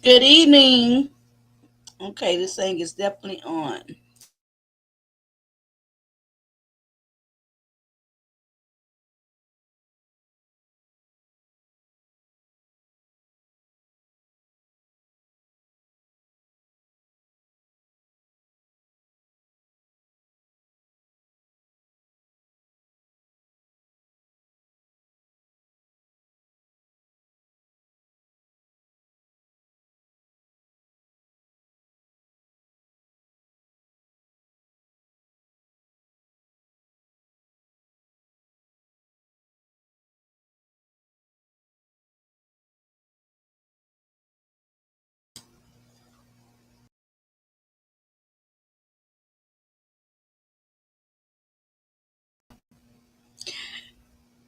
Good evening. Okay, this thing is definitely on.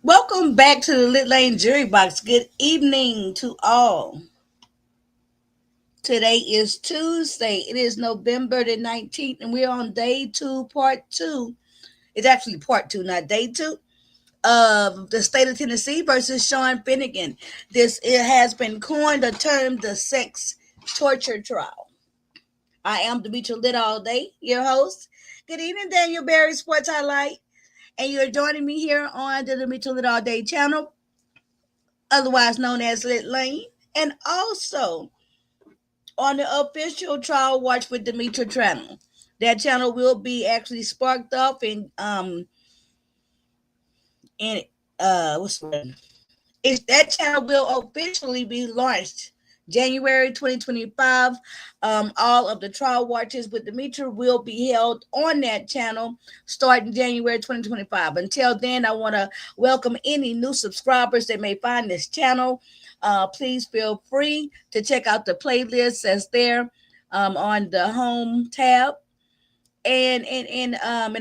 Welcome back to the Lit Lane Jury Box. Good evening to all. Today is Tuesday. It is November the 19th, and we're on day two, part two. It's actually part two, not day two, of the state of Tennessee versus Sean Finnegan. This it has been coined the term the sex torture trial. I am DemetralitALLday, your host. Good evening, Daniel Berry, Sports Highlight. And you're joining me here on the demetralitALLday channel, otherwise known as Lit Lane, and also on the official Trial Watch with Demetra channel. That channel will be actually sparked up in what's the word? That channel will officially be launched January 2025. All of the trial watches with Demetra will be held on that channel starting January 2025. Until then, I want to welcome any new subscribers that may find this channel. Please feel free to check out the playlist that's there on the home tab and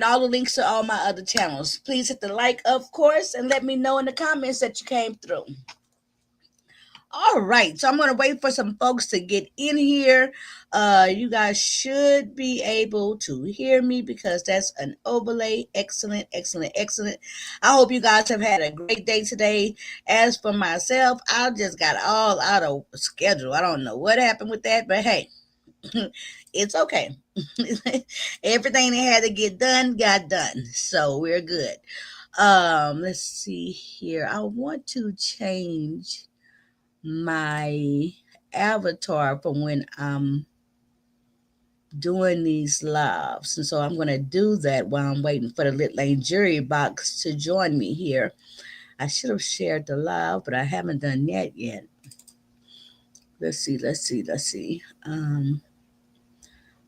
all the links to all my other channels. Please hit the like, of course, and let me know in the comments that you came through. All right, so I'm going to wait for some folks to get in here. You guys should be able to hear me because that's an overlay. Excellent, excellent, excellent. I hope you guys have had a great day today. As for myself, I just got all out of schedule. I don't know what happened with that, but hey, it's okay. Everything that had to get done got done, so we're good. Let's see here. I want to change my avatar from when I'm doing these lives. And so I'm going to do that while I'm waiting for the Lit Lane Jury Box to join me here. I should have shared the live, but I haven't done that yet. Let's see.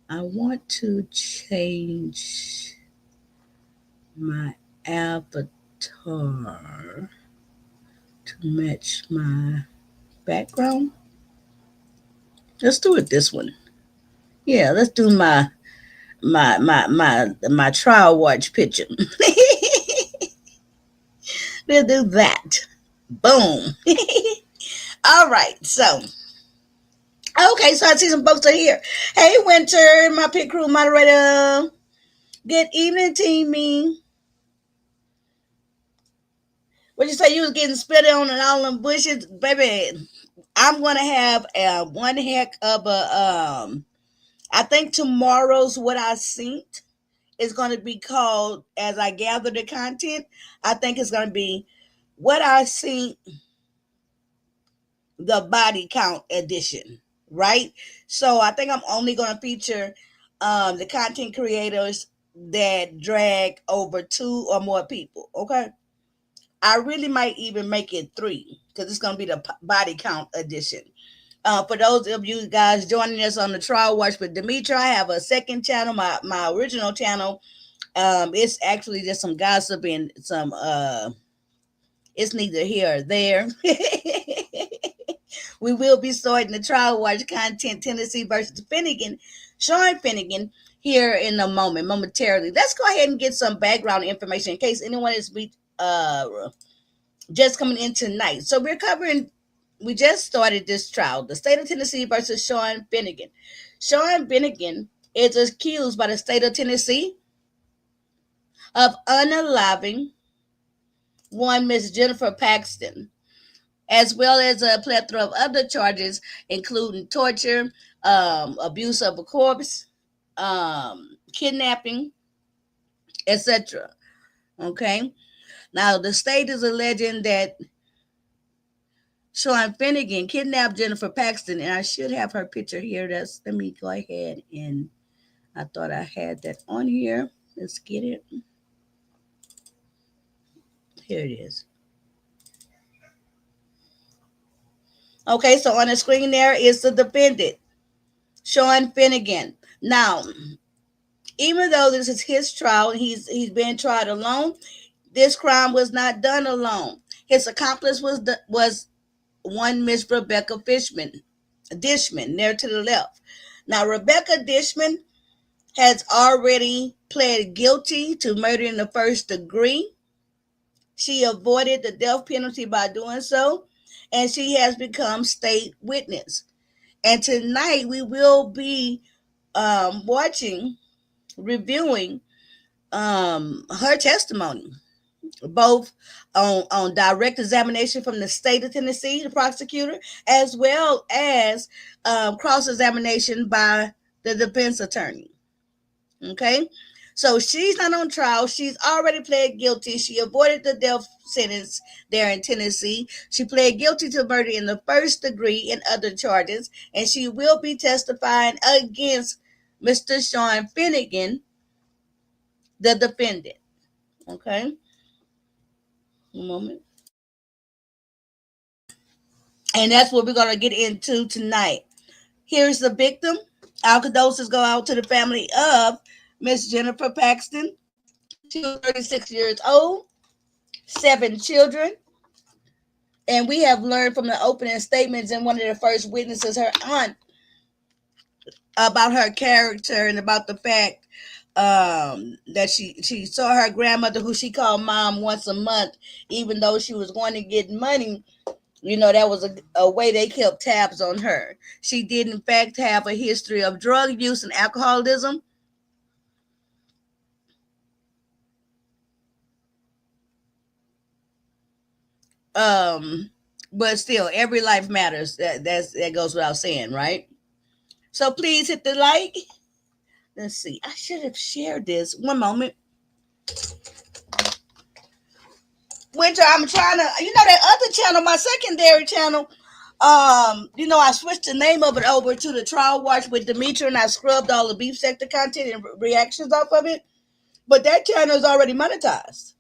I want to change my avatar to match my background. Let's do it this one. Yeah, let's do my trial watch picture. We'll do that. Boom. All right. So okay, so I see some folks are here. Hey Winter, my pit crew moderator. Good evening, Teamy. What you say you was getting spit on and all them bushes? Baby, I'm gonna have a one heck of a I think tomorrow's what I synced is going to be called, as I gather the content, I think it's going to be what I see the body count edition, right? So I think I'm only going to feature the content creators that drag over two or more people, okay? I really might even make it three because it's going to be the body count edition. For those of you guys joining us on the Trial Watch with Demetra, I have a second channel, my original channel. It's actually just some gossip and some it's neither here or there. We will be starting the trial watch content Tennessee versus Finnegan, Sean Finnegan, here in a moment, momentarily. Let's go ahead and get some background information in case anyone is just coming in tonight. So we just started this trial, the state of Tennessee versus Sean Finnegan. Sean Finnegan is accused by the state of Tennessee of unaliving one Miss Jennifer Paxton. as well as a plethora of other charges, including torture, abuse of a corpse, kidnapping, etc. Okay. Now, the state is alleging that Sean Finnegan kidnapped Jennifer Paxton, and I should have her picture here. Let me go ahead, and I thought I had that on here. Let's get it. Here it is. Okay, so on the screen there is the defendant, Sean Finnegan. Now, even though this is his trial, he's been tried alone. This crime was not done alone. His accomplice was one Miss Rebecca Dishman, there to the left. Now, Rebecca Dishman has already pled guilty to murder in the first degree. She avoided the death penalty by doing so, and she has become state witness. And tonight we will be reviewing her testimony, both on direct examination from the state of Tennessee, the prosecutor, as well as cross-examination by the defense attorney. Okay? So she's not on trial. She's already pled guilty. She avoided the death sentence there in Tennessee. She pled guilty to murder in the first degree and other charges, and she will be testifying against Mr. Sean Finnegan, the defendant. Okay? One moment. And that's what we're going to get into tonight. Here's the victim. Our condolences go out to the family of Miss Jennifer Paxton. She was 36 years old, 7 children. And we have learned from the opening statements and one of the first witnesses, her aunt, about her character and about the fact that she saw her grandmother, who she called mom, once a month, even though she was going to get money. You know, that was a way they kept tabs on her. She did, in fact, have a history of drug use and alcoholism. But still, every life matters. That goes without saying, right? So please hit the like. Let's see. I should have shared this. One moment. Winter, I'm trying to, that other channel, my secondary channel, I switched the name of it over to the Trial Watch with Demetra, and I scrubbed all the beef sector content and reactions off of it. But that channel is already monetized.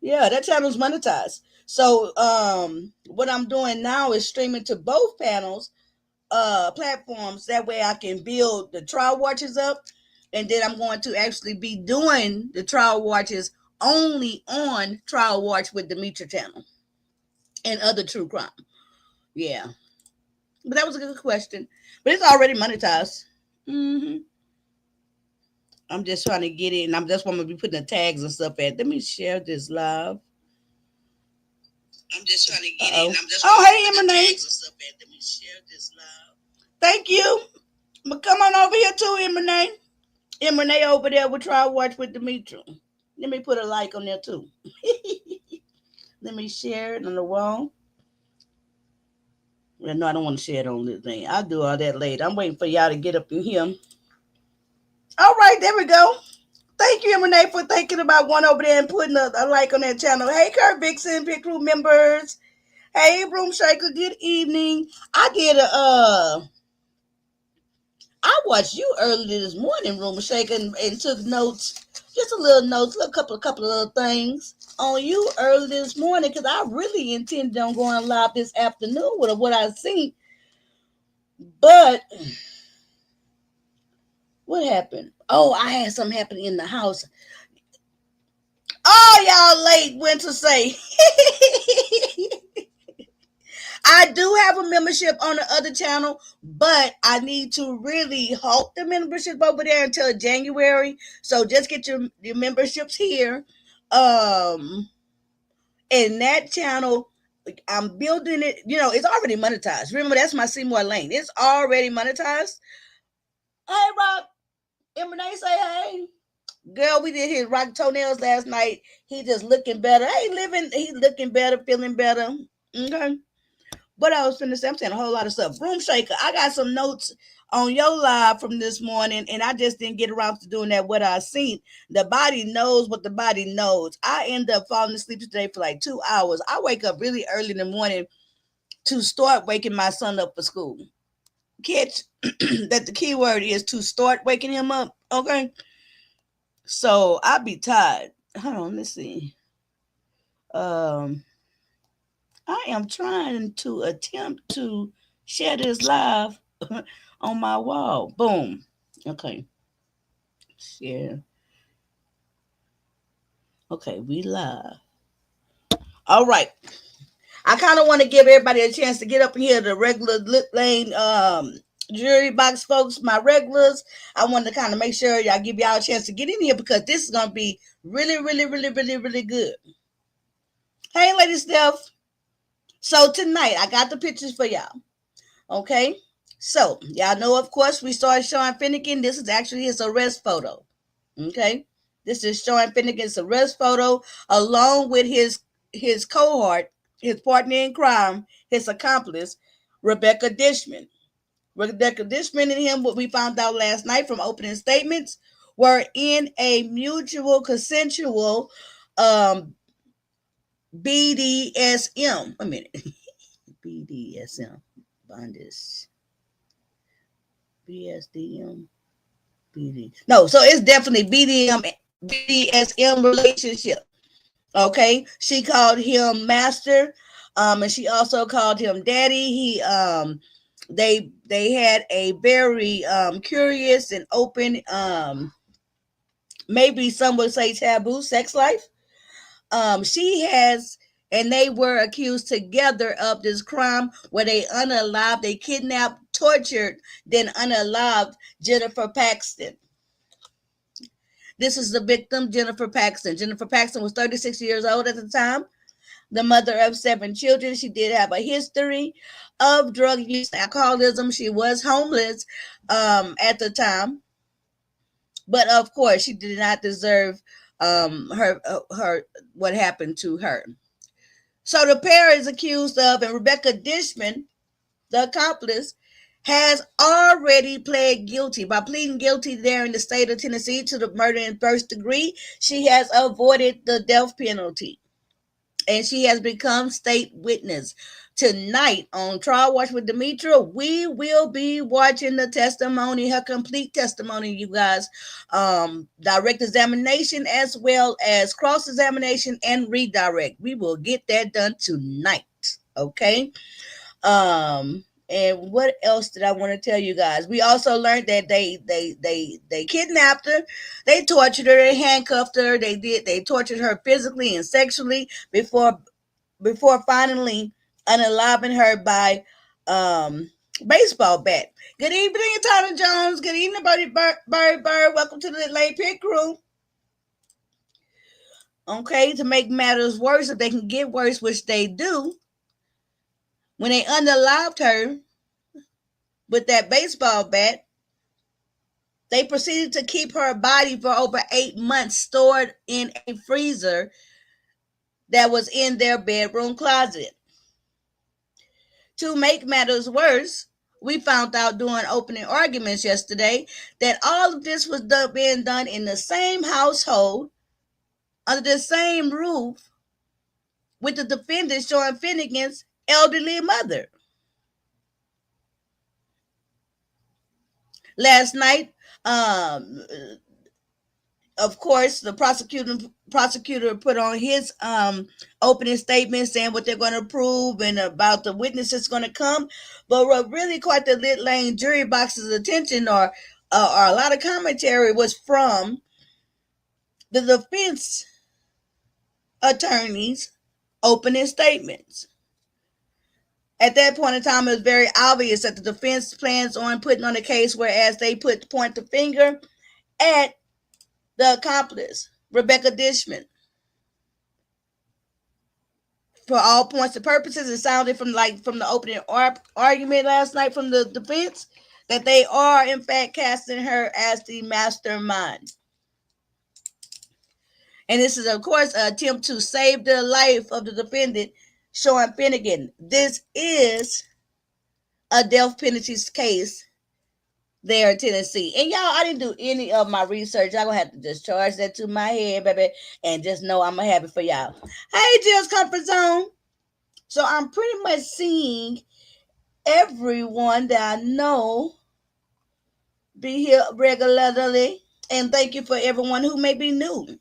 Yeah, that channel is monetized. So what I'm doing now is streaming to both platforms. That way I can build the Trial Watches up, and then I'm going to actually be doing the Trial Watches only on Trial Watch with Demetra channel and other true crime. Yeah. But that was a good question. But it's already monetized. I'm just trying to get it, and I'm just going to be putting the tags and stuff at. Let me share this live. I'm just trying to get it, and I'm just hey, Emma. Let me share this live. Thank you. But come on over here too, Emma. Emma over there will try to watch with Demetra. Let me put a like on there too. Let me share it on the wall. Well, no, I don't want to share it on this thing. I'll do all that later. I'm waiting for y'all to get up in here. All right, there we go. Thank you, Emma, for thinking about one over there and putting a like on that channel. Hey, Kurt Vixen, Big Crew members. Hey, Room Shaker, good evening. I watched you early this morning, Room Shaker, and took notes, just a little notes, a couple of little things on you early this morning, because I really intended on going live this afternoon with what I seen. But what happened? Oh, I had something happen in the house. Oh, y'all late went to say. I do have a membership on the other channel, but I need to really halt the membership over there until January. So just get your memberships here. And that channel, I'm building it. It's already monetized. Remember, that's my Seymour Lane. It's already monetized. Hey, Rock. Renee say hey. Girl, we did his rock toenails last night. He just looking better. He's looking better, feeling better. Okay. But I was finna say, I'm saying a whole lot of stuff. Room shaker. I got some notes on your live from this morning, and I just didn't get around to doing that. What I seen, the body knows what the body knows. I end up falling asleep today for like 2 hours. I wake up really early in the morning to start waking my son up for school. Catch that the key word is to start waking him up. Okay. So I be tired. Hold on, let's see. Um, I am trying to attempt to share this live on my wall. Boom. Okay. Share. Okay, we live. All right. I kind of want to give everybody a chance to get up in here. The regular Lit Lane jury box folks, my regulars. I want to kind of make sure y'all give y'all a chance to get in here because this is gonna be really, really, really, really, really good. Hey, Lady Steph. So tonight I got the pictures for y'all. Okay. So y'all know, of course, we started Sean Finnegan. This is actually his arrest photo. Okay. This is Sean Finnegan's arrest photo along with his cohort, his partner in crime, his accomplice, Rebecca DISHMAN. Rebecca DISHMAN and him, what we found out last night from opening statements, were in a mutual consensual BDSM. A minute. BDSM. Bondage. BSDM. BD. No, so it's definitely BDSM relationship. Okay, she called him master, and she also called him daddy. They had a very curious and open, maybe some would say taboo sex life. She has, and they were accused together of this crime where they kidnapped, tortured, then unalived Jennifer Paxton. This is the victim, Jennifer Paxton. Jennifer Paxton was 36 years old at the time, the mother of 7 children. She did have a history of drug use and alcoholism. She was homeless at the time. But of course, she did not deserve her what happened to her. So the pair is accused of, and Rebecca DISHMAN, the accomplice, has already pled guilty. By pleading guilty there in the state of Tennessee to the murder in first degree, she has avoided the death penalty. And she has become state witness. Tonight on Trial Watch with Demetra, we will be watching the testimony, her complete testimony, you guys. Direct examination as well as cross-examination and redirect. We will get that done tonight. Okay. And what else did I want to tell you guys? We also learned that they kidnapped her, they tortured her, they handcuffed her, they tortured her physically and sexually before finally unaliving her by baseball bat. Good evening, Tyler Jones. Good evening, Bird. Welcome to the Late Pit Crew. Okay, to make matters worse, if they can get worse, which they do, when they unalived her with that baseball bat, they proceeded to keep her body for over 8 months stored in a freezer that was in their bedroom closet. To make matters worse, we found out during opening arguments yesterday that all of this was being done in the same household, under the same roof, with the defendant Sean Finnegan's elderly mother. Last night, of course, the prosecutor put on his opening statement saying what they're going to prove and about the witnesses going to come. But what really caught the Lit Lane jury box's attention, or a lot of commentary, was from the defense attorneys' opening statements. At that point in time, it was very obvious that the defense plans on putting on a case, whereas they point the finger at the accomplice, Rebecca DISHMAN. For all points and purposes, it sounded from the opening argument last night from the defense that they are in fact casting her as the mastermind. And this is, of course, an attempt to save the life of the defendant, Sean Finnegan. This is a death penalty case there in Tennessee. And y'all, I didn't do any of my research. Y'all gonna have to just charge that to my head, baby, and just know I'm gonna have it for y'all. Hey, Jill's Comfort Zone. So I'm pretty much seeing everyone that I know be here regularly. And thank you for everyone who may be new.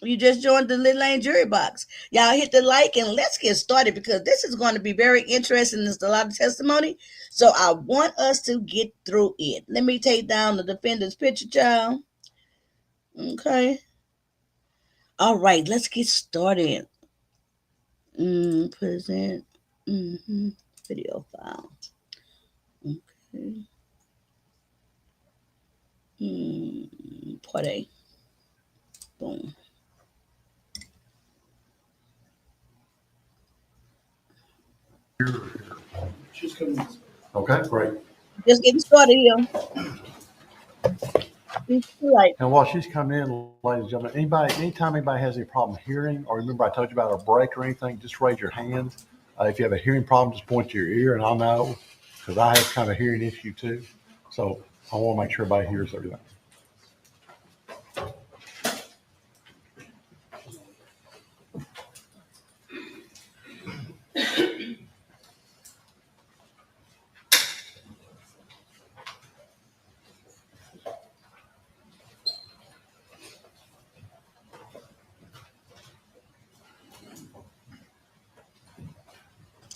You just joined the Little Lane Jury Box. Y'all hit the like and let's get started because this is going to be very interesting. There's a lot of testimony. So I want us to get through it. Let me take down the defendant's picture, child. Okay. All right, let's get started. Present video file. Okay. Part A. Boom. She's coming. Okay, great. Just getting started here. Right. And while she's coming in, ladies and gentlemen, anytime anybody has any problem hearing, or remember I told you about a break or anything, just raise your hand. If you have a hearing problem, just point to your ear, and I'll know because I have kind of a hearing issue too. So I want to make sure everybody hears everything.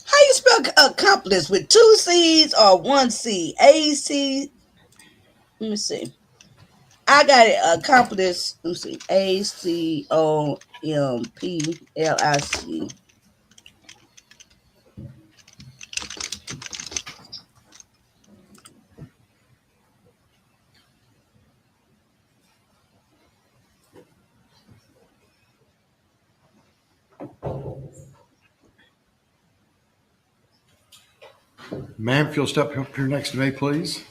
How you spell accomplice, with 2 C's or 1 C? A-C. Let me see. I got it. Accomplice. Let me see. ACOMPLIC. Ma'am, if you'll step up here next to me, please.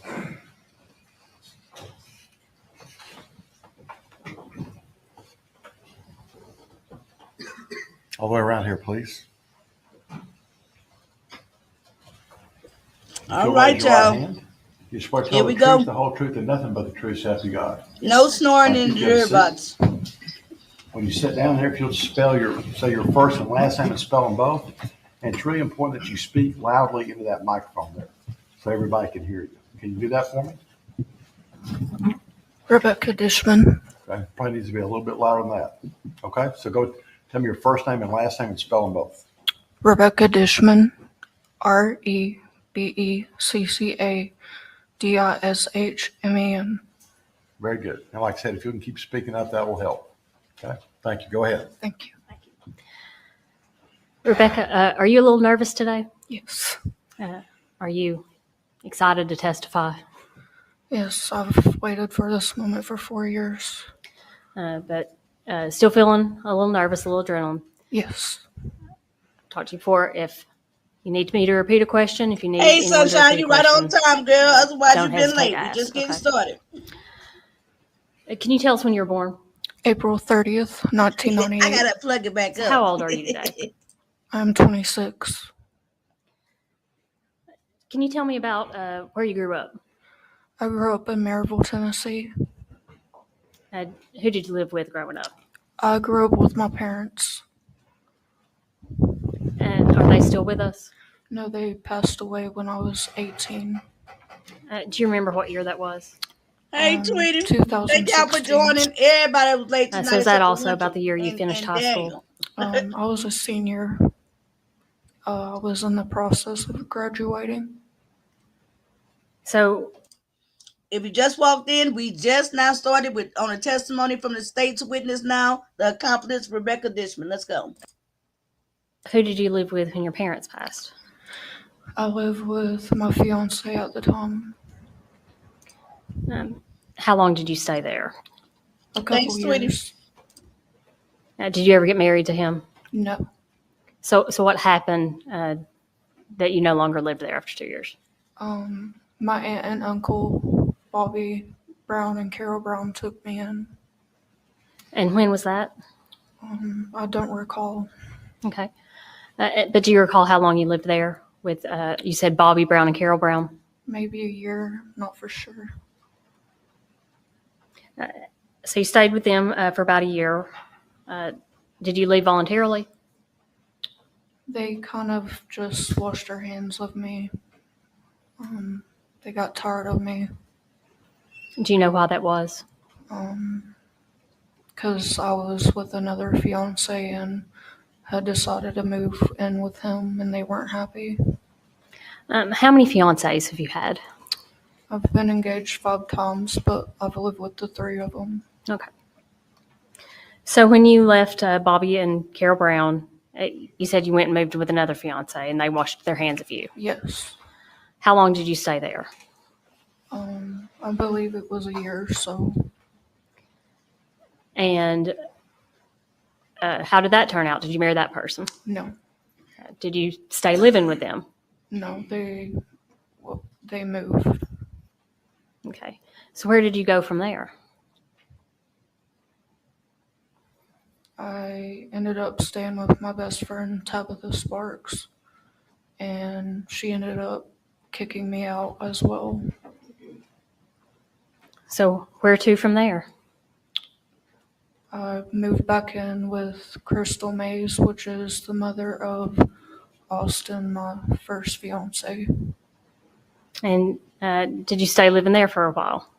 All the way around here, please. All right, y'all. You swear to Here tell we the go. truth, the whole truth, and nothing but the truth, so help you God. No snoring in the jury box. When you sit down there, if you'll say your first and last name and spell them both. And it's really important that you speak loudly into that microphone there so everybody can hear you. Can you do that for me? Rebecca DISHMAN. Okay. Probably needs to be a little bit louder than that. Okay. So go tell me your first name and last name and spell them both. Rebecca DISHMAN. REBECCADISHMAN. Very good. And like I said, if you can keep speaking up, that will help. Okay. Thank you. Go ahead. Thank you. Rebecca, are you a little nervous today? Yes. Are you excited to testify? Yes, I've waited for this moment for 4 years. But still feeling a little nervous, a little adrenaline. Yes. Talked to you before. If you need me to repeat a question, if you need Hey, anyone to Sunshine, repeat you a right on question, time, girl. Otherwise, don't you've been hesitate late. to We're ask. just getting Okay. started. Can you tell us when you were born? April 30th, I 1998. gotta plug it back up. How old are you today? I'm 26. Can you tell me about where you grew up? I grew up in Maryville, Tennessee. Who did you live with growing up? I grew up with my parents. And are they still with us? No, they passed away when I was 18. Do you remember what year that was? Hey, Tweety. 2016. Thank y'all for joining. Everybody was late tonight. So is that except for also Winter about the year you finished and high Daniel. school? I was a senior. I was in the process of graduating. So If you just walked in, we just now started on a testimony from the state's witness now, the accomplice, Rebecca DISHMAN. Let's go. who did you live with when your parents passed? I lived with my fiance at the time. How long did you stay there? A couple Thanks, Tweety. years. Did you ever get married to him? No. So what happened that you no longer lived there after 2 years? My aunt and uncle, Bobby Brown and Carol Brown, took me in. And when was that? I don't recall. Okay. But do you recall how long you lived there with, you said Bobby Brown and Carol Brown? Maybe a year, not for sure. So you stayed with them for about a year. Did you leave voluntarily? They kind of just washed their hands of me. They got tired of me Do you know why that was? because I was with another fiance and had decided to move in with him, and they weren't happy. How many fiancés have you had? I've been engaged 5 times, but I've lived with the 3 of them. Okay. So when you left Bobby and Carol Brown, you said you went and moved with another fiance and they washed their hands of you. Yes. How long did you stay there? I believe it was a year or so. And how did that turn out? Did you marry that person? No, Did you stay living with them? no, they moved. Okay. So where did you go from there? I ended up staying with my best friend, Tabitha Sparks, and she ended up kicking me out as well. So where to from there? I moved back in with Crystal Mays, which is the mother of Austin, my first fiance. And did you stay living there for a while?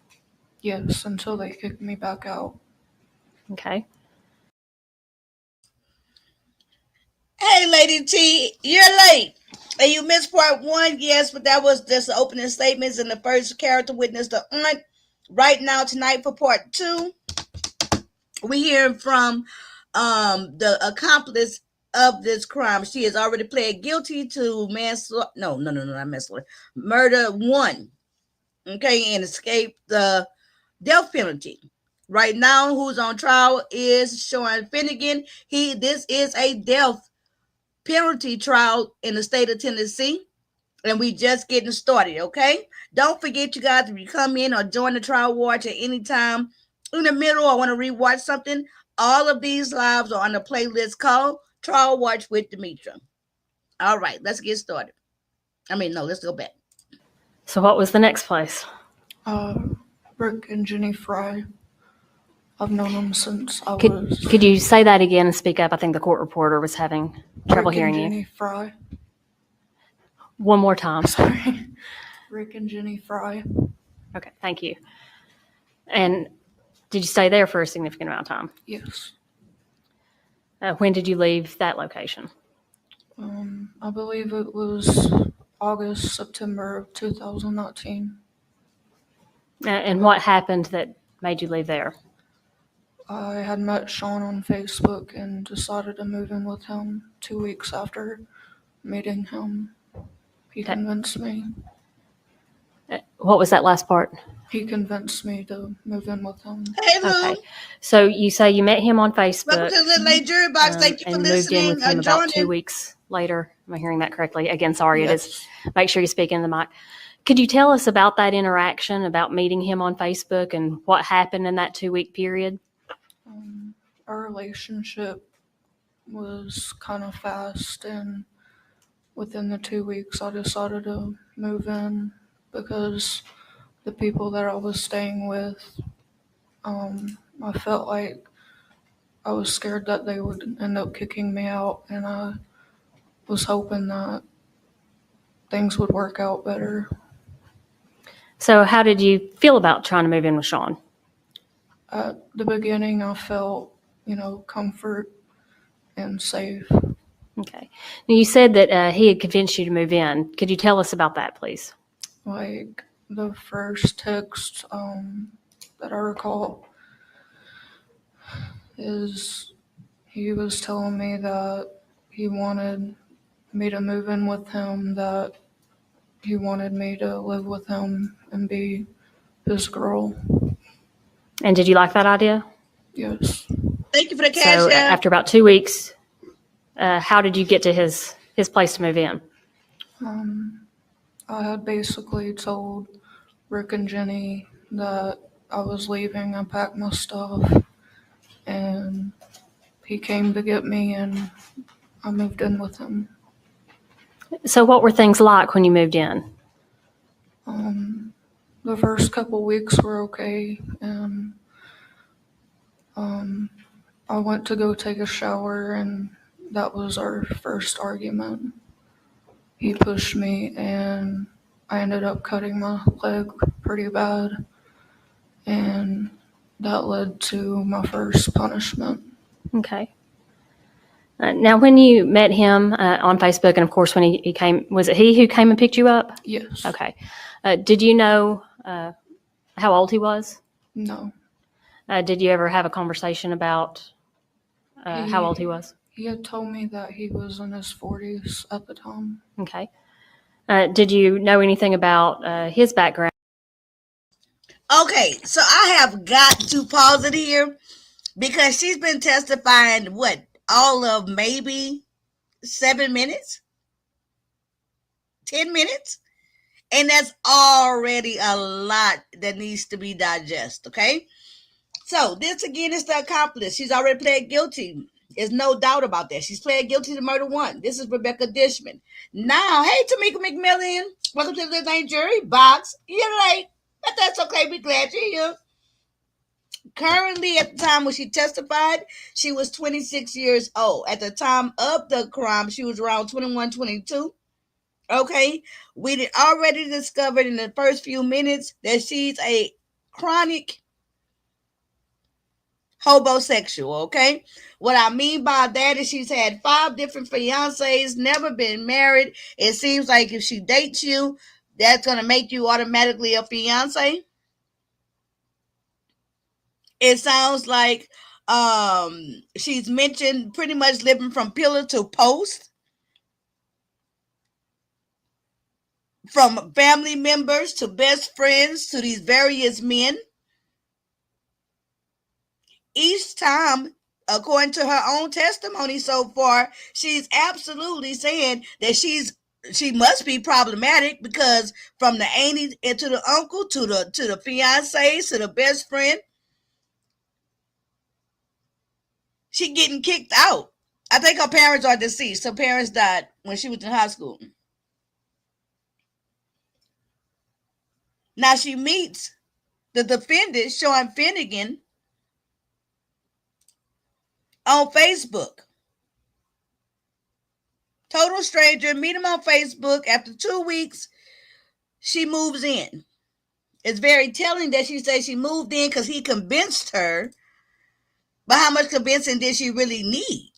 Yes, until they kicked me back out. Okay. Hey, Lady T, you're late. And you missed part 1, yes, but that was just the opening statements and the first character witness, the aunt. Right now, tonight for part 2, we're hearing from the accomplice of this crime. She has already pled guilty to manslaughter. No, not manslaughter. Murder 1. Okay, and escaped the death penalty. Right now, who's on trial is Sean Finnegan. This is a death penalty trial in the state of Tennessee, and we just getting started. Okay, don't forget, you guys, if you come in or join the trial watch at any time in the middle or want to rewatch something, all of these lives are on the playlist called Trial Watch with Demetra. All right, let's get started. Let's go back. So what was the next place? Rick and Jenny Fry. I've known them since I was. Could you say that again and speak up? I think the court reporter was having trouble Rick hearing and you. Jenny Fry. One more time. Sorry. Rick and Jenny Fry. Okay, thank you. And did you stay there for a significant amount of time? Yes. When did you leave that location? I believe it was August, September of 2019. And what happened that made you leave there? I had met Sean on Facebook and decided to move in with him 2 weeks after meeting him. He Okay. convinced me. What was that last part? He convinced me to move in with him. Hey, Lou. Okay. So you say you met him on Facebook. Welcome to the Little Late Jury Box. Thank you for and moved in listening. with him about 2 Joining. weeks later. Am I hearing that correctly? Again, sorry, Yes. it is. Make sure you speak in the mic. Could you tell us about that interaction, about meeting him on Facebook and what happened in that 2-week period? Our relationship was kind of fast, and within the 2 weeks I decided to move in because the people that I was staying with, I felt like I was scared that they would end up kicking me out, and I was hoping that things would work out better. So how did you feel about trying to move in with Sean? At the beginning, I felt, comfort and safe. Okay. Now you said that he had convinced you to move in. Could you tell us about that, please? Like the first text that I recall is he was telling me that he wanted me to move in with him, that he wanted me to live with him and be his girl. And did you like that idea? Yes. Thank you for the So cash app. after about 2 weeks, how did you get to his place to move in? I had basically told Rick and Jenny that I was leaving. I packed my stuff, and he came to get me, and I moved in with him. So what were things like when you moved in? The first couple weeks were okay, and I went to go take a shower, and that was our first argument. He pushed me, and I ended up cutting my leg pretty bad, and that led to my first punishment. Okay. Now, when you met him on Facebook, and of course when he came, was it he who came and picked you up? Yes. Okay. Did you know how old he was? No. Did you ever have a conversation about how old he was? He had told me that he was in his 40s at the time. Okay. Did you know anything about his background? Okay, so I have got to pause it here because she's been testifying, what, all of maybe 7 minutes? 10 minutes? And that's already a lot that needs to be digested, okay? So this again is the accomplice. She's already pled guilty. There's no doubt about that. She's pled guilty to murder 1. This is Rebecca DISHMAN. Now, hey, Tamika McMillan. Welcome to the Late Jury Box. You're late, but that's okay. We're glad you're here. Currently, at the time when she testified, she was 26 years old. At the time of the crime, she was around 21, 22. Okay, we had already discovered in the first few minutes that she's a chronic homosexual. Okay, what I mean by that is she's had 5 different fiancés, never been married. It seems like if she dates you, that's going to make you automatically a fiancé. It sounds like she's mentioned pretty much living from pillar to post, from family members to best friends to these various men. Each time, according to her own testimony so far, she's absolutely saying that she must be problematic because from the auntie to the uncle to the fiancés to the best friend, she getting kicked out. I think her parents are deceased. Her parents died when she was in high school. Now she meets the defendant, Sean Finnegan, on Facebook. Total stranger, meet him on Facebook. After 2 weeks, she moves in. It's very telling that she says she moved in because he convinced her. But how much convincing did she really need?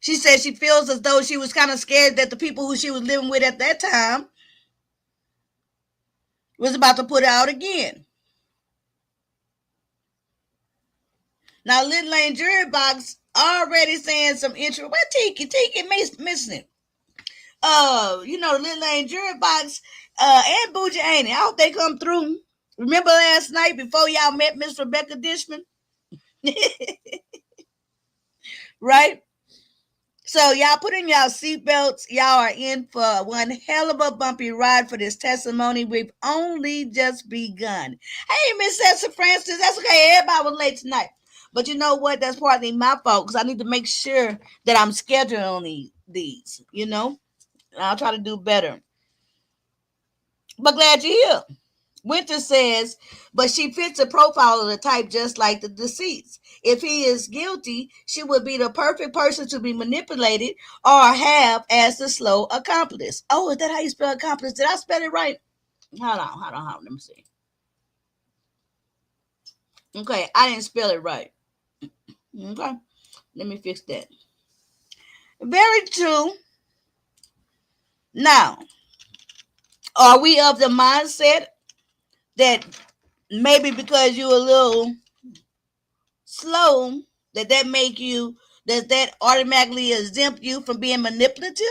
She said she feels as though she was kind of scared that the people who she was living with at that time was about to put her out again. Now, Little Lane Jury Box already saying some intro. Where Tiki missing it. Little Lane Jury Box and Bougie Annie. I hope they come through. Remember last night before y'all met Miss Rebecca DISHMAN? Right? So y'all put in y'all seatbelts. Y'all are in for one hell of a bumpy ride for this testimony. We've only just begun. Hey, Miss Cessa Francis, that's okay. Everybody was late tonight. But you know what? That's partly my fault because I need to make sure that I'm scheduling these, And I'll try to do better. But glad you're here. Winter says, but she fits a profile of the type just like the deceased. If he is guilty, she would be the perfect person to be manipulated or have as the slow accomplice. Oh, is that how you spell accomplice? Did I spell it right? Hold on. Let me see. Okay, I didn't spell it right. Okay, let me fix that. Very true. Now, are we of the mindset that maybe because you're a little slow, does that automatically exempt you from being manipulative?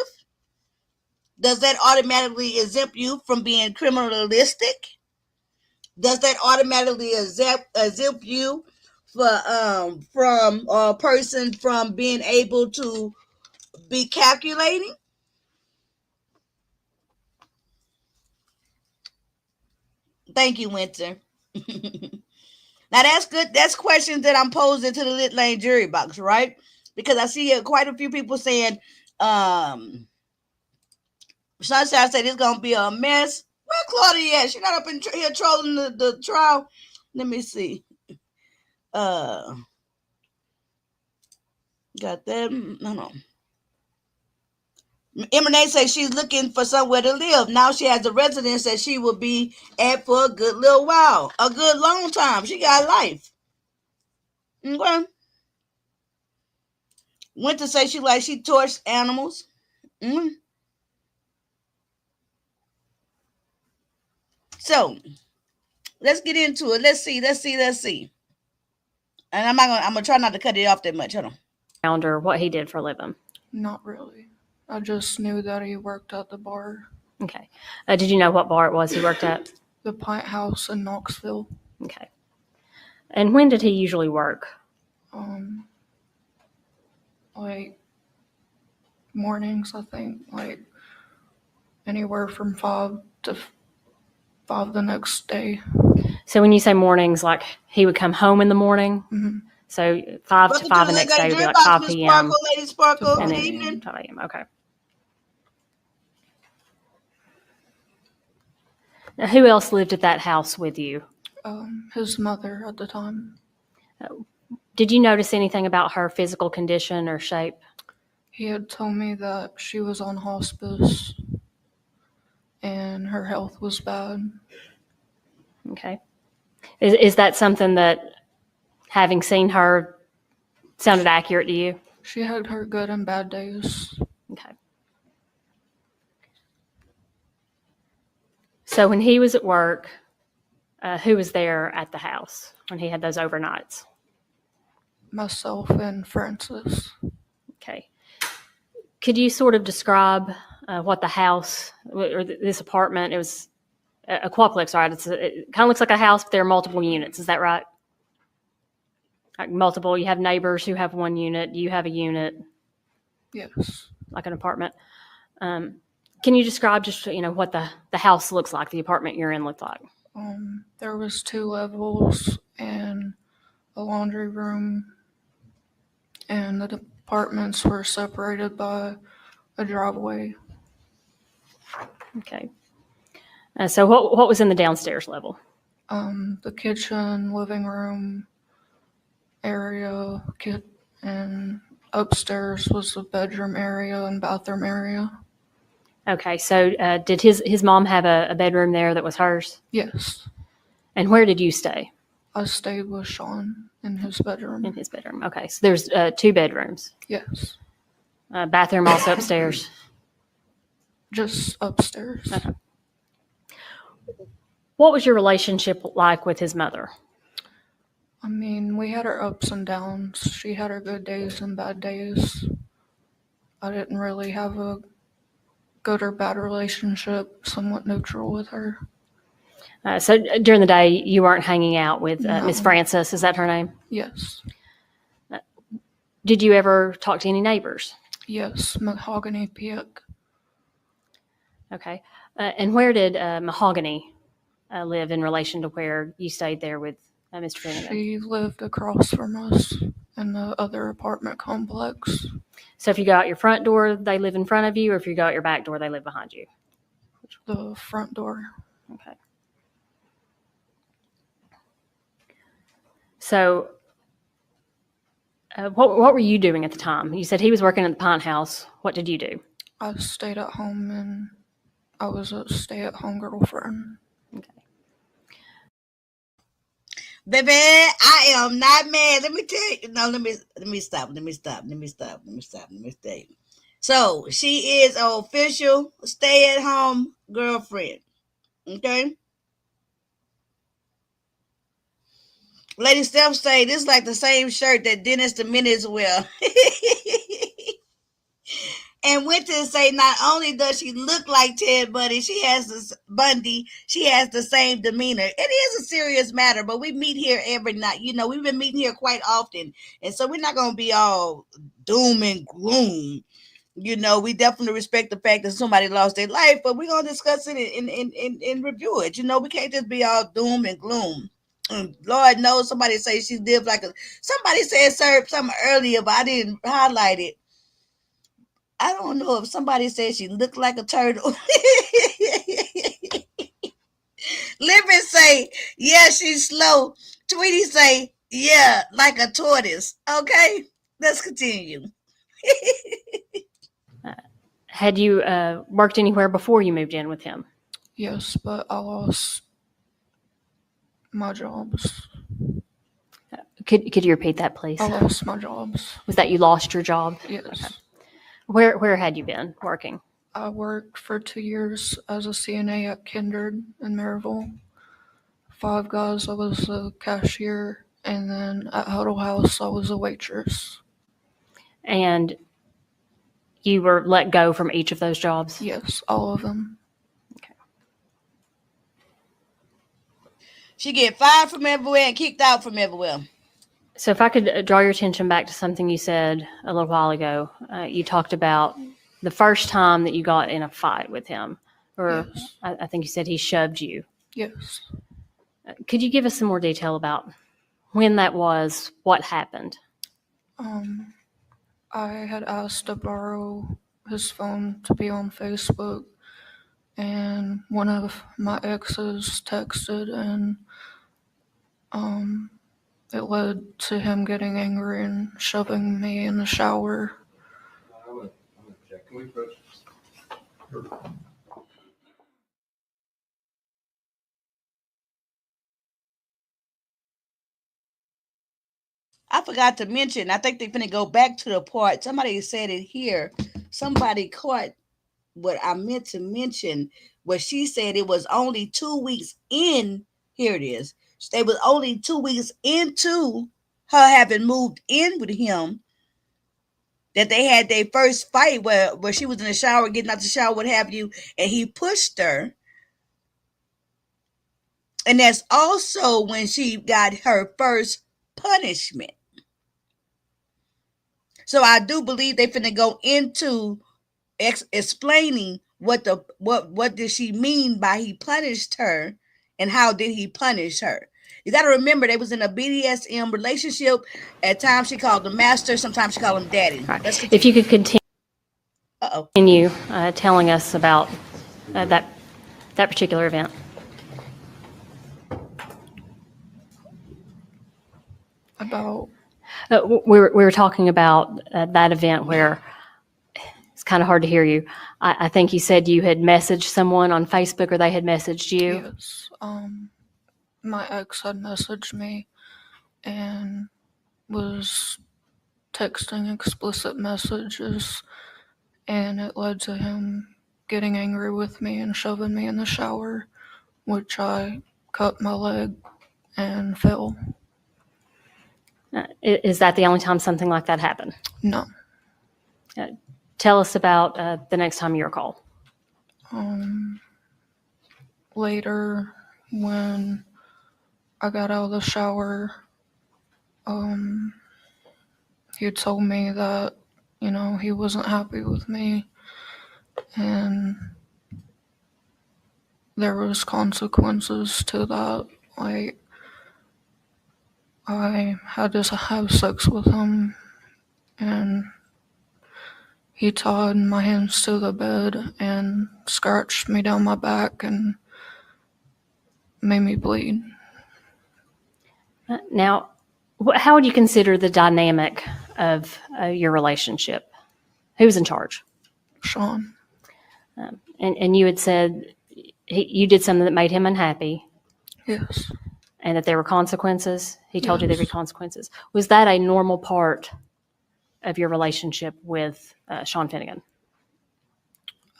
Does that automatically exempt you from being criminalistic? Does that automatically exempt you from a person from being able to be calculating? Thank you, Winter. Now that's good. That's questions that I'm posing to the Lit Lane Jury Box, right? because I see quite a few people saying, Sunshine said it's gonna be a mess. Where Claudia at? She not up in here trolling the trial. Let me see. Got that? No. Emanate says she's looking for somewhere to live. Now she has a residence that she will be at for a good little while, a good long time. She got life. Okay. Went to say she torched animals. So let's get into it. Let's see. And I'm gonna try not to cut it off that much. Hold on. Or what he did for a living? Not really. I just knew that he worked at the bar. Okay. Did you know what bar it was he worked at? The Pint House in Knoxville. Okay. And when did he usually work? Like mornings, I think. Like anywhere from 5 to 5 the next day. So when you say mornings, like he would come home in the morning? Mm-hmm. So 5 to 5 the next day would be like 5 p.m. Sparkle, Lady Sparkle. And Good then evening. 5 a.m. Okay. Now, who else lived at that house with you? His mother at the time. Did you notice anything about her physical condition or shape? He had told me that she was on hospice and her health was bad. Okay. Is that something that, having seen her, sounded accurate to you? She had her good and bad days. Okay. So when he was at work, who was there at the house when he had those overnights? Myself and Francis. Okay. Could you sort of describe what the house or this apartment, it was a quadplex, right? It kind of looks like a house, but there are multiple units. Is that right? Like multiple, you have neighbors who have one unit, you have a unit, Yes. like an apartment. Can you describe just, what the house looks like, the apartment you're in looked like? There was 2 levels and a laundry room, and the apartments were separated by a driveway. Okay. So what was in the downstairs level? The kitchen, living room area, and upstairs was the bedroom area and bathroom area. Okay, so did his mom have a bedroom there that was hers? Yes. And where did you stay? I stayed with Sean in his bedroom. In his bedroom. Okay, so there's 2 bedrooms. Yes. Bathroom also upstairs? Just upstairs. Okay. What was your relationship like with his mother? I mean, we had our ups and downs. She had her good days and bad days. I didn't really have a good or bad relationship, somewhat neutral with her. So during the day, you weren't hanging out with No. Miss Frances, is that her name? Yes. Did you ever talk to any neighbors? Yes, Mahogany Pick. Okay. And where did Mahogany live in relation to where you stayed there with Mr. Finnegan? She lived across from us in the other apartment complex. So if you go out your front door, they live in front of you, or if you go out your back door, they live behind you? The front door. Okay. So what were you doing at the time? You said he was working at the Pine House. What did you do? I stayed at home and I was a stay-at-home girlfriend. Okay. Baby, I am not mad. Let me tell you. No, let me stop. So she is an official stay-at-home girlfriend. Okay. Lady Steph say this is like the same shirt that Dennis the Menace wear. And went to say not only does she look like Ted Bundy, she has the same demeanor. It is a serious matter, but we meet here every night. We've been meeting here quite often, and so we're not gonna be all doom and gloom. We definitely respect the fact that somebody lost their life, but we're gonna discuss it and review it. We can't just be all doom and gloom. Lord knows somebody say she lived like a. Somebody said something earlier, but I didn't highlight it. I don't know if somebody said she looked like a turtle. Living say, yeah, she's slow. Tweety say, yeah, like a tortoise. Okay, let's continue. Had you worked anywhere before you moved in with him? Yes, but I lost my jobs. Could you repeat that, please? I lost my jobs. Was that you lost your job? Yes. Okay. Where had you been working? I worked for 2 years as a CNA at Kindred in Maryville. Five Guys, I was a cashier, and then at Huddle House, I was a waitress. And you were let go from each of those jobs? Yes, all of them. She get fired from everywhere and kicked out from everywhere. So if I could draw your attention back to something you said a little while ago, you talked about the first time that you got in a fight with him, or Yes. I think you said he shoved you. Yes. Could you give us some more detail about when that was, what happened? I had asked to borrow his phone to be on Facebook, and one of my exes texted, and it led to him getting angry and shoving me in the shower. I'm gonna check. Can we push? I forgot to mention, I think they're going to go back to the part. Somebody said it here. Somebody caught what I meant to mention, where she said it was only 2 weeks in. Here it is. They was only 2 weeks into her having moved in with him that they had their first fight where she was in the shower, getting out the shower, what have you, and he pushed her. And that's also when she got her first punishment. So I do believe they finna go into explaining what did she mean by he punished her and how did he punish her. You got to remember they was in a BDSM relationship. At times she called him master, sometimes she called him daddy. Right. Let's If you could Uh-oh. continue telling us about that particular event. About We were talking about that event where it's kind of hard to hear you. I think you said you had messaged someone on Facebook, or they had messaged you. yes, my ex had messaged me and was texting explicit messages, and it led to him getting angry with me and shoving me in the shower, which I cut my leg and fell. Is that the only time something like that happened? No. Tell us about the next time you recall. Later, when I got out of the shower, he had told me that, he wasn't happy with me, and there was consequences to that. Like, I had to have sex with him, and he tied my hands to the bed and scratched me down my back and made me bleed. Now, how would you consider the dynamic of your relationship? Who was in charge? Sean. And you had said you did something that made him unhappy. Yes. And that there were consequences. He told you there were Yes. consequences. Was that a normal part of your relationship with Sean Finnegan?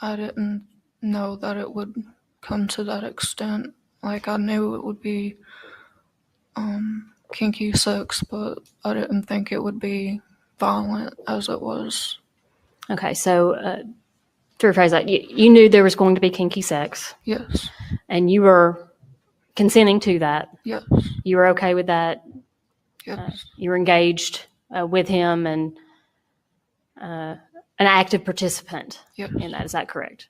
I didn't know that it would come to that extent. Like, I knew it would be kinky sex, but I didn't think it would be violent as it was. Okay, so to rephrase that, you knew there was going to be kinky sex, Yes. and you were consenting to that. Yes. You were okay with that. Yes. You were engaged with him and an active participant Yes. in that. Is that correct?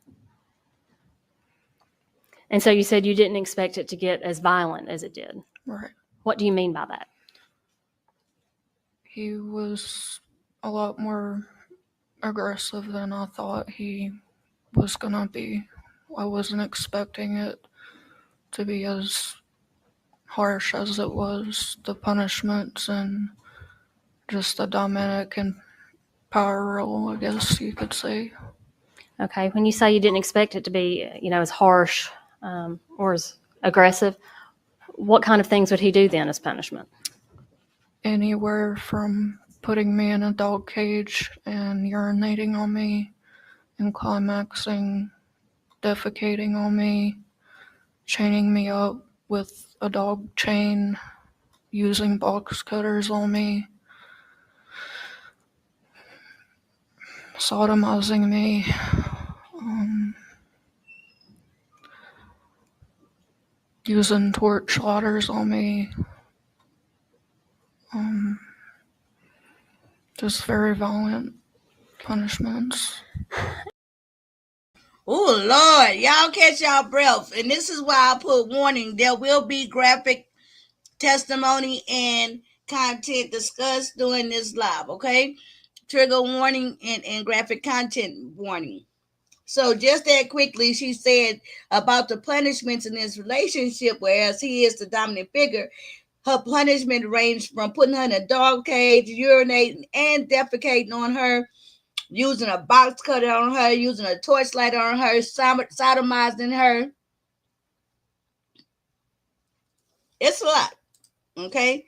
And so you said you didn't expect it to get as violent as it did. Right. What do you mean by that? He was a lot more aggressive than I thought he was gonna be. I wasn't expecting it to be as harsh as it was. The punishments and just the dominant and power role, I guess you could say. Okay, when you say you didn't expect it to be, as harsh or as aggressive, what kind of things would he do then as punishment? Anywhere from putting me in a dog cage and urinating on me and climaxing, defecating on me, chaining me up with a dog chain, using box cutters on me, sodomizing me, using torch ladders on me, just very violent punishments. Oh Lord, y'all catch y'all breath. And this is why I put warning. There will be graphic testimony and content discussed during this live, okay? Trigger warning and graphic content warning. So just that quickly, she said about the punishments in this relationship, whereas he is the dominant figure, her punishment ranged from putting her in a dog cage, urinating and defecating on her, using a box cutter on her, using a torchlight on her, sodomizing her. It's a lot, okay?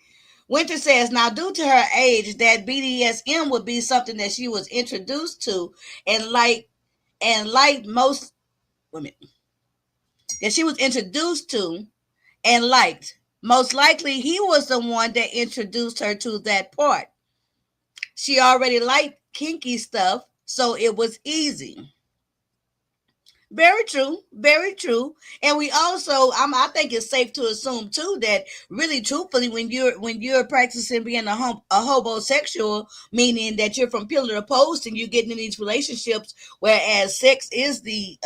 Winter says, now due to her age, that BDSM would be something that she was introduced to and like most women. That she was introduced to and liked. Most likely he was the one that introduced her to that part. She already liked kinky stuff, so it was easy. Very true, very true. And we also, I think it's safe to assume too that really, truthfully, when you're practicing being a homosexual, meaning that you're from pillar to post and you're getting in these relationships, whereas sex is the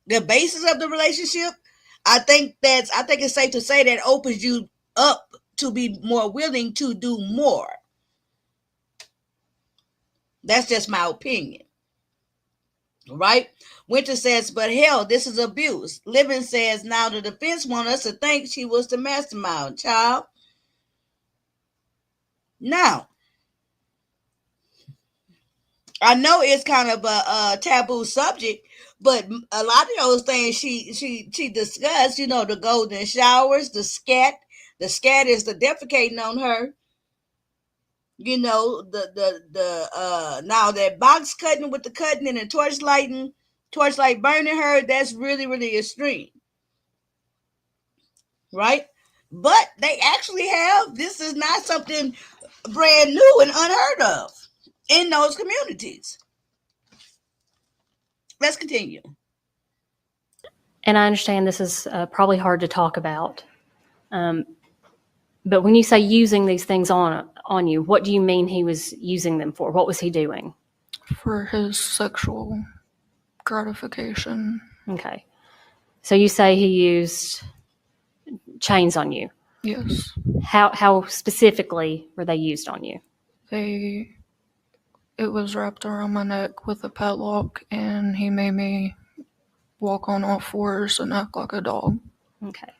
basis of the relationship. I think it's safe to say that opens you up to be more willing to do more. That's just my opinion. Right? Winter says, but hell, this is abuse. Living says, now the defense want us to think she was the mastermind, child. Now, I know it's kind of a taboo subject, but a lot of those things she discussed, the golden showers, the scat. The scat is the defecating on her. Now that box cutting with the cutting and the torchlight burning her, that's really, really extreme. Right? But they actually this is not something brand new and unheard of in those communities. Let's continue. And I understand this is probably hard to talk about. But when you say using these things on you, what do you mean he was using them for? What was he doing? For his sexual gratification. Okay. So you say he used chains on you. Yes. How specifically were they used on you? It was wrapped around my neck with a padlock, and he made me walk on all fours and act like a dog. Okay.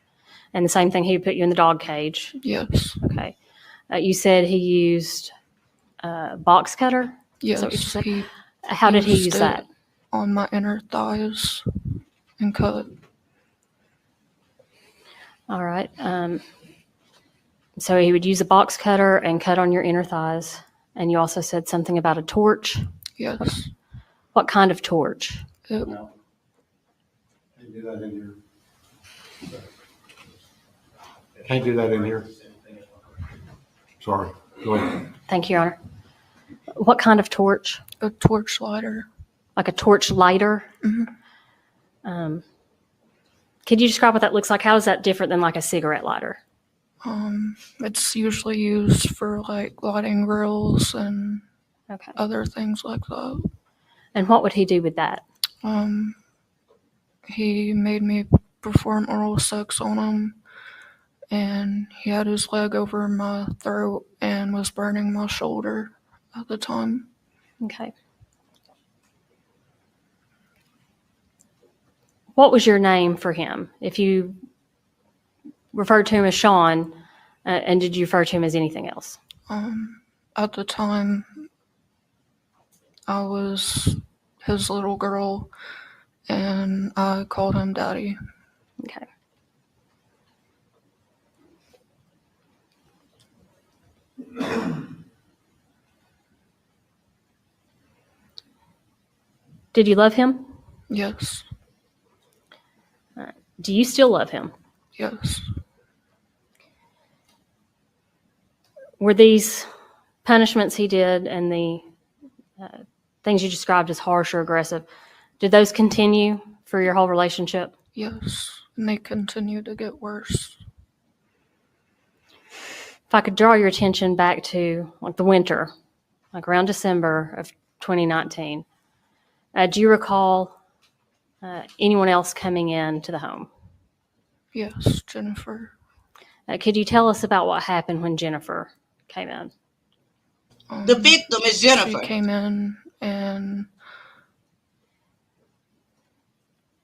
And the same thing, he put you in the dog cage? Yes. Okay. You said he used a box cutter? Yes. How did he use that? On my inner thighs and cut. All right. So he would use a box cutter and cut on your inner thighs. And you also said something about a torch? Yes. What kind of torch? No. Can't do that in here. Can't do that in here. Sorry. Go ahead. Thank you, Your Honor. What kind of torch? A torch lighter. Like a torch lighter? Mm-hmm. Could you describe what that looks like? How is that different than like a cigarette lighter? It's usually used for like lighting grills and other things like that. And what would he do with that? He made me perform oral sex on him and he had his leg over my throat and was burning my shoulder at the time. Okay. What was your name for him? If you referred to him as Sean, and did you refer to him as anything else? At the time, I was his little girl, and I called him Daddy. Okay. Did you love him? Yes, Do you still love him? yes, Were these punishments he did and the things you described as harsh or aggressive, did those continue for your whole relationship? yes, and they continue to get worse. If I could draw your attention back to like the winter, like around December of 2019, do you recall anyone else coming in to the home? Yes, Jennifer. Could you tell us about what happened when Jennifer came in? The victim is Jennifer. She came in and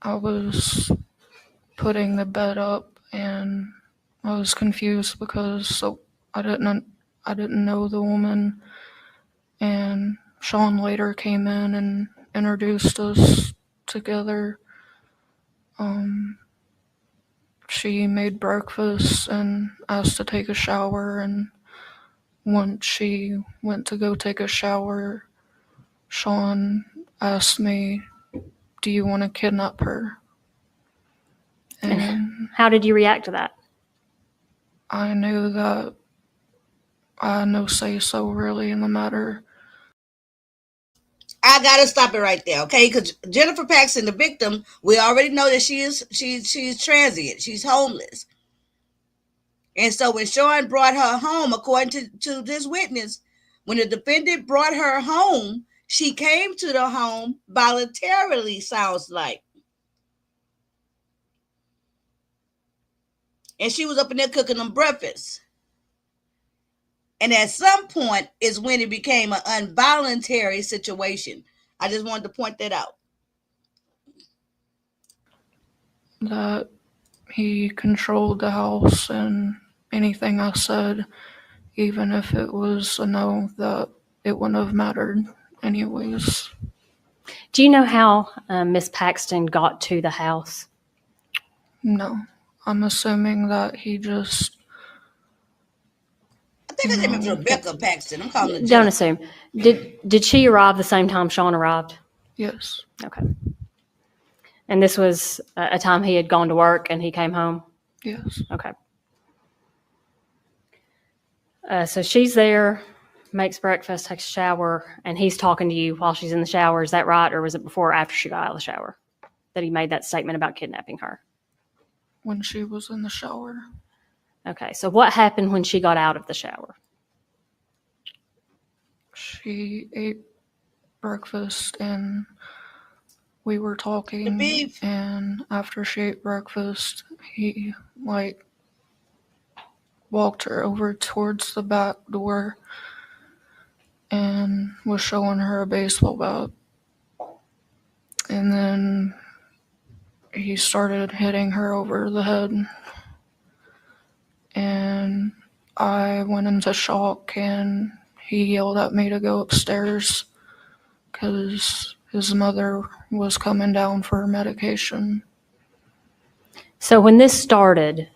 I was putting the bed up and I was confused because I didn't know the woman, and Sean later came in and introduced us together. She made breakfast and asked to take a shower, and once she went to go take a shower, Sean asked me, "Do you want to kidnap her?" And How did you react to that? I knew that I had no say-so really in the matter. I gotta stop it right there, okay? Because Jennifer Paxton, the victim, we already know that she's transient. She's homeless. And so when Sean brought her home, according to this witness, when the defendant brought her home, she came to the home voluntarily, sounds like. And she was up in there cooking them breakfast. And at some point is when it became an involuntary situation. I just wanted to point that out. That he controlled the house, and anything I said, even if it was a no, that it wouldn't have mattered anyways. Do you know how Miss Paxton got to the house? No, I'm assuming that he just, I think her name is Rebecca Paxton. I'm calling her Don't Jennifer. assume. Did she arrive the same time Sean arrived? yes, Okay. And this was a time he had gone to work and he came home? yes, Okay. So she's there, makes breakfast, takes a shower, and he's talking to you while she's in the shower. Is that right? Or was it before or after she got out of the shower that he made that statement about kidnapping her? when she was in the shower. Okay. So what happened when she got out of the shower? She ate breakfast and we were talking, The beef. and after she ate breakfast, he walked her over towards the back door and was showing her a baseball bat. And then he started hitting her over the head. And I went into shock, and he yelled at me to go upstairs because his mother was coming down for her medication. So when this started,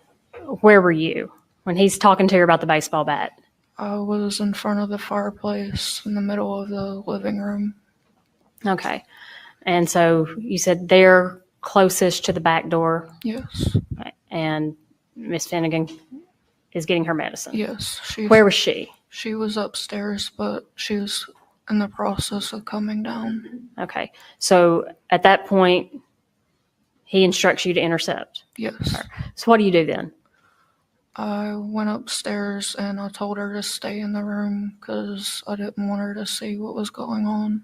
where were you when he's talking to her about the baseball bat? I was in front of the fireplace in the middle of the living room. Okay. And so you said they're closest to the back door, Yes, and Miss Finnegan is getting her medicine. yes. Where was she? She was upstairs, but she was in the process of coming down. Okay. So at that point, he instructs you to intercept. Yes. So what do you do then? I went upstairs and I told her to stay in the room because I didn't want her to see what was going on.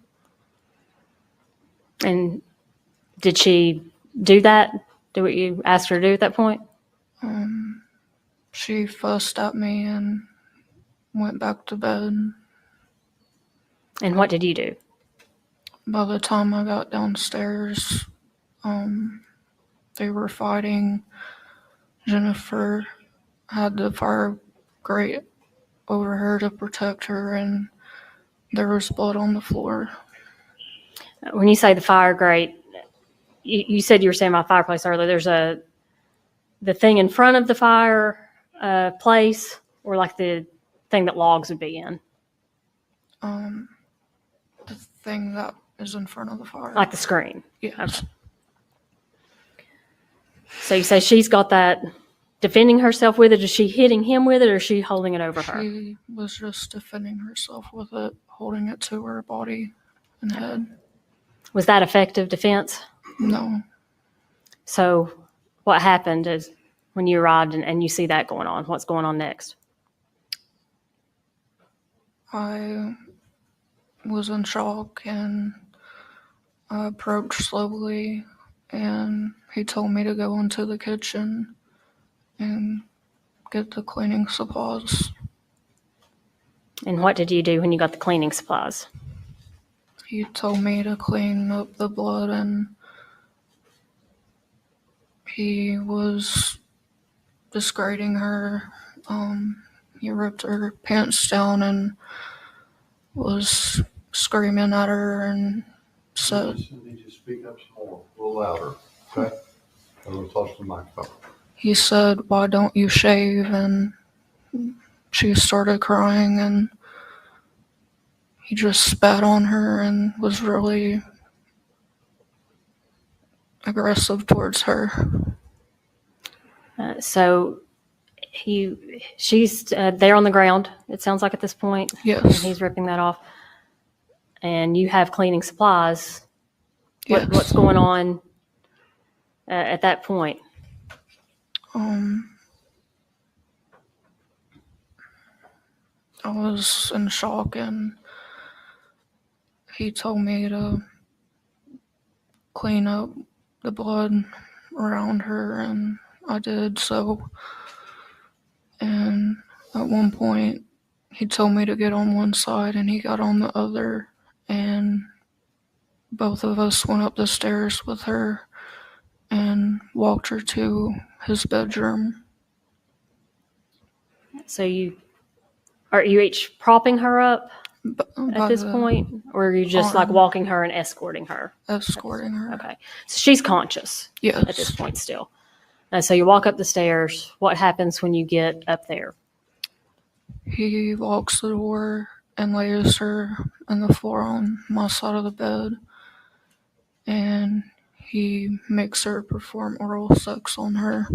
And did she do that? Do what you asked her to do at that point? She fussed at me and went back to bed. And what did you do? By the time I got downstairs, they were fighting. Jennifer had the fire grate over her to protect her, and there was blood on the floor. When you say the fire grate, you said you were saying my fireplace earlier. There's the thing in front of the fire place, or like the thing that logs would be in, The thing that is in front of the fire. like the screen. Yes. Okay. So you say she's got that defending herself with it. Is she hitting him with it, or is she holding it over her? She was just defending herself with it, holding it to her body and head. Was that effective defense? No. So what happened is when you arrived and you see that going on, what's going on next? I was in shock, and I approached slowly, and he told me to go into the kitchen and get the cleaning supplies. And what did you do when you got the cleaning supplies? He told me to clean up the blood, and he was disgrading her. He ripped her pants down and was screaming at her and said, You need to speak up some more, a little louder, okay? A little closer to the microphone. he said, "Why don't you shave?" And she started crying, and he just spat on her and was really aggressive towards her. So she's there on the ground, it sounds like at this point. Yes. And he's ripping that off. And you have cleaning supplies. Yes. What's going on at that point? I was in shock, and he told me to clean up the blood around her, and I did so. And at one point, he told me to get on one side, and he got on the other, and both of us went up the stairs with her and walked her to his bedroom. So are you each propping her up By at this the point? Or are you just like arm. walking her and escorting her? Escorting her. Okay. So she's conscious Yes. at this point still. So you walk up the stairs. What happens when you get up there? He locks the door and lays her on the floor on my side of the bed, and he makes her perform oral sex on her.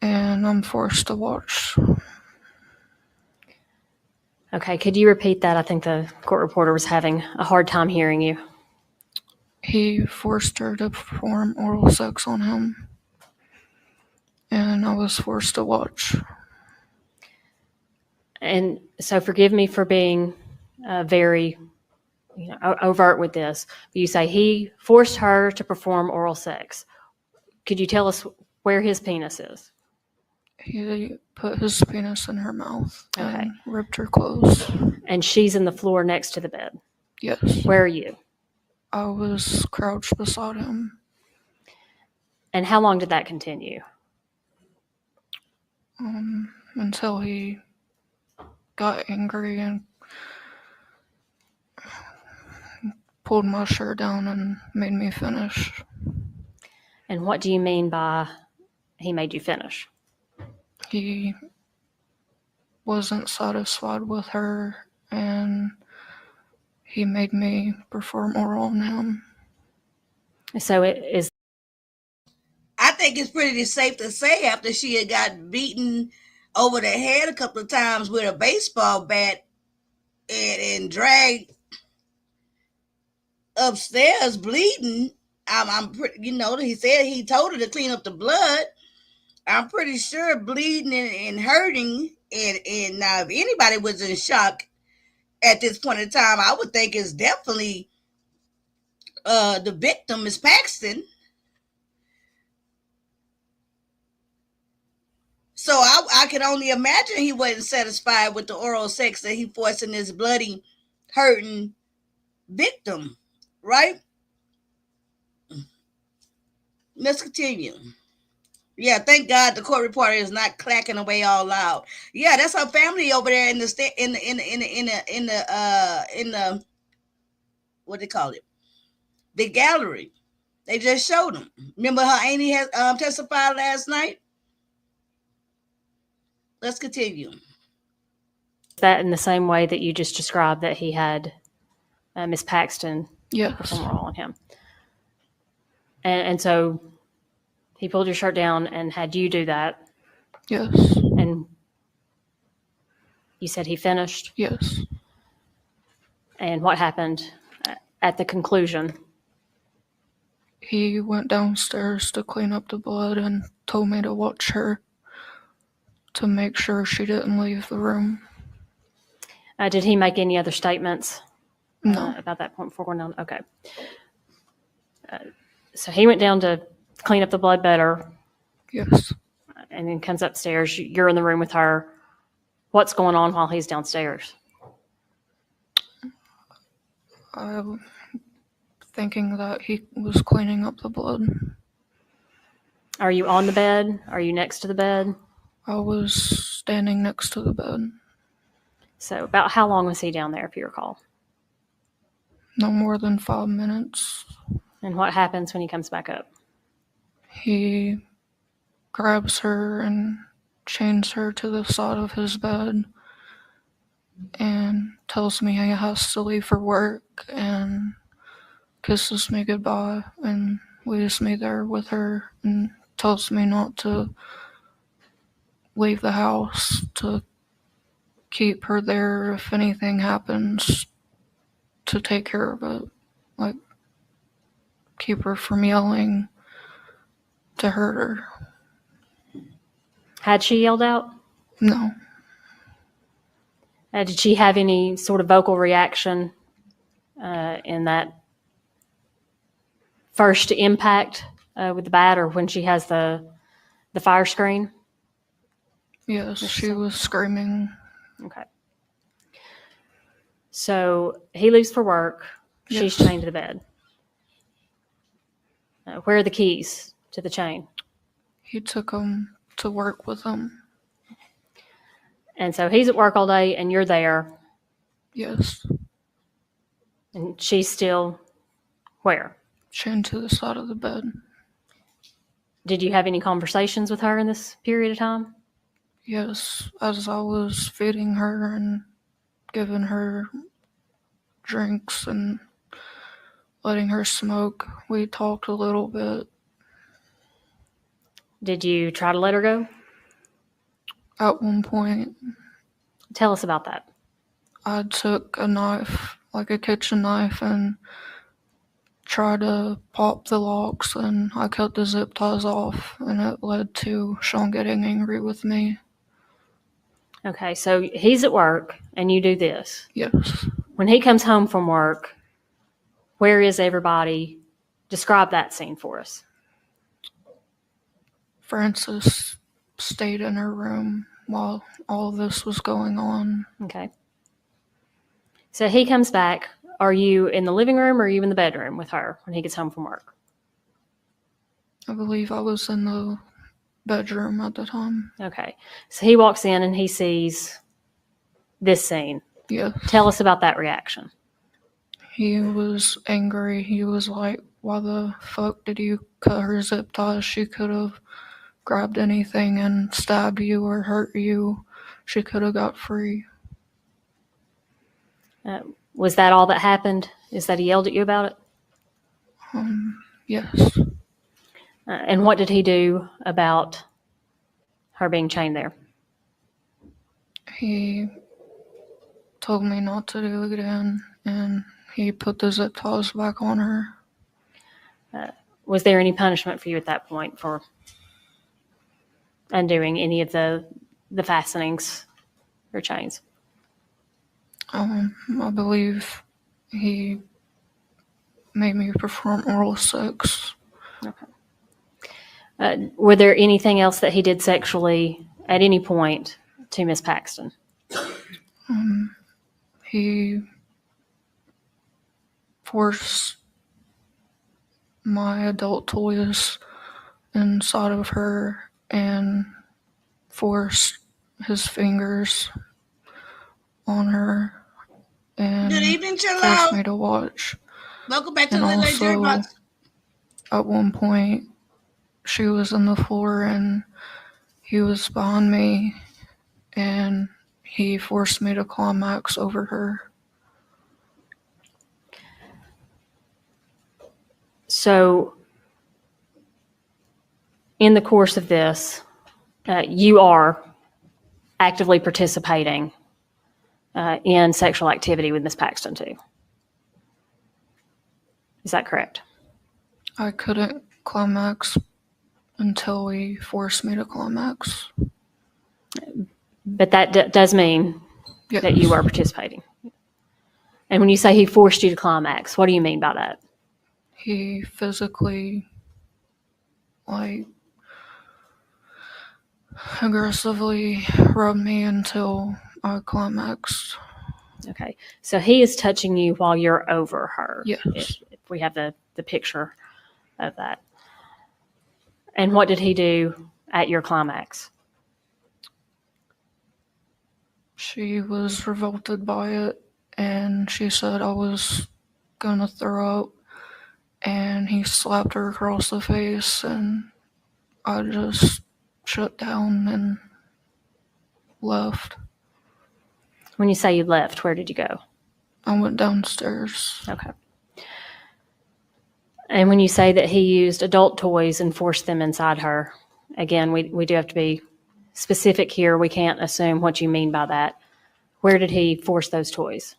And I'm forced to watch. Okay, could you repeat that? I think the court reporter was having a hard time hearing you. He forced her to perform oral sex on him, and I was forced to watch. And so forgive me for being very overt with this. But you say he forced her to perform oral sex. Could you tell us where his penis is? He put his penis in her mouth Okay. and ripped her clothes. And she's in the floor next to the bed. Yes. Where are you? I was crouched beside him. And how long did that continue? Until he got angry and pulled my shirt down and made me finish. And what do you mean by he made you finish? He wasn't satisfied with her, and he made me perform oral on him. So it is. I think it's pretty safe to say after she had got beaten over the head a couple of times with a baseball bat and dragged upstairs bleeding. I'm pretty, he said he told her to clean up the blood. I'm pretty sure bleeding and hurting, and now if anybody was in shock at this point in time, I would think it's definitely the victim, Miss Paxton. So I can only imagine he wasn't satisfied with the oral sex that he forced in this bloody, hurting victim, right? Let's continue. Yeah, thank God the court reporter is not clacking away all loud. Yeah, that's her family over there in the what they call it, the gallery. They just showed them. Remember how Amy had testified last night? Let's continue. That in the same way that you just described that he had Miss Paxton Yes. perform a role on him. And so he pulled your shirt down and had you do that. Yes. And you said he finished. Yes. And what happened at the conclusion? He went downstairs to clean up the blood and told me to watch her to make sure she didn't leave the room. Did he make any other statements No. about that point before going down? Okay. So he went down to clean up the blood better Yes. and then comes upstairs. You're in the room with her. What's going on while he's downstairs? I'm thinking that he was cleaning up the blood. Are you on the bed? Are you next to the bed? I was standing next to the bed. So about how long was he down there, if you recall? No more than 5 minutes. And what happens when he comes back up? He grabs her and chains her to the side of his bed and tells me he has to leave for work and kisses me goodbye and leaves me there with her and tells me not to leave the house, to keep her there if anything happens, to take care of it. Like, keep her from yelling to hurt her. Had she yelled out? No. Did she have any sort of vocal reaction in that first impact with the bat or when she has the fire screen? Yes, she was screaming. Okay. So he leaves for work. She's Yes. chained to the bed. Where are the keys to the chain? He took them to work with him. And so he's at work all day and you're there Yes. and she's still where? Chained to the side of the bed. Did you have any conversations with her in this period of time? Yes, as I was feeding her and giving her drinks and letting her smoke, we talked a little bit. Did you try to let her go? At one point, Tell us about that. I took a knife, like a kitchen knife, and tried to pop the locks, and I cut the zip ties off, and it led to Sean getting angry with me. Okay, so he's at work and you do this. Yes. When he comes home from work, where is everybody? Describe that scene for us. Frances stayed in her room while all this was going on. Okay. So he comes back. Are you in the living room or are you in the bedroom with her when he gets home from work? I believe I was in the bedroom at the time. Okay. So he walks in and he sees this scene. Yeah. Tell us about that reaction. He was angry. He was like, why the fuck did you cut her zip ties? She could have grabbed anything and stabbed you or hurt you. She could have got free. Was that all that happened? Is that he yelled at you about it? Yes. And what did he do about her being chained there? He told me not to do it again, and he put the zip ties back on her. Was there any punishment for you at that point for undoing any of the fastenings or chains? I believe he made me perform oral sex. Okay. Were there anything else that he did sexually at any point to Miss Paxton? He forced my adult toys inside of her and forced his fingers on her and Good evening, forced Chalo. me to watch. Welcome back to And the Little Jury also, Box. at one point, she was on the floor and he was behind me and he forced me to climax over her. So, in the course of this, you are actively participating in sexual activity with Miss Paxton too. Is that correct? I couldn't climax until he forced me to climax. But that does mean Yes. that you are participating. And when you say he forced you to climax, what do you mean by that? He physically, aggressively rubbed me until I climaxed. Okay. So he is touching you while you're over her. Yes. If we have the picture of that. And what did he do at your climax? She was revolted by it and she said I was gonna throw up, and he slapped her across the face and I just shut down and left. When you say you left, where did you go? I went downstairs. Okay. And when you say that he used adult toys and forced them inside her, again, we do have to be specific here. We can't assume what you mean by that. Where did he force those toys?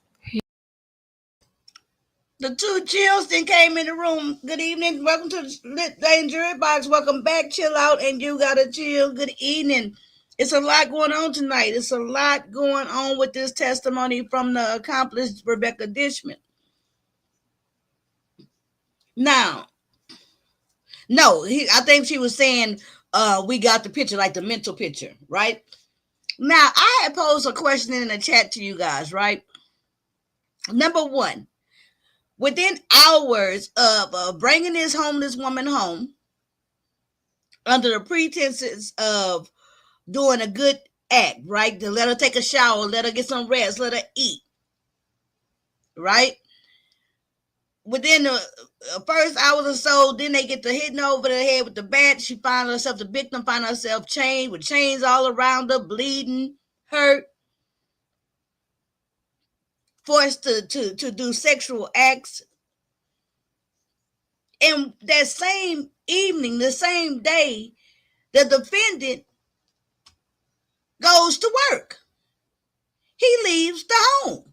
The two chills then came in the room. Good evening. Welcome to the Lit Day Jury Box. Welcome back. Chill out and you gotta chill. Good evening. It's a lot going on tonight. It's a lot going on with this testimony from the accomplice, Rebecca DISHMAN. Now, no, I think she was saying we got the picture, like the mental picture, right? Now, I had posed a question in the chat to you guys, right? Number one, within hours of bringing this homeless woman home, under the pretenses of doing a good act, right? To let her take a shower, let her get some rest, let her eat, right? Within the first hours or so, then they get to hitting over the head with the bat. She finds herself, the victim find herself chained with chains all around her, bleeding, hurt, forced to do sexual acts. And that same evening, the same day, the defendant goes to work. He leaves the home.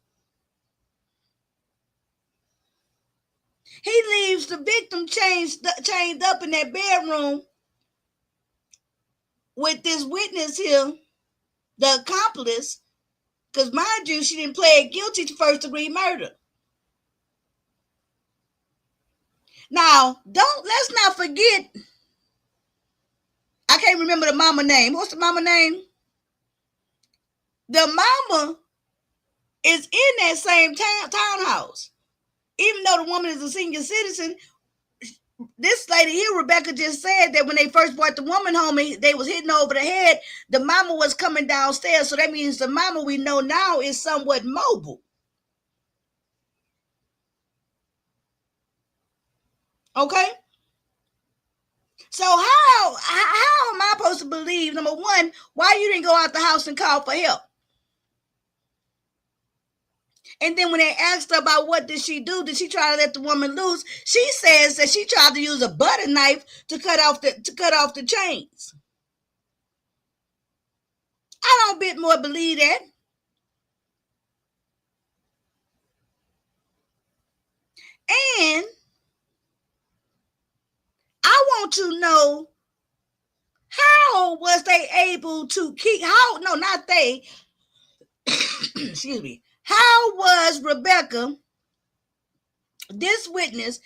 He leaves the victim chained up in that bedroom with this witness here, the accomplice, because mind you, she didn't plead guilty to first-degree murder. Now, let's not forget, I can't remember the mama name. What's the mama name? The mama is in that same townhouse. Even though the woman is a senior citizen, this lady here, Rebecca, just said that when they first brought the woman home, they was hitting over the head. The mama was coming downstairs, so that means the mama we know now is somewhat mobile. Okay? So how am I supposed to believe, number one, why you didn't go out the house and call for help? And then when they asked her about what did she do, did she try to let the woman loose? She says that she tried to use a butter knife to cut off the chains. I don't bit more believe that. And I want to know, how was they able to keep, excuse me, how was Rebecca, this witness,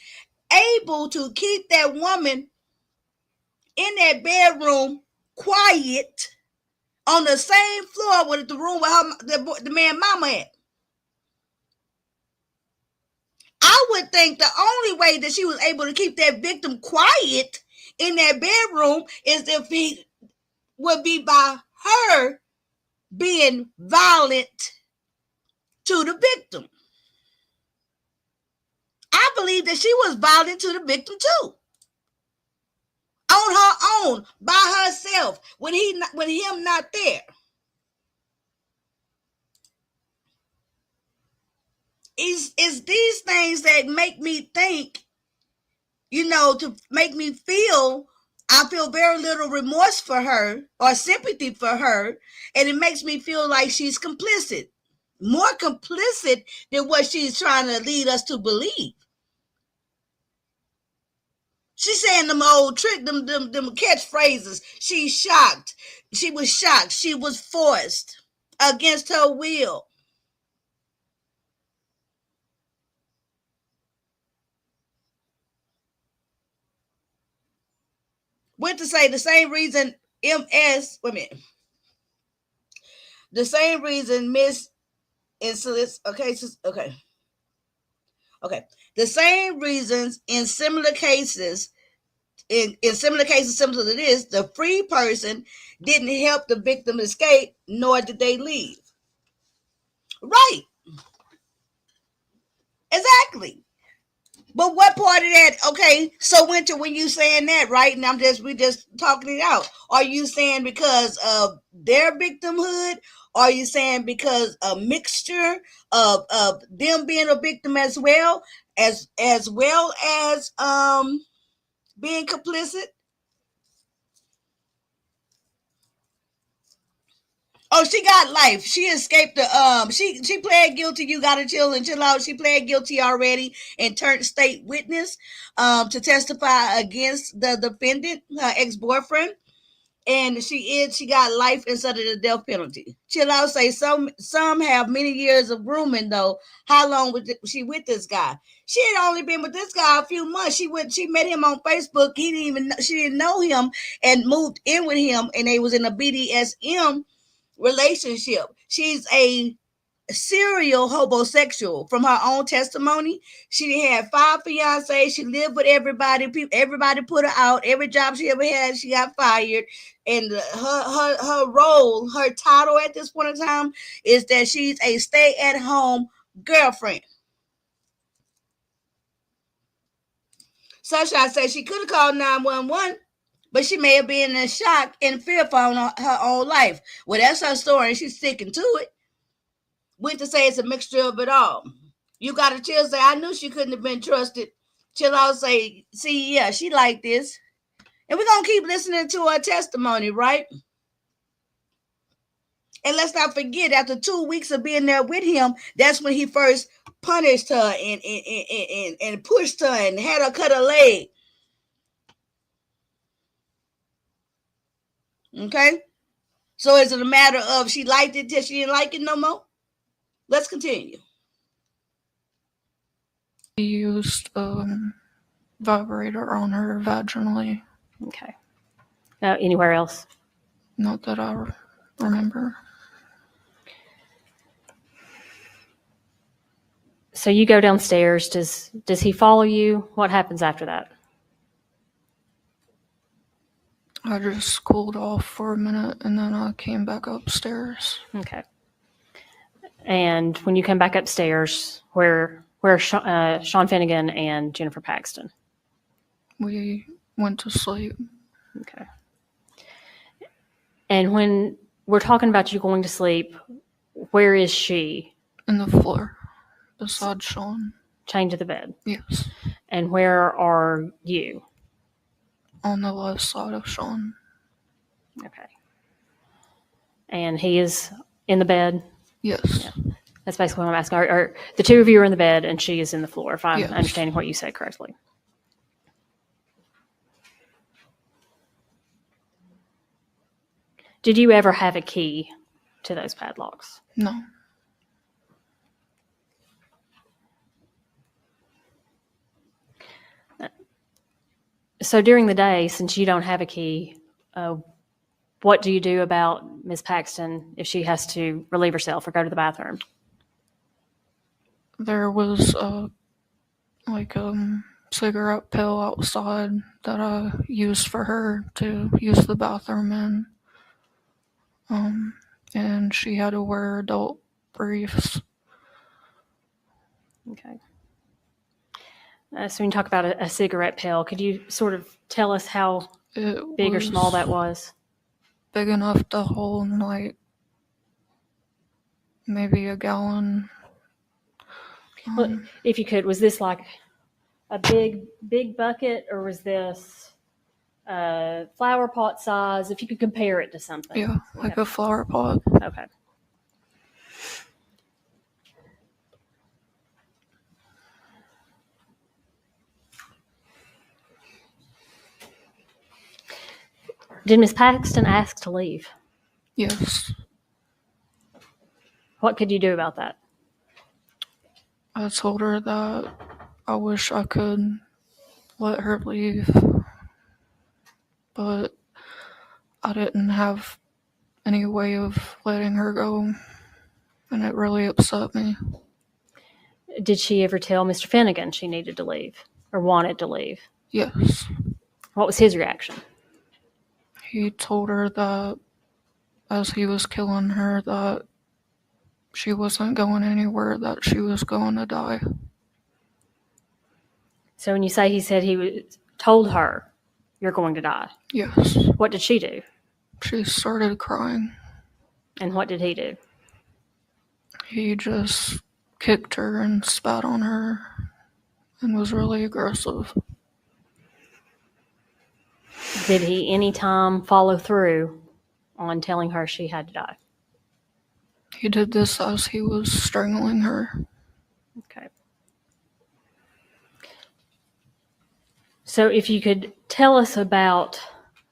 able to keep that woman in that bedroom quiet on the same floor with the room where the man mama at. I would think the only way that she was able to keep that victim quiet in that bedroom is if he would be by her being violent to the victim. I believe that she was violent to the victim too. On her own, by herself, when him not there. It's these things that make me think, to make me feel, I feel very little remorse for her or sympathy for her, and it makes me feel like she's complicit. More complicit than what she's trying to lead us to believe. She's saying them old trick, them catchphrases. She's shocked. She was shocked. She was forced against her will. Went to say the same reason MS, wait a minute. The same reason Miss Insolence, okay. The same reasons in similar cases, similar to this, the free person didn't help the victim escape, nor did they leave. Right. Exactly. But what part of that? Okay, so Winter, when you saying that, right? And we just talking it out. Are you saying because of their victimhood? Or are you saying because a mixture of them being a victim as well as being complicit? Oh, she got life. She escaped the she pled guilty. You gotta chill out. She pled guilty already and turned state witness to testify against the defendant, her ex-boyfriend. And she got life instead of the death penalty. Chill out. Say some have many years of grooming though. How long was she with this guy? She had only been with this guy a few months. She met him on Facebook. She didn't know him and moved in with him, and they was in a BDSM relationship. She's a serial homosexual. From her own testimony, she had 5 fiancés. She lived with everybody. Everybody put her out. Every job she ever had, she got fired. And her role, her title at this point in time is that she's a stay-at-home girlfriend. Sunshine says she could have called 911, but she may have been in shock and fearful on her own life. Well, that's her story, and she's sticking to it. Went to say it's a mixture of it all. You got to chill. Say, I knew she couldn't have been trusted. Chill out. Say, see, yeah, she like this. And we're going to keep listening to her testimony, right? And let's not forget, after 2 weeks of being there with him, that's when he first punished her and pushed her and had her cut her leg. Okay? So is it a matter of she liked it till she didn't like it no more? Let's continue. He used vibrator on her vaginally. Okay. Anywhere else? Not that I remember. So you go downstairs. Does he follow you? What happens after that? I just cooled off for a minute and then I came back upstairs. Okay. And when you come back upstairs, where are Sean Finnegan and Jennifer Paxton? We went to sleep. Okay. And when we're talking about you going to sleep, where is she? In the floor, beside Sean. Chained to the bed? Yes. And where are you? On the left side of Sean. Okay. And he is in the bed? Yes. Yeah. That's basically what I'm asking. Are the two of you are in the bed and she is in the floor, if I'm Yes. understanding what you said correctly? Did you ever have a key to those padlocks? No. So during the day, since you don't have a key, what do you do about Ms. Paxton if she has to relieve herself or go to the bathroom? There was cigarette pill outside that I used for her to use the bathroom in. And she had to wear adult briefs. Okay. So when you talk about a cigarette pill, could you sort of tell us how It big or was small that was? big enough to hold like maybe a gallon. Well, if you could, was this like a big bucket, or was this flower pot size? If you could compare it to something. Yeah, like a flower pot. Okay. Did Miss Paxton ask to leave? Yes. What could you do about that? I told her that I wish I could let her leave, but I didn't have any way of letting her go, and it really upset me. Did she ever tell Mr. Finnegan she needed to leave or wanted to leave? Yes. What was his reaction? He told her that as he was killing her, that she wasn't going anywhere, that she was going to die. So when you say he said told her you're going to die, Yes. what did she do? She started crying. And what did he do? He just kicked her and spat on her and was really aggressive. Did he any time follow through on telling her she had to die? He did this as he was strangling her. Okay. So if you could tell us about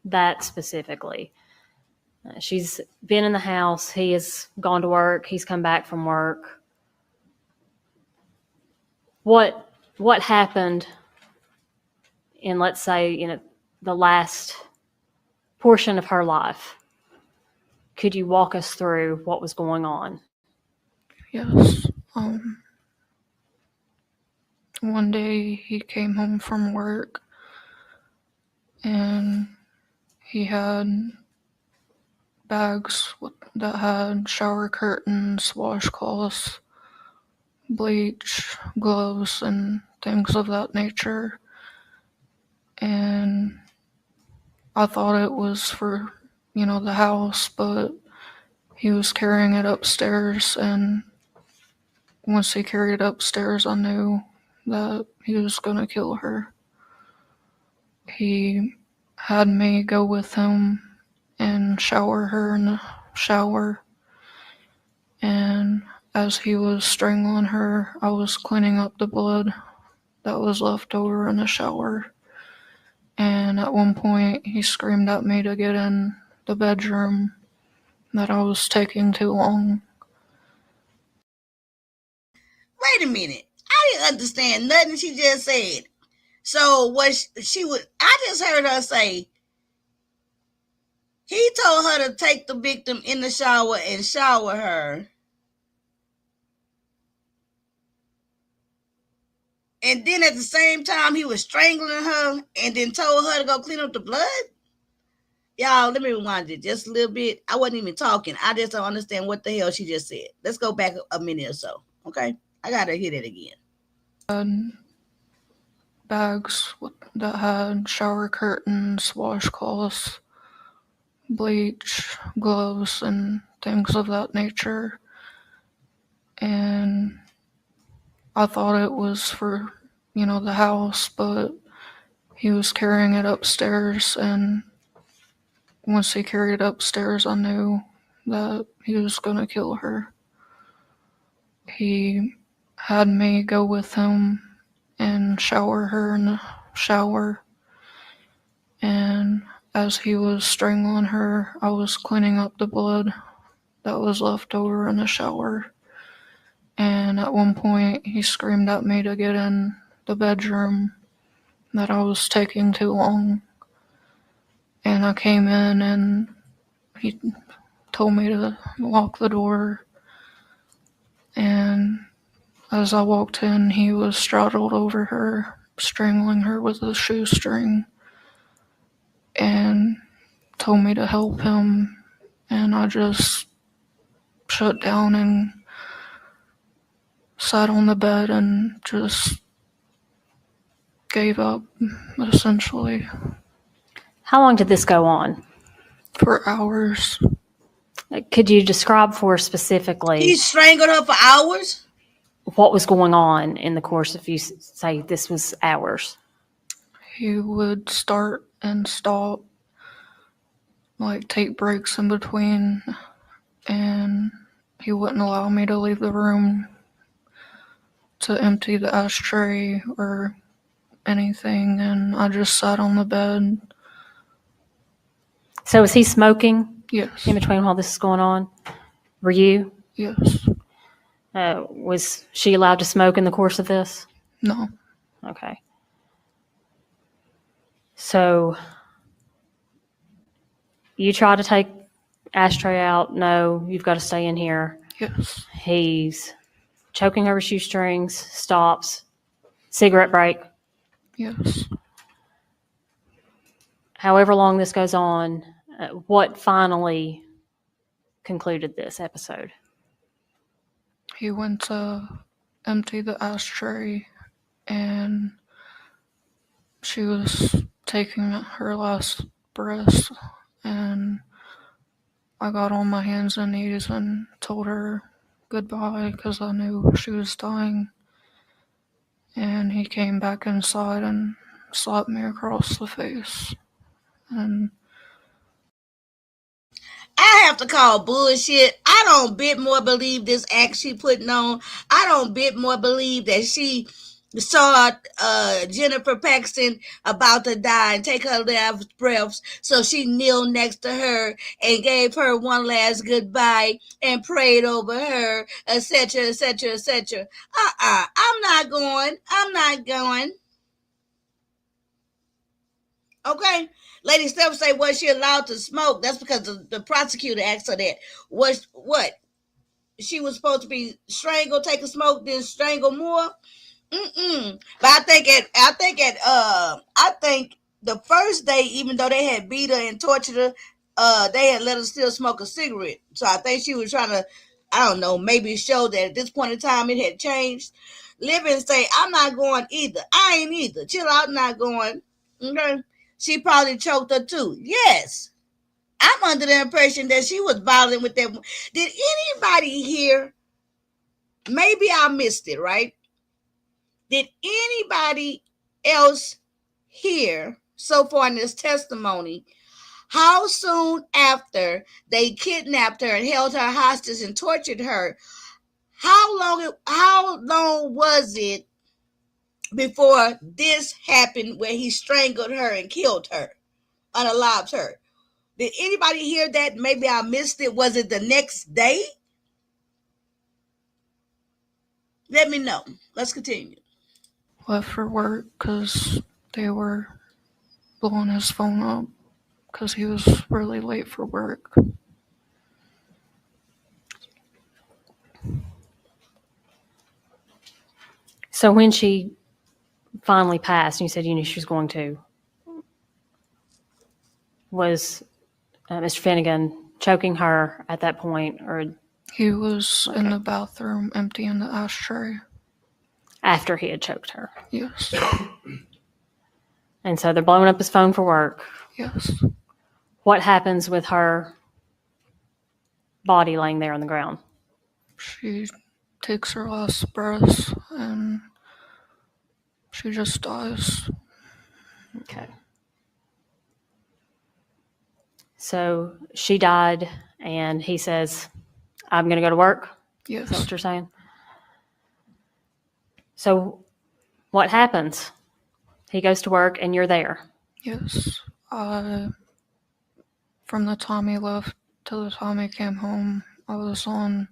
that specifically. She's been in the house. He has gone to work. He's come back from work. What happened in, let's say, the last portion of her life? Could you walk us through what was going on? Yes. One day he came home from work and he had bags that had shower curtains, washcloths, bleach, gloves, and things of that nature. And I thought it was for, the house, but he was carrying it upstairs, and once he carried it upstairs, I knew that he was going to kill her. He had me go with him and shower her in the shower, and as he was strangling her, I was cleaning up the blood that was left over in the shower. And at one point, he screamed at me to get in the bedroom, that I was taking too long. Wait a minute. I didn't understand nothing she just said. So I just heard her say, he told her to take the victim in the shower and shower her. And then at the same time, he was strangling her and then told her to go clean up the blood. Y'all, let me rewind it just a little bit. I wasn't even talking. I just don't understand what the hell she just said. Let's go back a minute or so, okay? I got to hear that again. Bags that had shower curtains, washcloths, bleach, gloves, and things of that nature. And I thought it was for, the house, but he was carrying it upstairs, and once he carried it upstairs, I knew that he was going to kill her. He had me go with him and shower her in the shower, and as he was strangling her, I was cleaning up the blood that was left over in the shower. And at one point, he screamed at me to get in the bedroom, that I was taking too long. And I came in, and he told me to lock the door, and as I walked in, he was straddled over her, strangling her with a shoestring, and told me to help him, and I just shut down and sat on the bed and just gave up, essentially, How long did this go on? for hours. Could you describe for us He specifically strangled her for hours? what was going on in the course of you say this was hours? He would start and stop, like take breaks in between, and he wouldn't allow me to leave the room to empty the ashtray or anything, and I just sat on the bed. So was he smoking Yes. in between while this is going on? Were you? Yes. Was she allowed to smoke in the course of this? No. Okay. So you try to take ashtray out. No, you've got to stay in here. Yes. He's choking her with shoestrings, stops, cigarette break. Yes. However long this goes on, what finally concluded this episode? He went to empty the ashtray, and she was taking her last breath, and I got on my hands and knees and told her goodbye because I knew she was dying. And he came back inside and slapped me across the face. And I have to call bullshit. I don't bit more believe this act she putting on. I don't bit more believe that she saw Jennifer Paxton about to die and take her last breaths, so she kneeled next to her and gave her one last goodbye and prayed over her, etc., etc., etc. I'm not going. I'm not going. Okay. Lady Steph say, was she allowed to smoke? That's because the prosecutor asked her that. Was what? She was supposed to be strangled, take a smoke, then strangle more? But I think the first day, even though they had beat her and tortured her, they had let her still smoke a cigarette. So I think she was trying to, I don't know, maybe show that at this point in time it had changed. Living say, I'm not going either. I ain't either. Chill out, not going. Okay. She probably choked her too. Yes. I'm under the impression that she was violent with that. Did anybody hear? Maybe I missed it, right? Did anybody else hear so far in this testimony how soon after they kidnapped her and held her hostage and tortured her, how long was it before this happened where he strangled her and killed her, unalived her? Did anybody hear that? Maybe I missed it. Was it the next day? Let me know. Let's continue. left for work because they were blowing his phone up because he was really late for work. So when she finally passed, and you said you knew she was going to, was Mr. Finnegan choking her at that point, or He was in Okay. the bathroom emptying the ashtray. after he had choked her? Yes. And so they're blowing up his phone for work. Yes. What happens with her body laying there on the ground? She takes her last breath and she just dies. Okay. So she died, and he says, I'm going to go to work. Is that Yes. what you're saying? So what happens? He goes to work, and you're there. Yes. From the time he left to the time he came home, I was on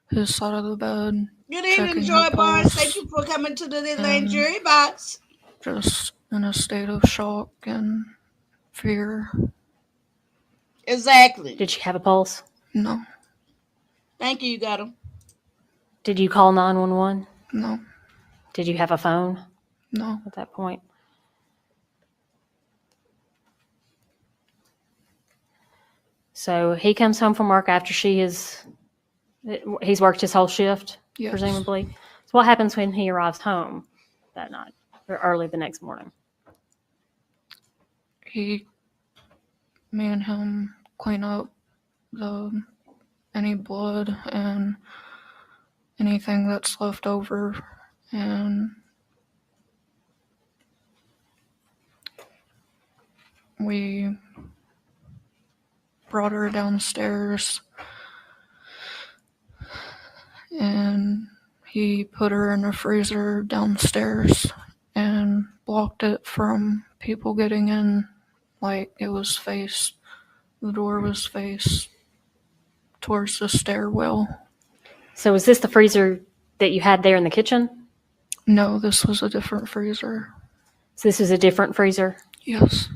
his side of the bed, Good evening, checking Joy her Barnes. pulse, Thank you for coming to the Lane and Jury Box. just in a state of shock and fear. Exactly. Did she have a pulse? No, Thank you. You got him. Did you call 911? no, Did you have a phone no. at that point? So he comes home from work after he's worked his whole shift, Yes. presumably. So what happens when he arrives home that night or early the next morning? Me and him clean up any blood and anything that's left over, and we brought her downstairs, and he put her in a freezer downstairs and blocked it from people getting in. Like, the door was faced towards the stairwell. So is this the freezer that you had there in the kitchen? No, this was a different freezer. So this is a different freezer? Yes.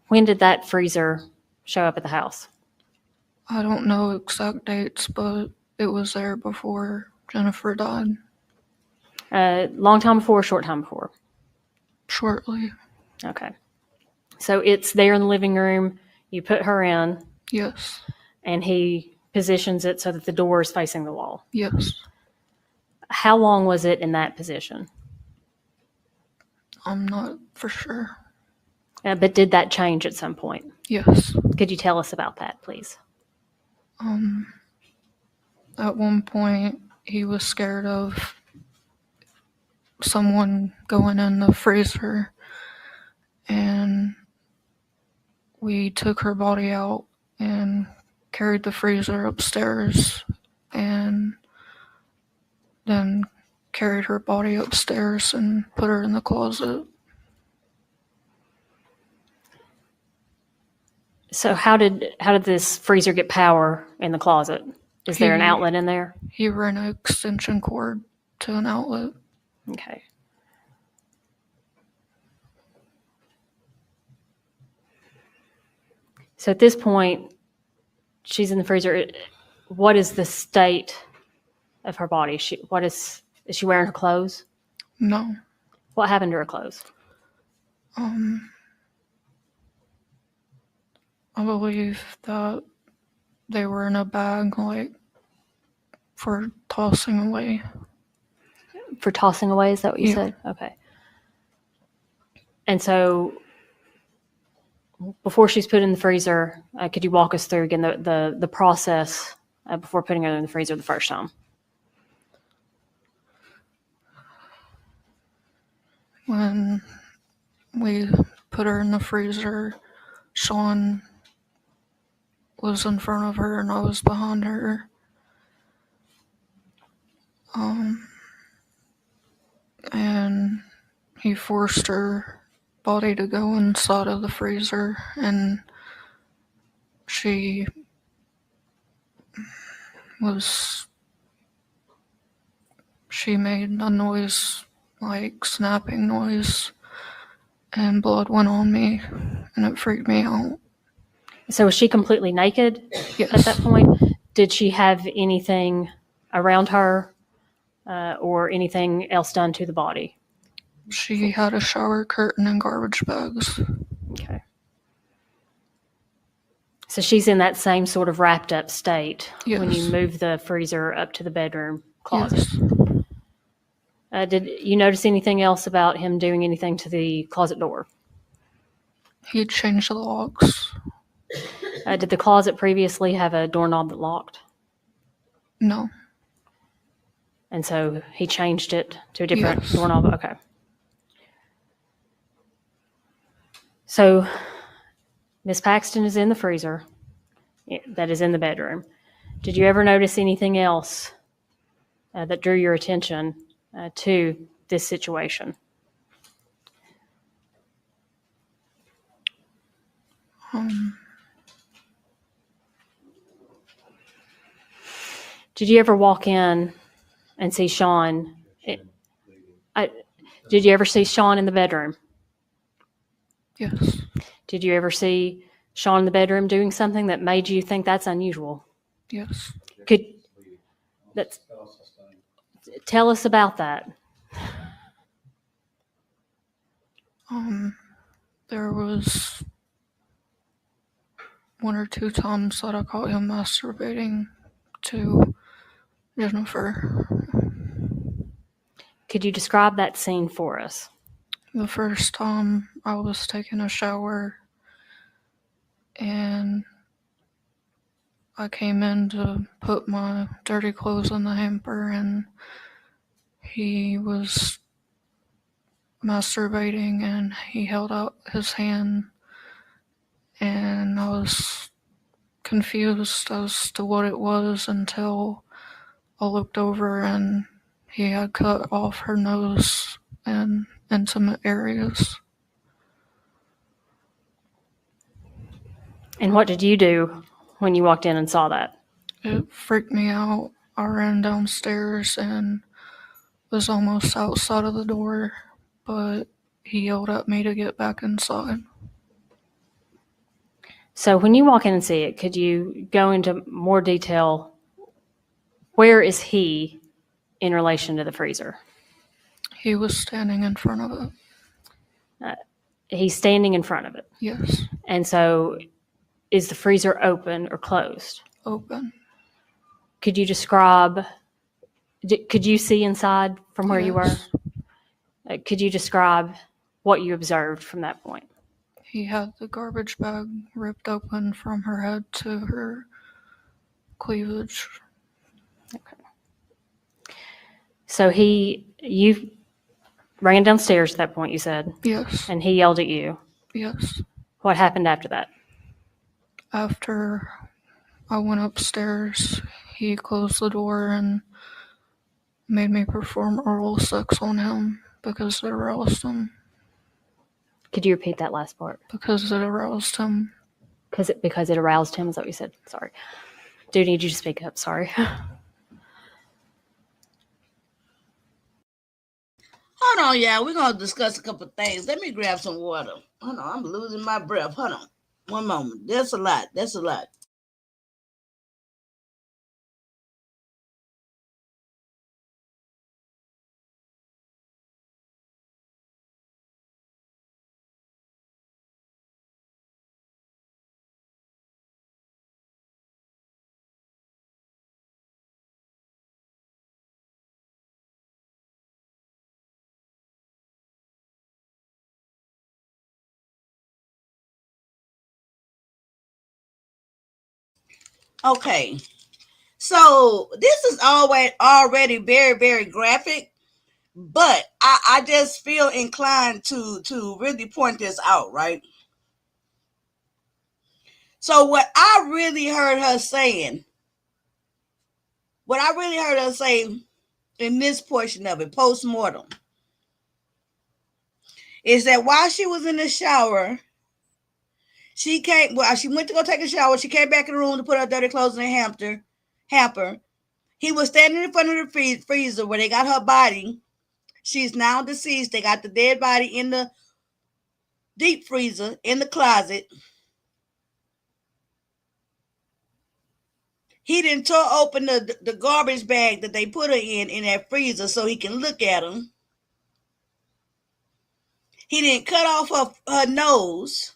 When did that freezer show up at the house? I don't know exact dates, but it was there before Jennifer died. Long time before or short time before? Shortly. Okay. So it's there in the living room. You put her in, Yes. and he positions it so that the door is facing the wall. Yes. How long was it in that position? I'm not for sure. But did that change at some point? Yes. Could you tell us about that, please? At one point, he was scared of someone going in the freezer, and we took her body out and carried the freezer upstairs, and then carried her body upstairs and put her in the closet. So how did this freezer get power in the closet? Is there an outlet in there? He ran an extension cord to an outlet. Okay. So at this point, she's in the freezer. What is the state of her body? Is she wearing her clothes? No. What happened to her clothes? I believe that they were in a bag, like, for tossing away. For tossing away, is that what you said? Okay. And so before she's put in the freezer, could you walk us through again the process before putting her in the freezer the first time? When we put her in the freezer, Sean was in front of her and I was behind her. And he forced her body to go inside of the freezer, and she made a noise, like snapping noise, and blood went on me, and it freaked me out. So was she completely naked Yes. at that point? Did she have anything around her or anything else done to the body? She had a shower curtain and garbage bags. Okay. So she's in that same sort of wrapped up state when you Yes. move the freezer up to the bedroom closet. Yes. Did you notice anything else about him doing anything to the closet door? He changed the locks. Did the closet previously have a doorknob that locked? No. And so he changed it to a different Yes. doorknob? Okay. So Miss Paxton is in the freezer that is in the bedroom. Did you ever notice anything else that drew your attention to this situation? Did you ever walk in and see Sean? Did you ever see Sean in the bedroom? Yes. Did you ever see Sean in the bedroom doing something that made you think that's unusual? Yes. Tell us about that. There was 1 or 2 times that I caught him masturbating to Jennifer. Could you describe that scene for us? The first time I was taking a shower and I came in to put my dirty clothes in the hamper and he was masturbating and he held out his hand and I was confused as to what it was until I looked over and he had cut off her nose and intimate areas. And what did you do when you walked in and saw that? It freaked me out. I ran downstairs and was almost outside of the door, but he yelled at me to get back inside. So when you walk in and see it, could you go into more detail? Where is he in relation to the freezer? He was standing in front of it. He's standing in front of it. Yes, And so is the freezer open or closed? open. Could you describe, could you see inside from where you were? Yes. Could you describe what you observed from that point? He had the garbage bag ripped open from her head to her cleavage. So you ran downstairs at that point, you said, Yes, and he yelled at you. yes. What happened after that? After I went upstairs, he closed the door and made me perform oral sex on him because it aroused him. Could you repeat that last part? Because it aroused him. Because it aroused him, is that what you said? Sorry. Do need you to speak up, sorry. Hold on, y'all. We're going to discuss a couple things. Let me grab some water. Hold on. I'm losing my breath. Hold on. One moment. That's a lot. That's a lot. Okay. So this is already very, very graphic, but I just feel inclined to really point this out, right? So what I really heard her say in this portion of it, post-mortem, is that while she was in the shower, she went to go take a shower. She came back in the room to put her dirty clothes in the hamper. He was standing in front of the freezer where they got her body. She's now deceased. They got the dead body in the deep freezer in the closet. He didn't tore open the garbage bag that they put her in that freezer so he can look at them. He didn't cut off her nose.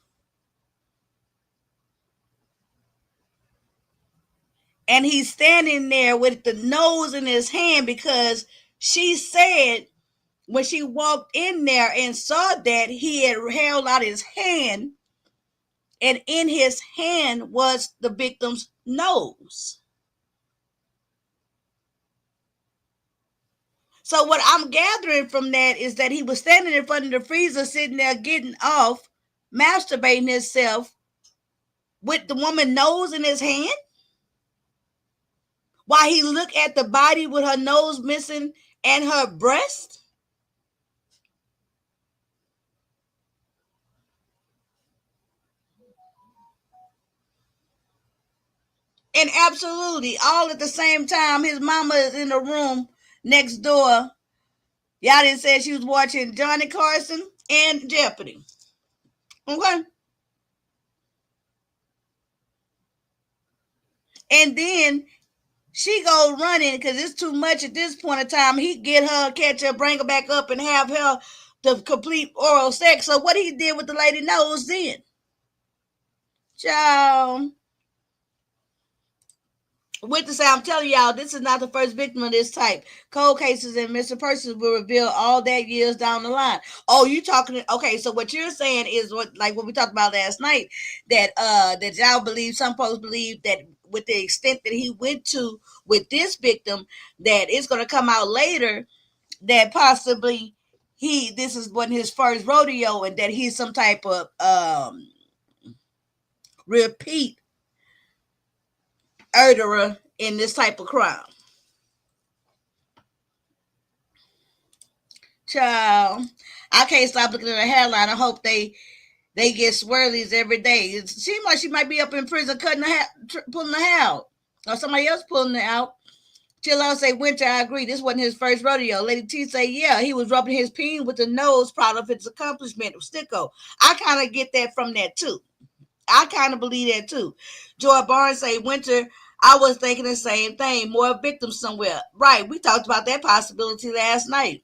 And he's standing there with the nose in his hand because she said when she walked in there and saw that, he had held out his hand, and in his hand was the victim's nose. So what I'm gathering from that is that he was standing in front of the freezer, sitting there getting off, masturbating himself with the woman's nose in his hand, while he looked at the body with her nose missing and her breast. And absolutely, all at the same time, his mama is in the room next door. Y'all didn't say she was watching Johnny Carson and Jeopardy. Okay? And then she go running because it's too much at this point in time. He get her, catch her, bring her back up, and have her the complete oral sex. So what he did with the lady knows then. Child. With the say, I'm telling y'all, this is not the first victim of this type. Cold cases and missing persons will reveal all that years down the line. Oh, you talking? Okay, so what you're saying is what we talked about last night, that that y'all believe, some folks believe that with the extent that he went to with this victim, that it's going to come out later that possibly this wasn't his first rodeo, and that he's some type of repeat murderer in this type of crime. Child, I can't stop looking at her hairline. I hope they get swirlies every day. It seems like she might be up in prison cutting pulling the hair out, or somebody else pulling it out. Till I say, Winter, I agree. This wasn't his first rodeo. Lady T say, yeah, he was rubbing his peen with the nose, proud of his accomplishment of sticko. I kind of get that from that too. I kind of believe that too. Joy Barnes say, Winter, I was thinking the same thing. More victims somewhere. Right. We talked about that possibility last night.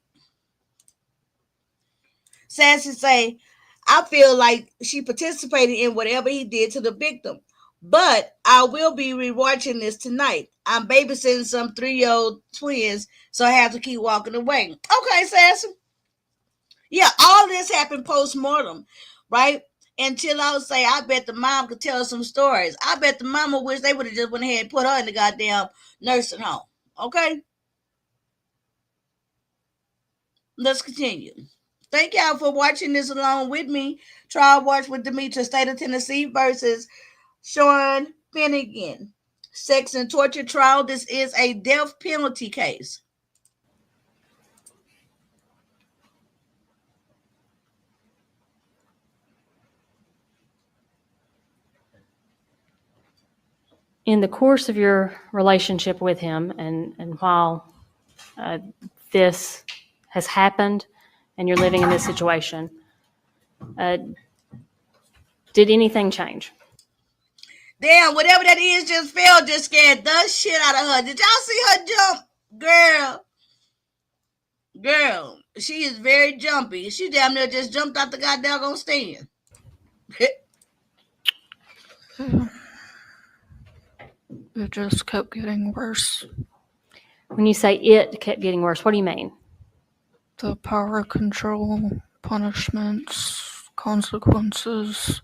Sassy say, I feel like she participated in whatever he did to the victim. But I will be rewatching this tonight. I'm babysitting some 3-year-old twins, so I have to keep walking away. Okay, Sassy. Yeah, all this happened post-mortem, right? Until I would say, I bet the mom could tell some stories. I bet the mama wish they would have just went ahead and put her in the goddamn nursing home. Okay? Let's continue. Thank y'all for watching this along with me. Trial Watch with Demetra, State of Tennessee versus Sean Finnegan. Sex and torture trial. This is a death penalty case. In the course of your relationship with him, and while this has happened and you're living in this situation, did anything change? Damn, whatever that is just fell, just scared the shit out of her. Did y'all see her jump? Girl, she is very jumpy. She damn near just jumped out the goddamn stand. It just kept getting worse. When you say it kept getting worse, what do you mean? The power control, punishments, consequences,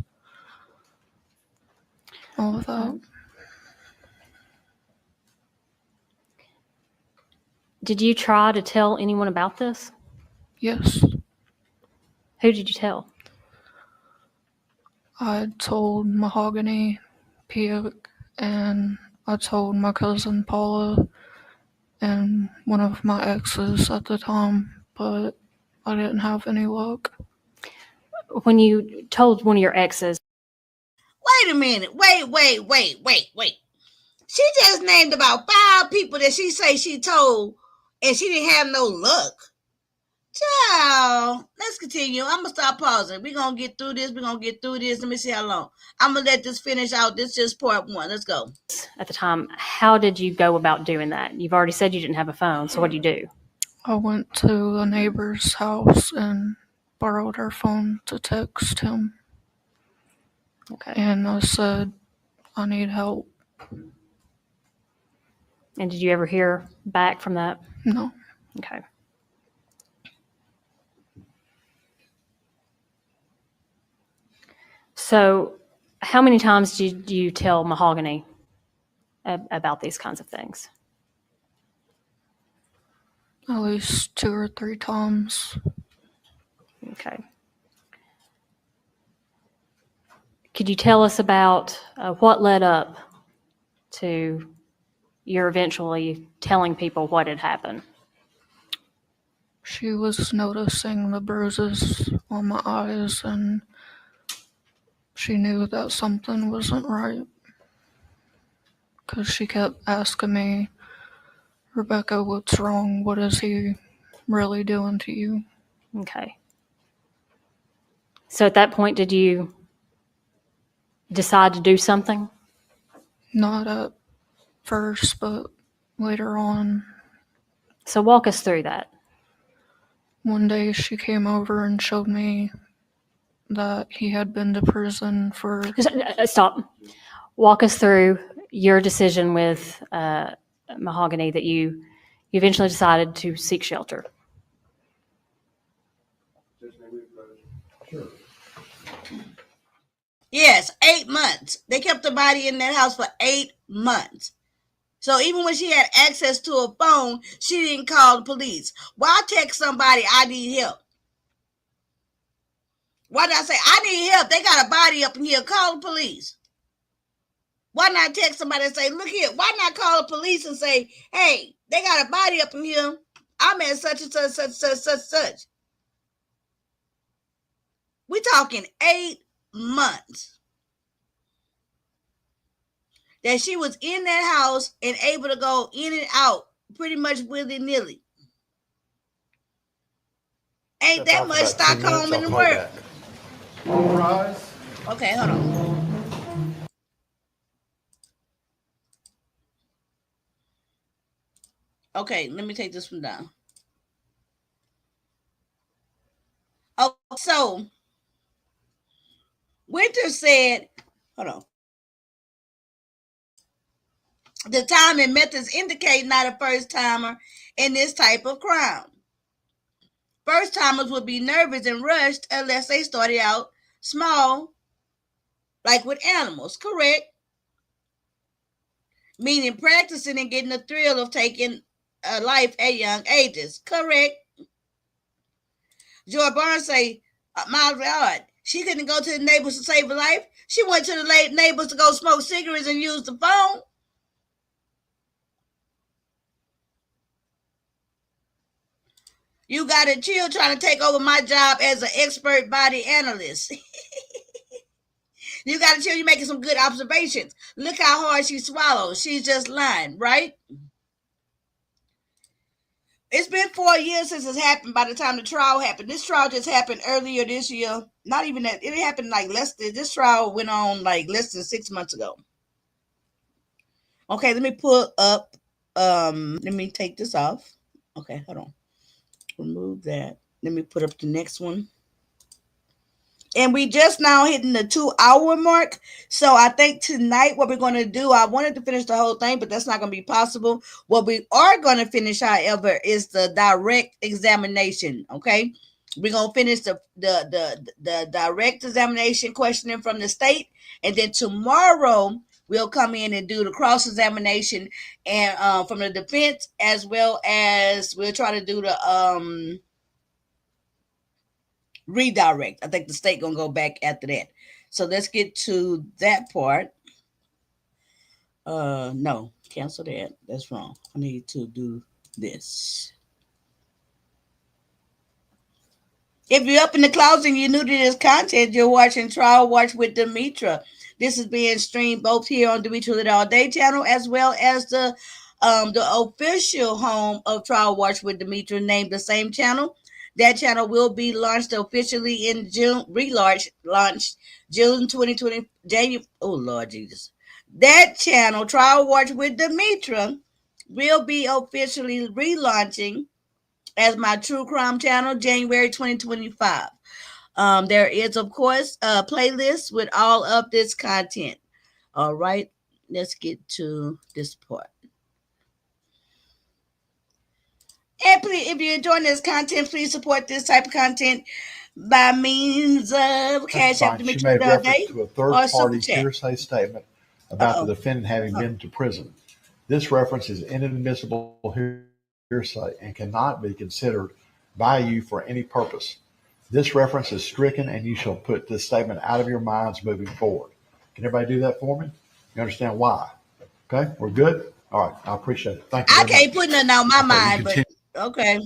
all of that. Did you try to tell anyone about this? Yes. Who did you tell? I told Mahogany, Pia, and I told my cousin Paula and one of my exes at the time, but I didn't have any luck. When you told one of your exes, Wait a minute. Wait. She just named about 5 people that she say she told, and she didn't have no luck. Child, let's continue. I'm going to stop pausing. We're going to get through this. Let me see how long. I'm going to let this finish out. This is just part 1. Let's go. at the time, how did you go about doing that? You've already said you didn't have a phone, so what do you do? I went to a neighbor's house and borrowed her phone to text him. Okay. And I said, I need help. And did you ever hear back from that? No. Okay. So, how many times did you tell Mahogany about these kinds of things? At least 2 or 3 times. Okay. Could you tell us about what led up to your eventually telling people what had happened? She was noticing the bruises on my eyes, and she knew that something wasn't right. Because she kept asking me, Rebecca, what's wrong? What is he really doing to you? Okay. So at that point, did you decide to do something? Not at first, but later on, So walk us through that. one day she came over and showed me that he had been to prison for. Stop. Walk us through your decision with Mahogany that you eventually decided to seek shelter. Sure. Yes, 8 months. They kept the body in that house for 8 months. So even when she had access to a phone, she didn't call the police. Why text somebody, I need help? Why not say, I need help? They got a body up in here. Call the police. Why not text somebody and say, look here? Why not call the police and say, hey, they got a body up in here. I'm at such and such, such, such, such, such. We're talking 8 months that she was in that house and able to go in and out pretty much willy-nilly. Ain't that much Stockholm in the world? All rise. Okay, hold on. Okay, let me take this one down. Oh, so Winter said, hold on. The time and methods indicate not a first timer in this type of crime. First timers would be nervous and rushed unless they started out small, like with animals, correct? Meaning practicing and getting the thrill of taking a life at young ages, correct? Joy Barnes say, my God, she couldn't go to the neighbors to save her life. She went to the neighbors to go smoke cigarettes and use the phone. You got to chill trying to take over my job as an expert body analyst. You got to chill. You're making some good observations. Look how hard she swallowed. She's just lying, right? It's been 4 years since it's happened by the time the trial happened. This trial just happened earlier this year. Not even that. It happened like this trial went on like less than 6 months ago. Okay, let me pull up. Let me take this off. Okay, hold on. Remove that. Let me put up the next one. And we just now hitting the 2-hour mark. So I think tonight what we're going to do, I wanted to finish the whole thing, but that's not going to be possible. What we are going to finish, however, is the direct examination. Okay. We're going to finish the direct examination questioning from the state. And then tomorrow we'll come in and do the cross-examination and from the defense, as well as we'll try to do the redirect. I think the state gonna go back after that. So let's get to that part. No, cancel that. That's wrong. I need to do this. If you're up in the clouds and you're new to this content, you're watching Trial Watch with Demetra. This is being streamed both here on demetralitALLday channel as well as the official home of Trial Watch with Demetra, named the same channel. That channel will be launched officially in June, launched June 2020, January. Oh, Lord Jesus. That channel, Trial Watch with Demetra, will be officially relaunching as my true crime channel, January 2025. There is, of course, a playlist with all of this content. All right, let's get to this part. And please, if you're enjoying this content, please support this type of content by means of Cash App, She made reference to a third-party Super Chat. hearsay statement about the defendant having been to prison. This reference is inadmissible hearsay and cannot be considered by you for any purpose. This reference is stricken, and you shall put this statement out of your minds moving forward. Can everybody do that for me? You understand why? Okay, we're good? All right, I appreciate it. Thank you. I can't put nothing on my mind, but okay.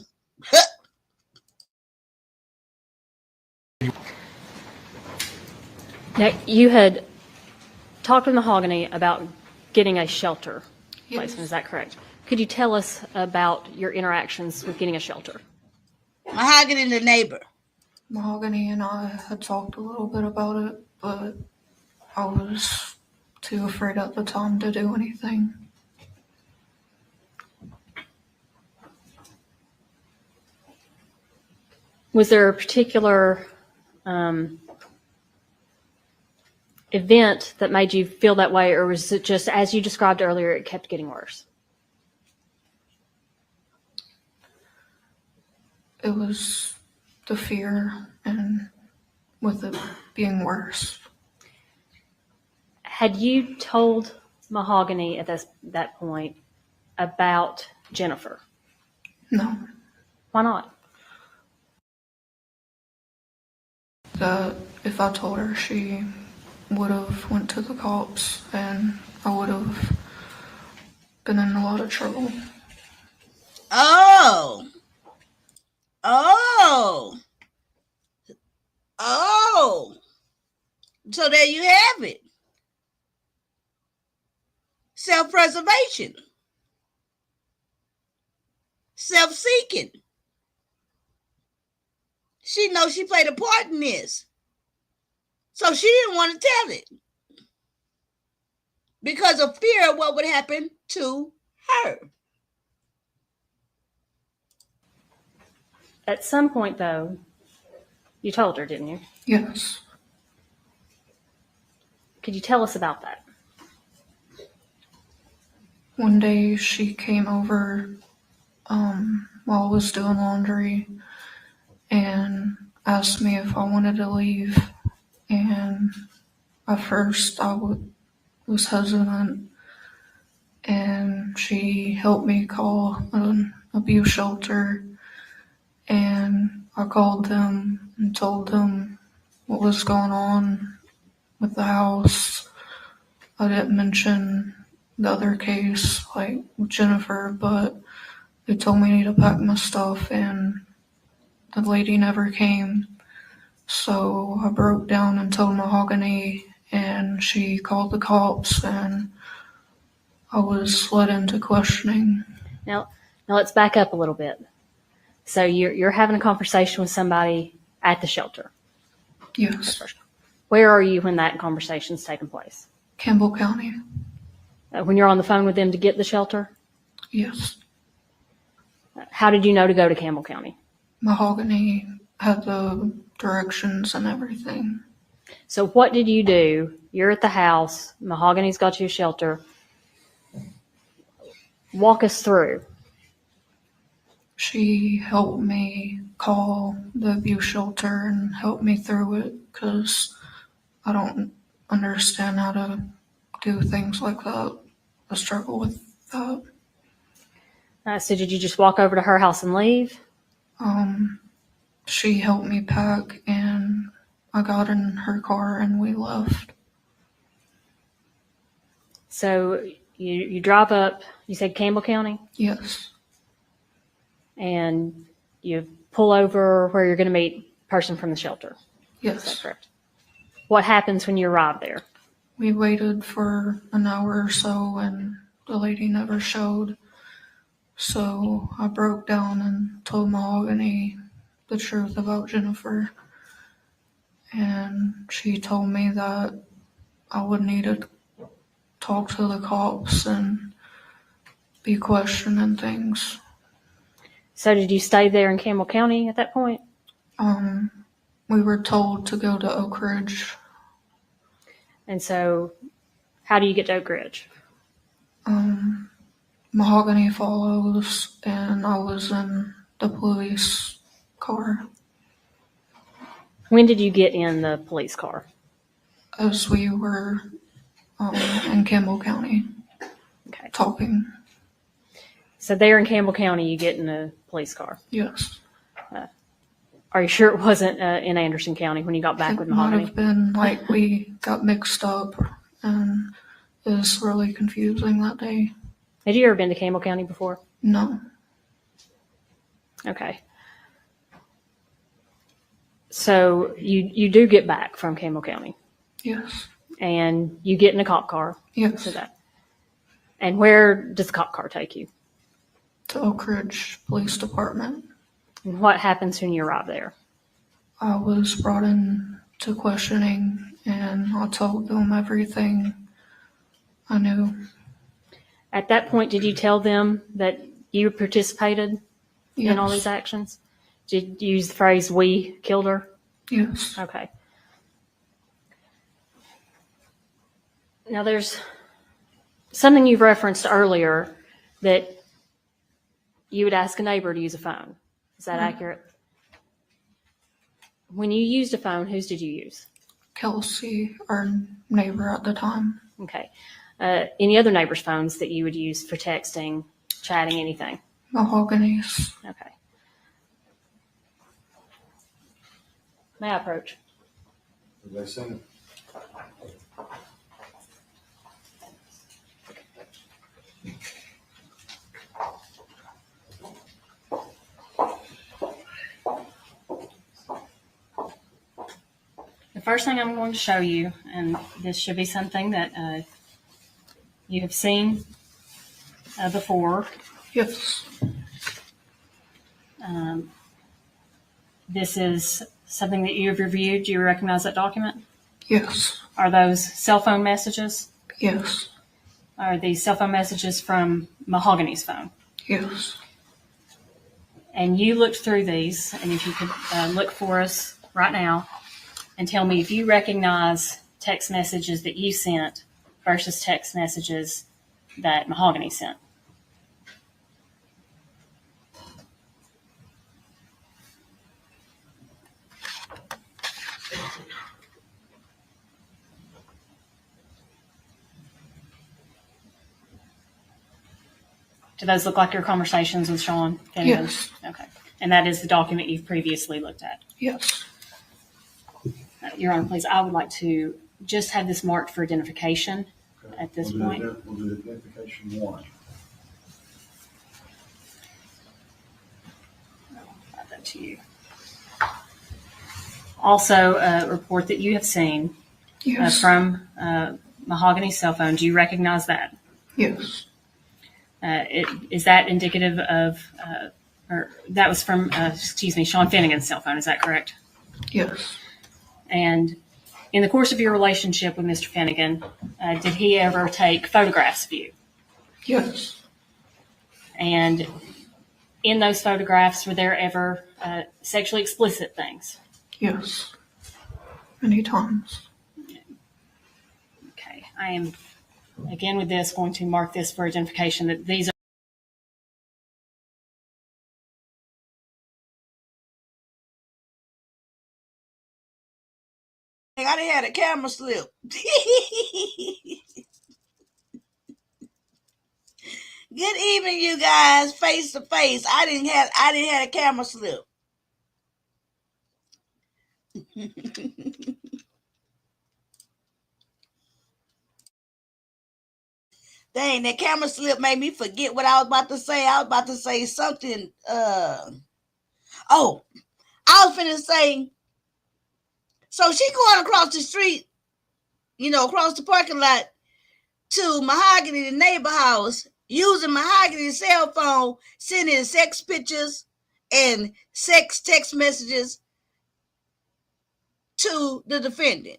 Now, you had talked with Mahogany about getting a shelter placement. Is that correct? Could you tell us about your interactions with getting a shelter? Mahogany, the neighbor. Mahogany and I had talked a little bit about it, but I was too afraid at the time to do anything. Was there a particular event that made you feel that way, or was it just, as you described earlier, it kept getting worse? It was the fear and with it being worse. Had you told Mahogany at that point about Jennifer? No, Why not? that if I told her, she would have went to the cops and I would have been in a lot of trouble. Oh. Oh. Oh. So there you have it. Self-preservation. Self-seeking. She knows she played a part in this. So she didn't want to tell it. Because of fear of what would happen to her. At some point, though, you told her, didn't you? Yes. Could you tell us about that? One day she came over while I was doing laundry and asked me if I wanted to leave. And at first I was hesitant, and she helped me call an abuse shelter. And I called them and told them what was going on with the house. I didn't mention the other case, like with Jennifer, but they told me I need to pack my stuff, and the lady never came. So I broke down and told Mahogany, and she called the cops, and I was led into questioning. Now let's back up a little bit. So you're having a conversation with somebody at the shelter. Yes, Where are you when that conversation's taking place? Campbell County. When you're on the phone with them to get the shelter? Yes, How did you know to go to Campbell County? Mahogany had the directions and everything. So what did you do? You're at the house. Mahogany's got you a shelter. Walk us through. She helped me call the abuse shelter and help me through it because I don't understand how to do things like that. I struggle with that. So did you just walk over to her house and leave? She helped me pack, and I got in her car and we left. So you drive up, you said Campbell County, Yes, and you pull over where you're going to meet a person from the shelter. Is that yes. correct? What happens when you arrive there? We waited for an hour or so and the lady never showed. So I broke down and told Mahogany the truth about Jennifer. And she told me that I would need to talk to the cops and be questioning things. So did you stay there in Campbell County at that point? We were told to go to Oak Ridge. And so how do you get to Oak Ridge? Mahogany follows, and I was in the police car When did you get in the police car? as we were in Campbell County Okay. talking. So there in Campbell County, you get in a police car. Yes. Are you sure it wasn't in Anderson County when you got back It with might Mahogany? have been like we got mixed up, and it was really confusing that day. Had you ever been to Campbell County before? No. Okay. So you do get back from Campbell County, Yes. and you get in a cop car. Yes. So that. And where does the cop car take you? To Oak Ridge Police Department. And what happens when you arrive there? I was brought in to questioning, and I told them everything I knew. At that point, did you tell them that you participated Yes. in all these actions? Did you use the phrase "we killed her"? Yes. Okay. Now, there's something you've referenced earlier that you would ask a neighbor to use a phone. Is that accurate? When you used a phone, whose did you use? Kelsey, our neighbor at the time. Okay. Any other neighbors' phones that you would use for texting, chatting, anything? Mahogany's. Okay. May I approach? Did they send it? The first thing I'm going to show you, and this should be something that you have seen before. Yes. This is something that you have reviewed. Do you recognize that document? Yes. Are those cell phone messages? Yes. Are these cell phone messages from Mahogany's phone? Yes. And you looked through these, and if you could look for us right now and tell me if you recognize text messages that you sent versus text messages that Mahogany sent. Do those look like your conversations with Sean Finnegan? Yes. Okay. And that is the document you've previously looked at. Yes. Your Honor, please, I would like to just have this marked for identification at this point. We'll do identification 1. I'll add that to you. Also, a report that you have seen Yes. from Mahogany's cell phone. Do you recognize that? Yes. Is that indicative of, or that was from, Sean Finnegan's cell phone, is that correct? Yes. And in the course of your relationship with Mr. Finnegan, did he ever take photographs of you? Yes. And in those photographs, were there ever sexually explicit things? Yes. Many times. Okay. I am, again with this, going to mark this for identification that these are. I done had a camera slip. Good evening, you guys, face to face. I didn't have a camera slip. Dang, that camera slip made me forget what I was about to say. I was about to say something. I was finna say. So she going across the street, across the parking lot to Mahogany, the neighbor house, using Mahogany's cell phone, sending sex pictures and sex text messages to the defendant.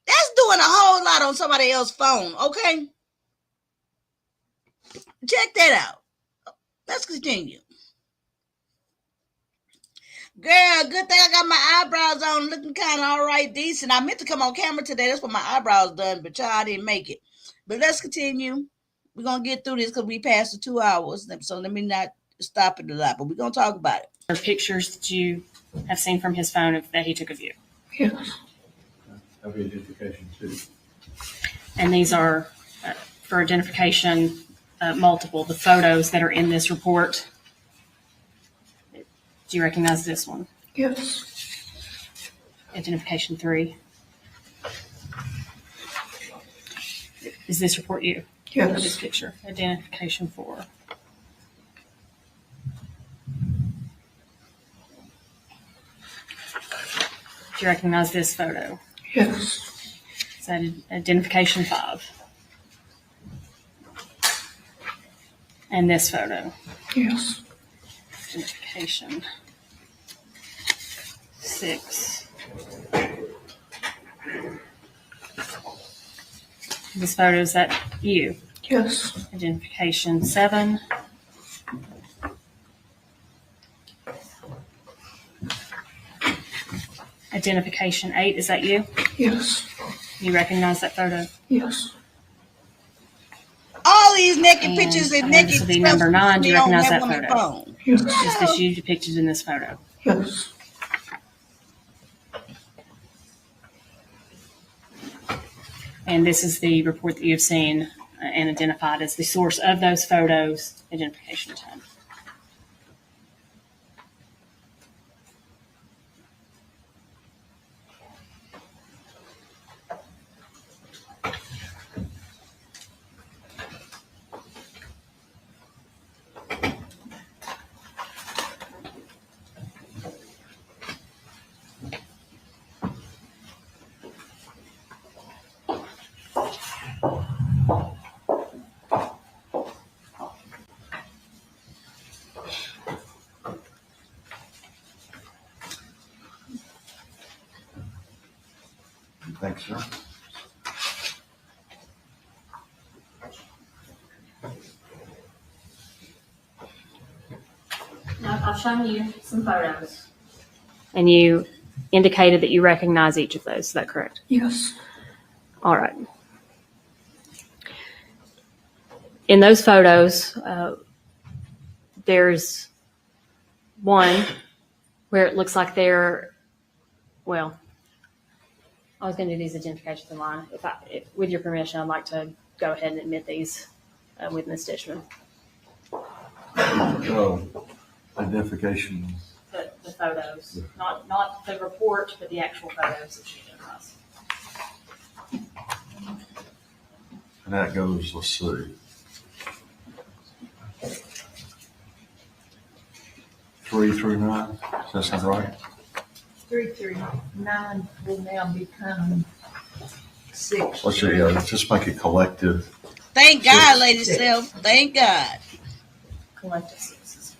That's doing a whole lot on somebody else's phone, okay? Check that out. Let's continue. Girl, good thing I got my eyebrows on, looking kind of all right, decent. I meant to come on camera today. That's what my eyebrows done, but y'all didn't make it. But let's continue. We're going to get through this because we passed the 2 hours. So let me not stop it a lot, but we're going to talk about it. Are pictures that you have seen from his phone that he took of you? Yes. That'll be identification 2. And these are for identification multiple. The photos that are in this report. Do you recognize this one? Yes. Identification 3. Is this report you? Yes. This picture. Identification 4. Do you recognize this photo? Yes. Is that identification 5? And this photo? Yes. Identification 6. This photo, is that you? Yes. Identification 7. Identification 8, is that you? Yes. You recognize that photo? Yes. All these naked And pictures and this naked will be stuff number 9. Do you on recognize that that woman's photo? phone. Yes. Is this you depicted in this photo? Yes. And this is the report that you've seen and identified as the source of those photos, identification 10. Thanks, sir. Now, I've shown you some photos. And you indicated that you recognize each of those. Is that correct? Yes. All right. In those photos, there's one where it looks like they're, well, I was going to do these identifications in line. If with your permission, I'd like to go ahead and admit these with Ms. Dishman. Identification. The photos, not the report, but the actual photos that she identifies. And that goes, let's see. 3 through 9. Does that sound right? 3 through 9 will now become 6. Let's see, let's just make it collective. Thank God, Lady Self. Thank God. Collective sixes.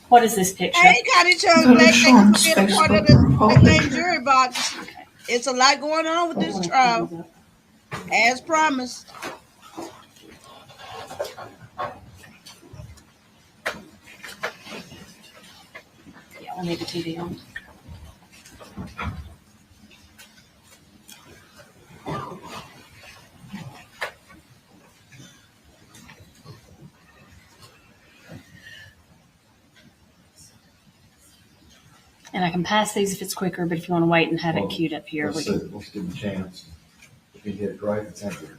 What is this picture? Hey, County Charles Go to Black, Sean's they can be a part of Facebook the profile. jury box. It's a lot going on with this trial, as promised. Yeah, I'll need the TV on. And I can pass these if it's quicker, but if you want to wait and have it queued up here, we can. Let's give him a chance. If he did it right, it's accurate.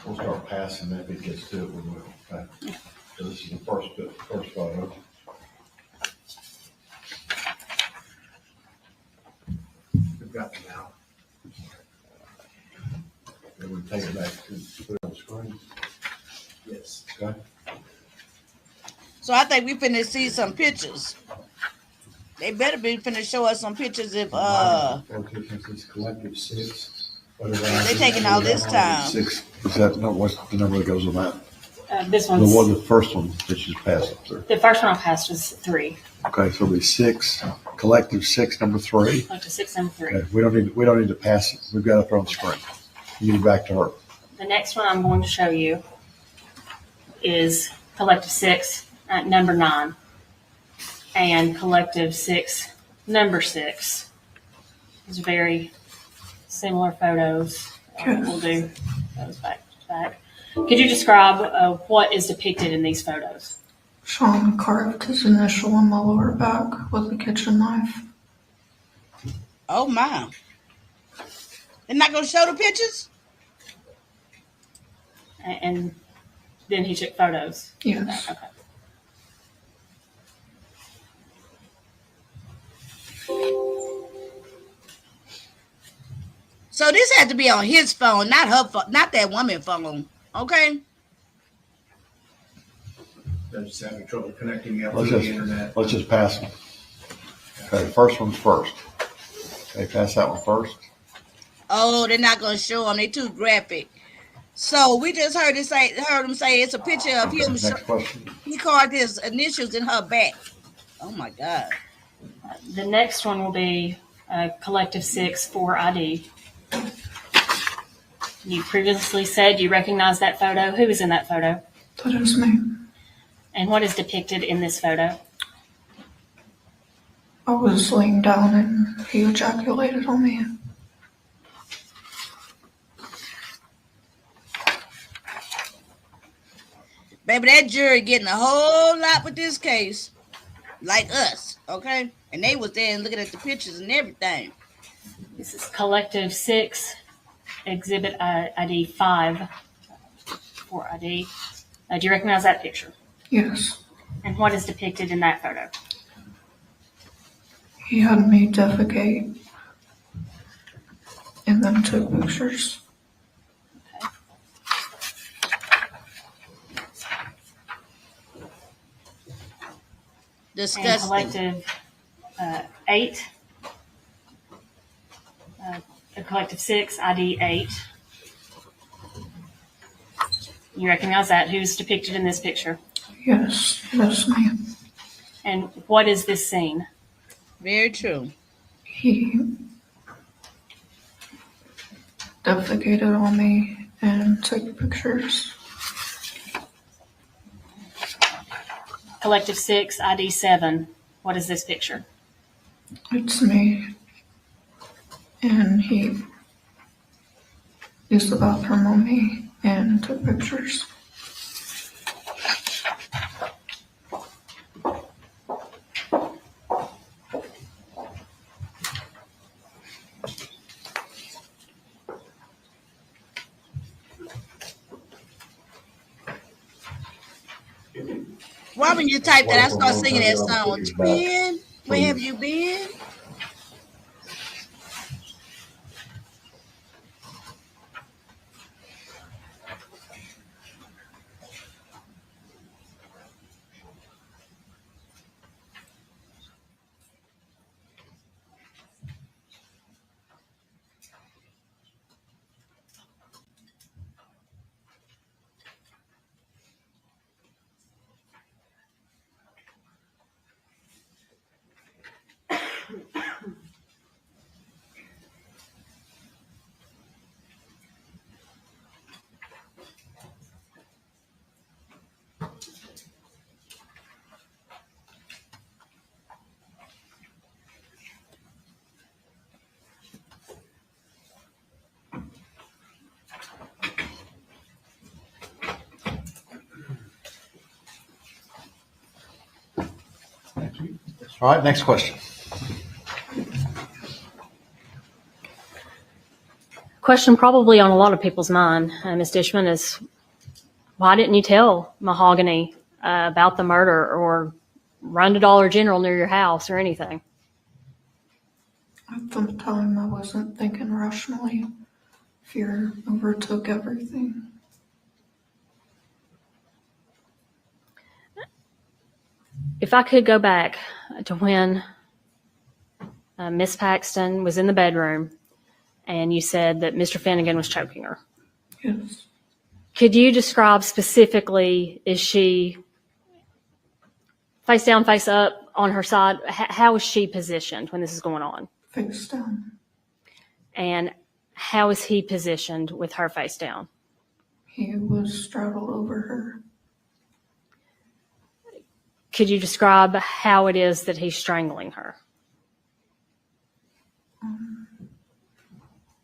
We'll start passing that. If it gets to it, we will. Okay. So this is the first photo. We've got them now. Then we take it back to put it on the screen. Yes. Okay. So I think we finna see some pictures. They better be finna show us some pictures if It's collective 6. they taking all this time. 6. Is that no? What's the number that goes on that? This The one's one, the first one that you just passed up there. the first one I passed was 3. Okay, so it'll be 6, collective 6, number 3. Like to 6 and 3. Okay, we don't need to pass it. We've got it up there on the screen. You get it back to her. The next one I'm going to show you is collective 6 at number 9 and collective 6 number 6. It's very similar photos. We'll do those back to back. Could you describe what is depicted in these photos? Sean carved his initial on my lower back with a kitchen knife. Oh my! They're not gonna show the pictures. And then he took photos. Yes. Okay. So this had to be on his phone, not her phone, not that woman's phone. Okay. They're just having trouble connecting up to Let's the just, internet. let's just pass them. Okay, the first one's first. Okay, pass that one first. Oh, they're not gonna show them. They too graphic. So we just heard him say it's a picture of him. Next question. He carved his initials in her back. Oh my God. The next one will be Collective 6 for ID. You previously said you recognize that photo. Who is in that photo? That is me. And what is depicted in this photo? I was laying down and he ejaculated on me. Baby, that jury getting a whole lot with this case. Like us, okay? And they was there and looking at the pictures and everything. This is Collective 6, Exhibit ID 5 for ID. Do you recognize that picture? Yes. And what is depicted in that photo? He had me defecate and then took pictures. And Disgusting. Collective 8, Collective 6, ID 8. You recognize that? Who's depicted in this picture? Yes, that's me. And what is this scene? Very true. He defecated on me and took pictures. Collective 6, ID 7. What is this picture? It's me. And he used the bathroom on me and took pictures. Why when you type that, I start singing that song. Twin, where have you been? All right, next question. Question probably on a lot of people's mind, Ms. Dishman, is why didn't you tell Mahogany about the murder or run to Dollar General near your house or anything? At the time, I wasn't thinking rationally. Fear overtook everything. If I could go back to when Miss Paxton was in the bedroom and you said that Mr. Finnegan was choking her, Yes. could you describe specifically, is she face down, face up, on her side? How is she positioned when this is going on? Face down. And how is he positioned with her face down? He was straddled over her. Could you describe how it is that he's strangling her?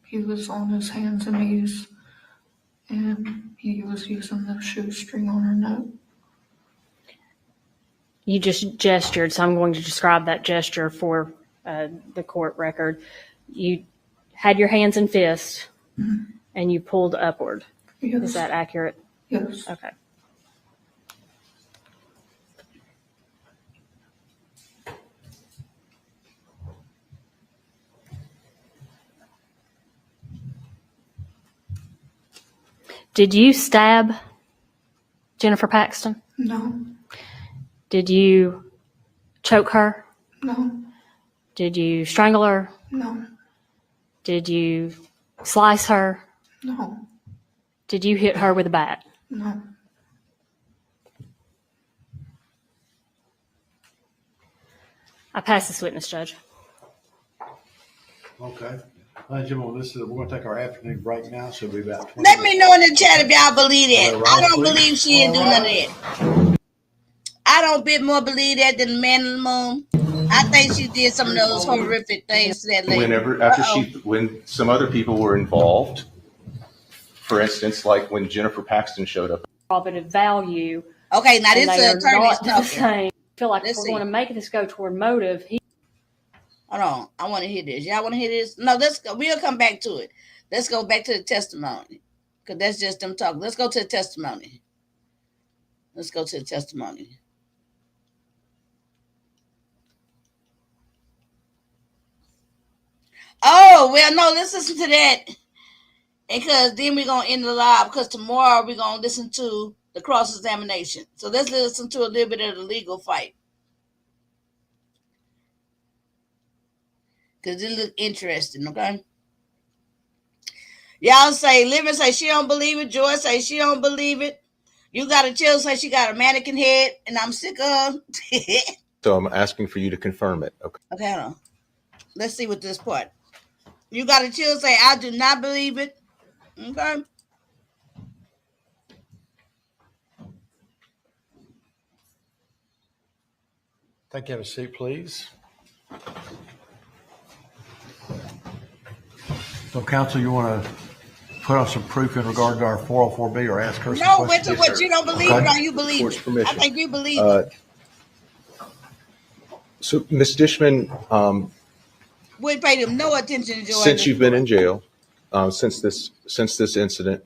He was on his hands and knees, and he was using the shoestring on her neck. You just gestured, so I'm going to describe that gesture for the court record. You had your hands and fists, and you pulled upward. Yes. Is that accurate? Yes. Okay. Did you stab Jennifer Paxton? No. Did you choke her? No. Did you strangle her? No. Did you slice her? No. Did you hit her with a bat? No. I pass this witness, Judge. Okay. Gentlemen, we're going to take our afternoon break now, so it'll be about 20 Let minutes. me know in the chat if y'all believe that. All right, I don't please. believe she didn't do none of that. I don't bit more believe that than the man in the moon. I think she did some of those horrific things to that lady. When some other people were involved, for instance, like when Jennifer Paxton showed up. Probative value. Okay, now And this they are attorney's not the talking. same. I feel like Let's if we're see. going to make this go toward motive, Hold on. I want to hear this. Y'all want to hear this? No, let's go. We'll come back to it. Let's go back to the testimony. Because that's just them talking. Let's go to the testimony. Let's go to the testimony. Oh, well, no, let's listen to that. Because then we're going to end the live. Because tomorrow we're going to listen to the cross-examination. So let's listen to a little bit of the legal fight. Because it look interesting, okay? Y'all say, Living say she don't believe it. Joy say she don't believe it. You got a chill say she got a mannequin head, and I'm sick of. So I'm asking for you to confirm it. Okay. Okay, hold on. Let's see what this part. You got a chill say I do not believe it. Okay. Thank you. Have a seat, please. So, counsel, you want to put on some proof in regard to our 404B or ask her some No, questions? wait till what you don't believe Okay. it or you believe Court's it. permission. I think you believe it. So, Ms. Dishman, We paid him no attention to Joy. since you've been in jail, since this incident,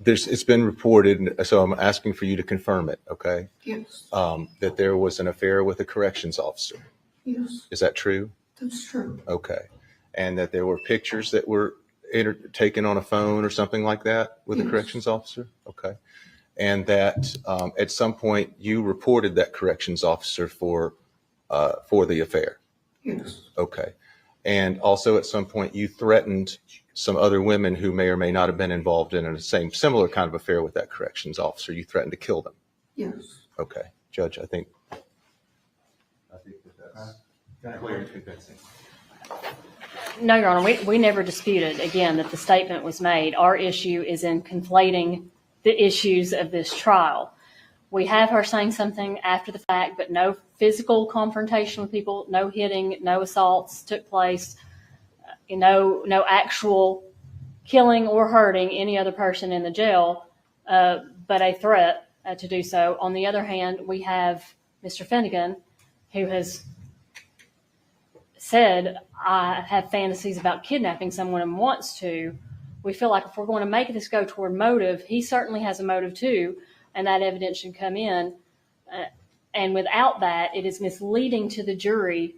it's been reported. So I'm asking for you to confirm it. Okay. Yes. That there was an affair with a corrections officer. Yes. Is that true? That's true. Okay. And that there were pictures that were taken on a phone or something like that with a Yes. corrections officer? Okay. And that at some point you reported that corrections officer for the affair? Yes. Okay. And also at some point you threatened some other women who may or may not have been involved in a similar kind of affair with that corrections officer. You threatened to kill them? Yes. Okay. Judge, I think that's clear and convincing. no, Your Honor, we never disputed, again, that the statement was made. Our issue is in conflating the issues of this trial. We have her saying something after the fact, but no physical confrontation with people, no hitting, no assaults took place, no actual killing or hurting any other person in the jail, but a threat to do so. On the other hand, we have Mr. Finnegan, who has said, I have fantasies about kidnapping someone and wants to. We feel like if we're going to make this go toward motive, he certainly has a motive too, and that evidence should come in. And without that, it is misleading to the jury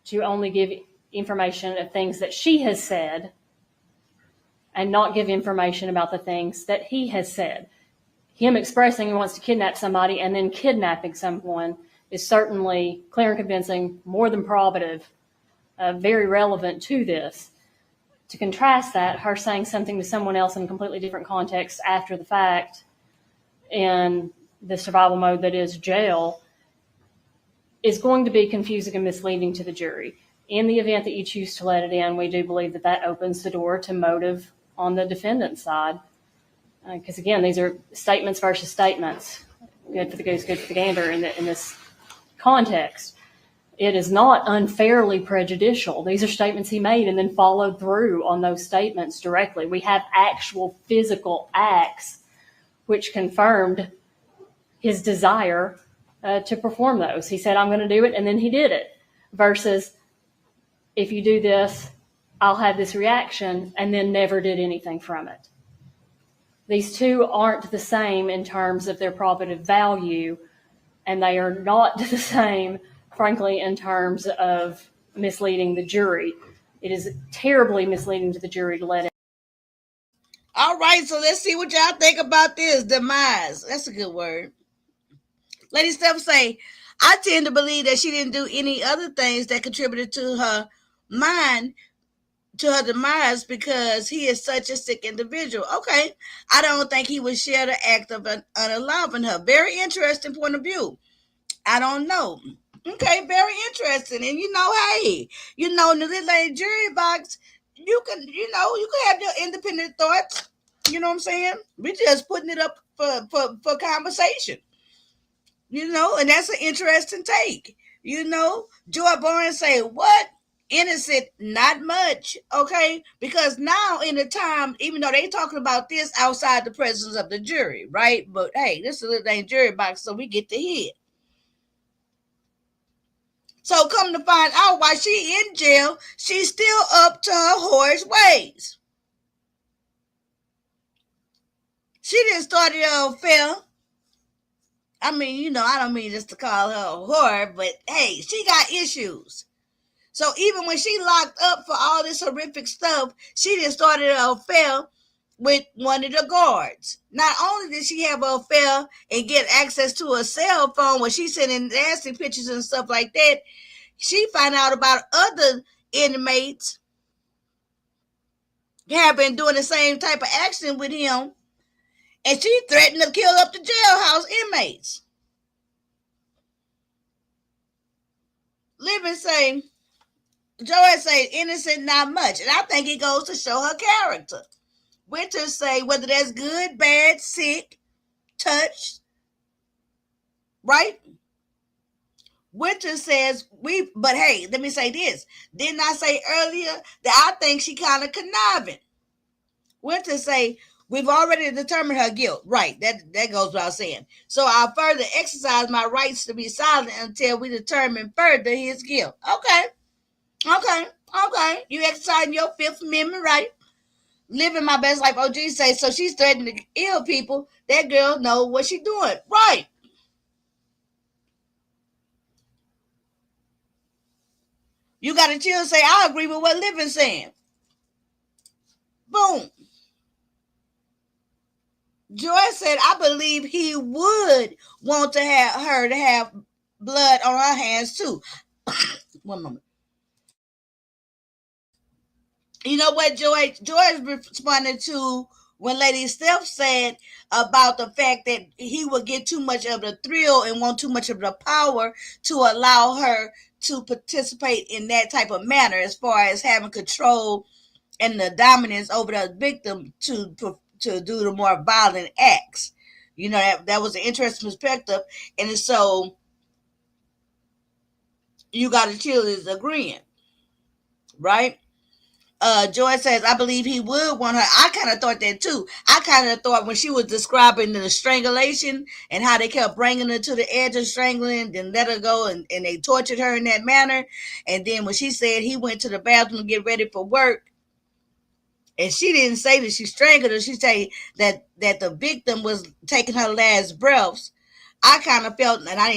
to only give information of things that she has said and not give information about the things that he has said. Him expressing he wants to kidnap somebody and then kidnapping someone is certainly clear and convincing, more than probative, very relevant to this. To contrast that, her saying something to someone else in a completely different context after the fact in the survival mode that is jail is going to be confusing and misleading to the jury. In the event that you choose to let it in, we do believe that that opens the door to motive on the defendant's side. Because again, these are statements versus statements. Good for the goose, good for the gander in this context. It is not unfairly prejudicial. These are statements he made and then followed through on those statements directly. We have actual physical acts which confirmed his desire to perform those. He said, I'm going to do it, and then he did it. Versus, if you do this, I'll have this reaction, and then never did anything from it. These two aren't the same in terms of their probative value, and they are not the same, frankly, in terms of misleading the jury. It is terribly misleading to the jury to let it. All right, so let's see what y'all think about this. Demise. That's a good word. Lady Steph say, I tend to believe that she didn't do any other things that contributed to her mind to her demise because he is such a sick individual. Okay, I don't think he would share the act of unaliving her. Very interesting point of view. I don't know. Okay, very interesting. And hey, in the little lady jury box, you can have your independent thoughts. You know what I'm saying? We're just putting it up for conversation. And that's an interesting take. Joy Barnes say, what? Innocent, not much, okay? Because now in the time, even though they talking about this outside the presence of the jury, right? But hey, this is a little jury box, so we get to hear. So come to find out, while she in jail, she's still up to her whorish ways. She didn't start it on fair. I mean, I don't mean just to call her a whore, but hey, she got issues. So even when she locked up for all this horrific stuff, she didn't start an affair with one of the guards. Not only did she have an affair and get access to a cell phone where she's sending nasty pictures and stuff like that, she found out about other inmates have been doing the same type of action with him, and she threatened to kill up the jailhouse inmates. Living say, Joanne say, innocent, not much. And I think it goes to show her character. Winter say, whether that's good, bad, sick, touched, right? Winter says, but hey, let me say this. Didn't I say earlier that I think she kind of conniving? Winter say, we've already determined her guilt. Right, that goes without saying. So I'll further exercise my rights to be silent until we determine further his guilt. Okay. You exercising your Fifth Amendment right. Living my best life, OG say. So she's threatening to kill people. That girl know what she's doing. Right. You got to chill. Say, I agree with what Living's saying. Boom. Joy said, I believe he would want to have her to have blood on her hands too. One moment. You know what, Joy responded to when Lady Steph said about the fact that he would get too much of the thrill and want too much of the power to allow her to participate in that type of manner, as far as having control and the dominance over the victim to do the more violent acts. That was an interesting perspective. And so you got to chill is agreeing, right? Joy says, I believe he would want her. I kind of thought that too. I kind of thought when she was describing the strangulation and how they kept bringing her to the edge of strangling, then let her go, and they tortured her in that manner. And then when she said he went to the bathroom to get ready for work, and she didn't say that she strangled her, she said that the victim was taking her last breaths. I kind of felt, and I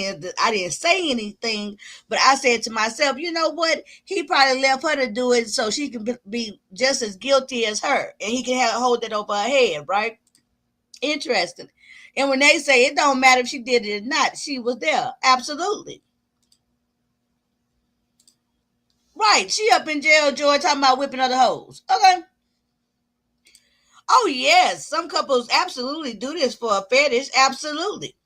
didn't say anything, but I said to myself, you know what? He probably left her to do it so she can be just as guilty as her, and he can hold that over her head, right? Interesting. And when they say it don't matter if she did it or not, she was there. Absolutely. Right. She up in jail, Joy, talking about whipping other hoes. Okay. Oh, yes. Some couples absolutely do this for a fetish. Absolutely.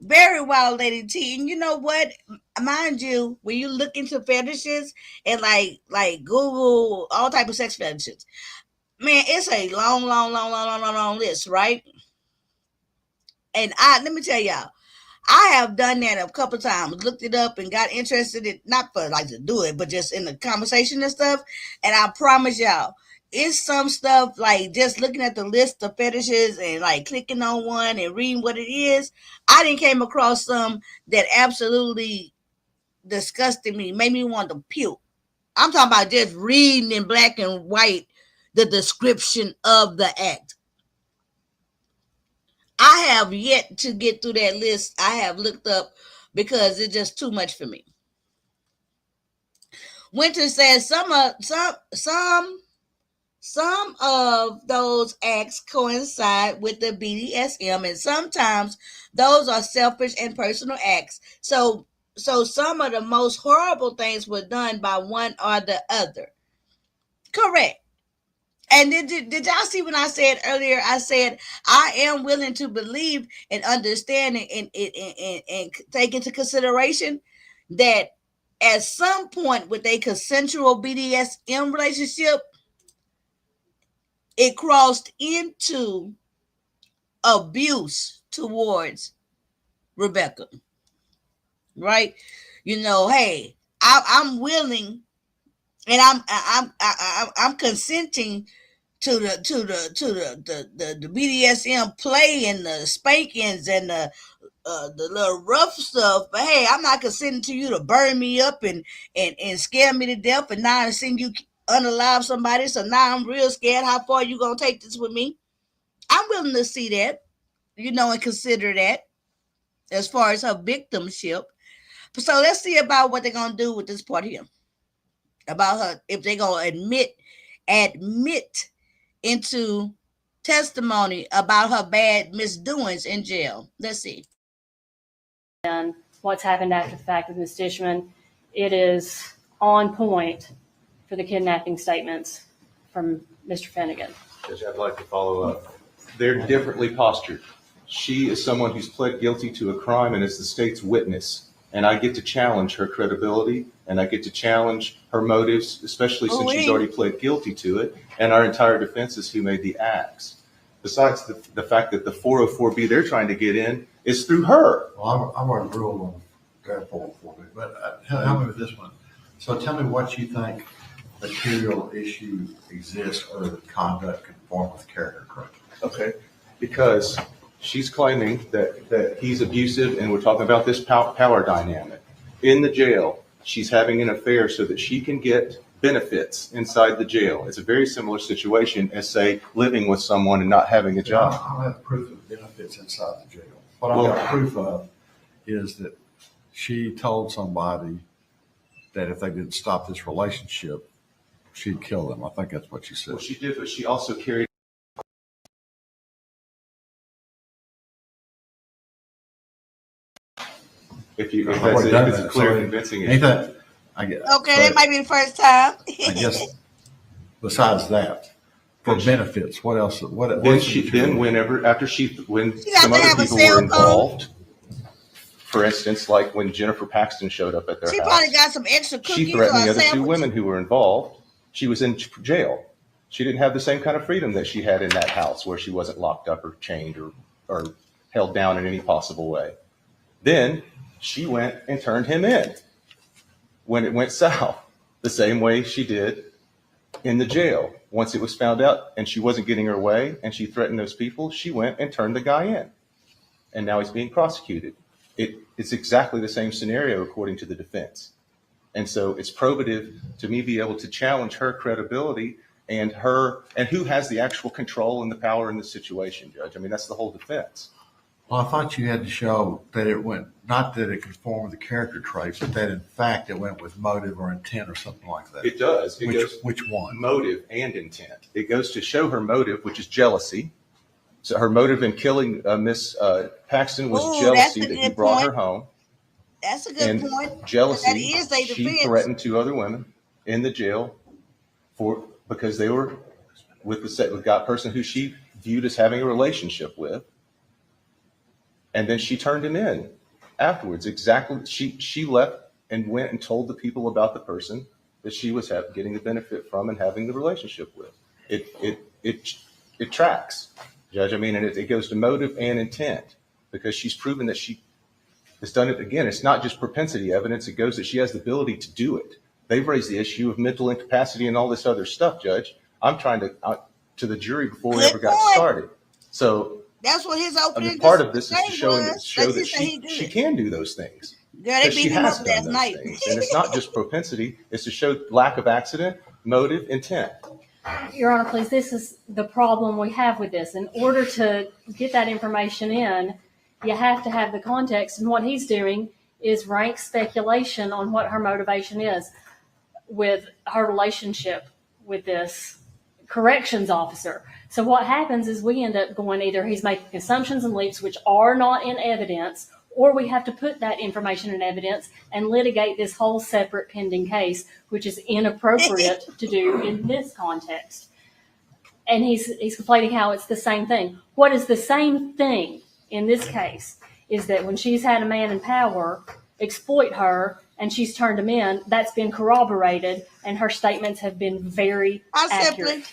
Very wild, Lady T. And you know what? Mind you, when you look into fetishes and like Google all type of sex fetishes, man, it's a long list, right? And let me tell y'all, I have done that a couple times, looked it up and got interested in, not for like to do it, but just in the conversation and stuff. And I promise y'all, it's some stuff like just looking at the list of fetishes and like clicking on one and reading what it is. I didn't came across some that absolutely disgusted me, made me want to puke. I'm talking about just reading in black and white the description of the act. I have yet to get through that list I have looked up because it's just too much for me. Winter says some of those acts coincide with the BDSM, and sometimes those are selfish and personal acts. So some of the most horrible things were done by one or the other. Correct. And did y'all see when I said earlier? I said I am willing to believe and understand and take into consideration that at some point with a consensual BDSM relationship, it crossed into abuse towards Rebecca. Right? Hey, I'm willing, and I'm consenting to the BDSM play and the spankings and the little rough stuff. But hey, I'm not consenting to you to burn me up and scare me to death. And now I've seen you unalive somebody, so now I'm real scared. How far you gonna take this with me? I'm willing to see that, and consider that as far as her victimship. So let's see about what they're gonna do with this part here. About her, if they're gonna admit into testimony about her bad misdoings in jail. Let's see. And what's happened after the fact with Ms. DISHMAN, it is on point for the kidnapping statements from Mr. Finnegan. Judge, I'd like to follow up. They're differently postured. She is someone who's pled guilty to a crime and is the state's witness. And I get to challenge her credibility, and I get to challenge her motives, especially since she's already pled guilty to it. And our entire defense is who made the acts. Besides the fact that the 404B they're trying to get in is through her. Well, I'm already ruled on that 404B, but help me with this one. So tell me what you think material issue exists or the conduct conform with character correction. Okay, because she's claiming that he's abusive, and we're talking about this power dynamic. In the jail, she's having an affair so that she can get benefits inside the jail. It's a very similar situation as, say, living with someone and not having a job. I don't have proof of benefits inside the jail. What I've got proof of is that she told somebody that if they didn't stop this relationship, she'd kill them. I think that's what she said. Well, she did, but she also carried. If it's a clear, convincing issue. Anything, I guess. Okay, that might be the first time. I guess besides that, for benefits, what else? When some other She people have a were cell phone. involved, for instance, like when Jennifer Paxton showed up at their She house, probably got some extra cookies. she threatened or the other two sandwich. women who were involved. She was in jail. She didn't have the same kind of freedom that she had in that house where she wasn't locked up or chained or held down in any possible way. Then she went and turned him in when it went south, the same way she did in the jail. Once it was found out and she wasn't getting her way and she threatened those people, she went and turned the guy in. And now he's being prosecuted. It's exactly the same scenario according to the defense. And so it's probative to me be able to challenge her credibility and who has the actual control and the power in the situation, Judge. I mean, that's the whole defense. Well, I thought you had to show that it went, not that it conformed with the character traits, but that in fact it went with motive or intent or something like that. It does. Which one? Motive and intent. It goes to show her motive, which is jealousy. So her motive in killing Miss Paxton was jealousy that he brought her home. That's a good point. And jealousy, That is a she defense. threatened two other women in the jail because they were with the person who she viewed as having a relationship with. And then she turned him in afterwards. Exactly. She left and went and told the people about the person that she was getting the benefit from and having the relationship with. It tracks, Judge. I mean, and it goes to motive and intent because she's proven that she has done it again. It's not just propensity evidence. It goes that she has the ability to do it. They've raised the issue of mental incapacity and all this other stuff, Judge. I'm trying to the jury before we ever got started. So that's what his opening. Part of this is to show that she can do those things. Girl, they beat him up last night. And it's not just propensity. It's to show lack of accident, motive, intent. Your Honor, please, this is the problem we have with this. In order to get that information in, you have to have the context. And what he's doing is rank speculation on what her motivation is with her relationship with this corrections officer. So what happens is we end up going either he's making assumptions and leaps which are not in evidence, or we have to put that information in evidence and litigate this whole separate pending case, which is inappropriate to do in this context. And he's complaining how it's the same thing. What is the same thing in this case is that when she's had a man in power exploit her and she's turned him in, that's been corroborated, and her statements have been very accurate.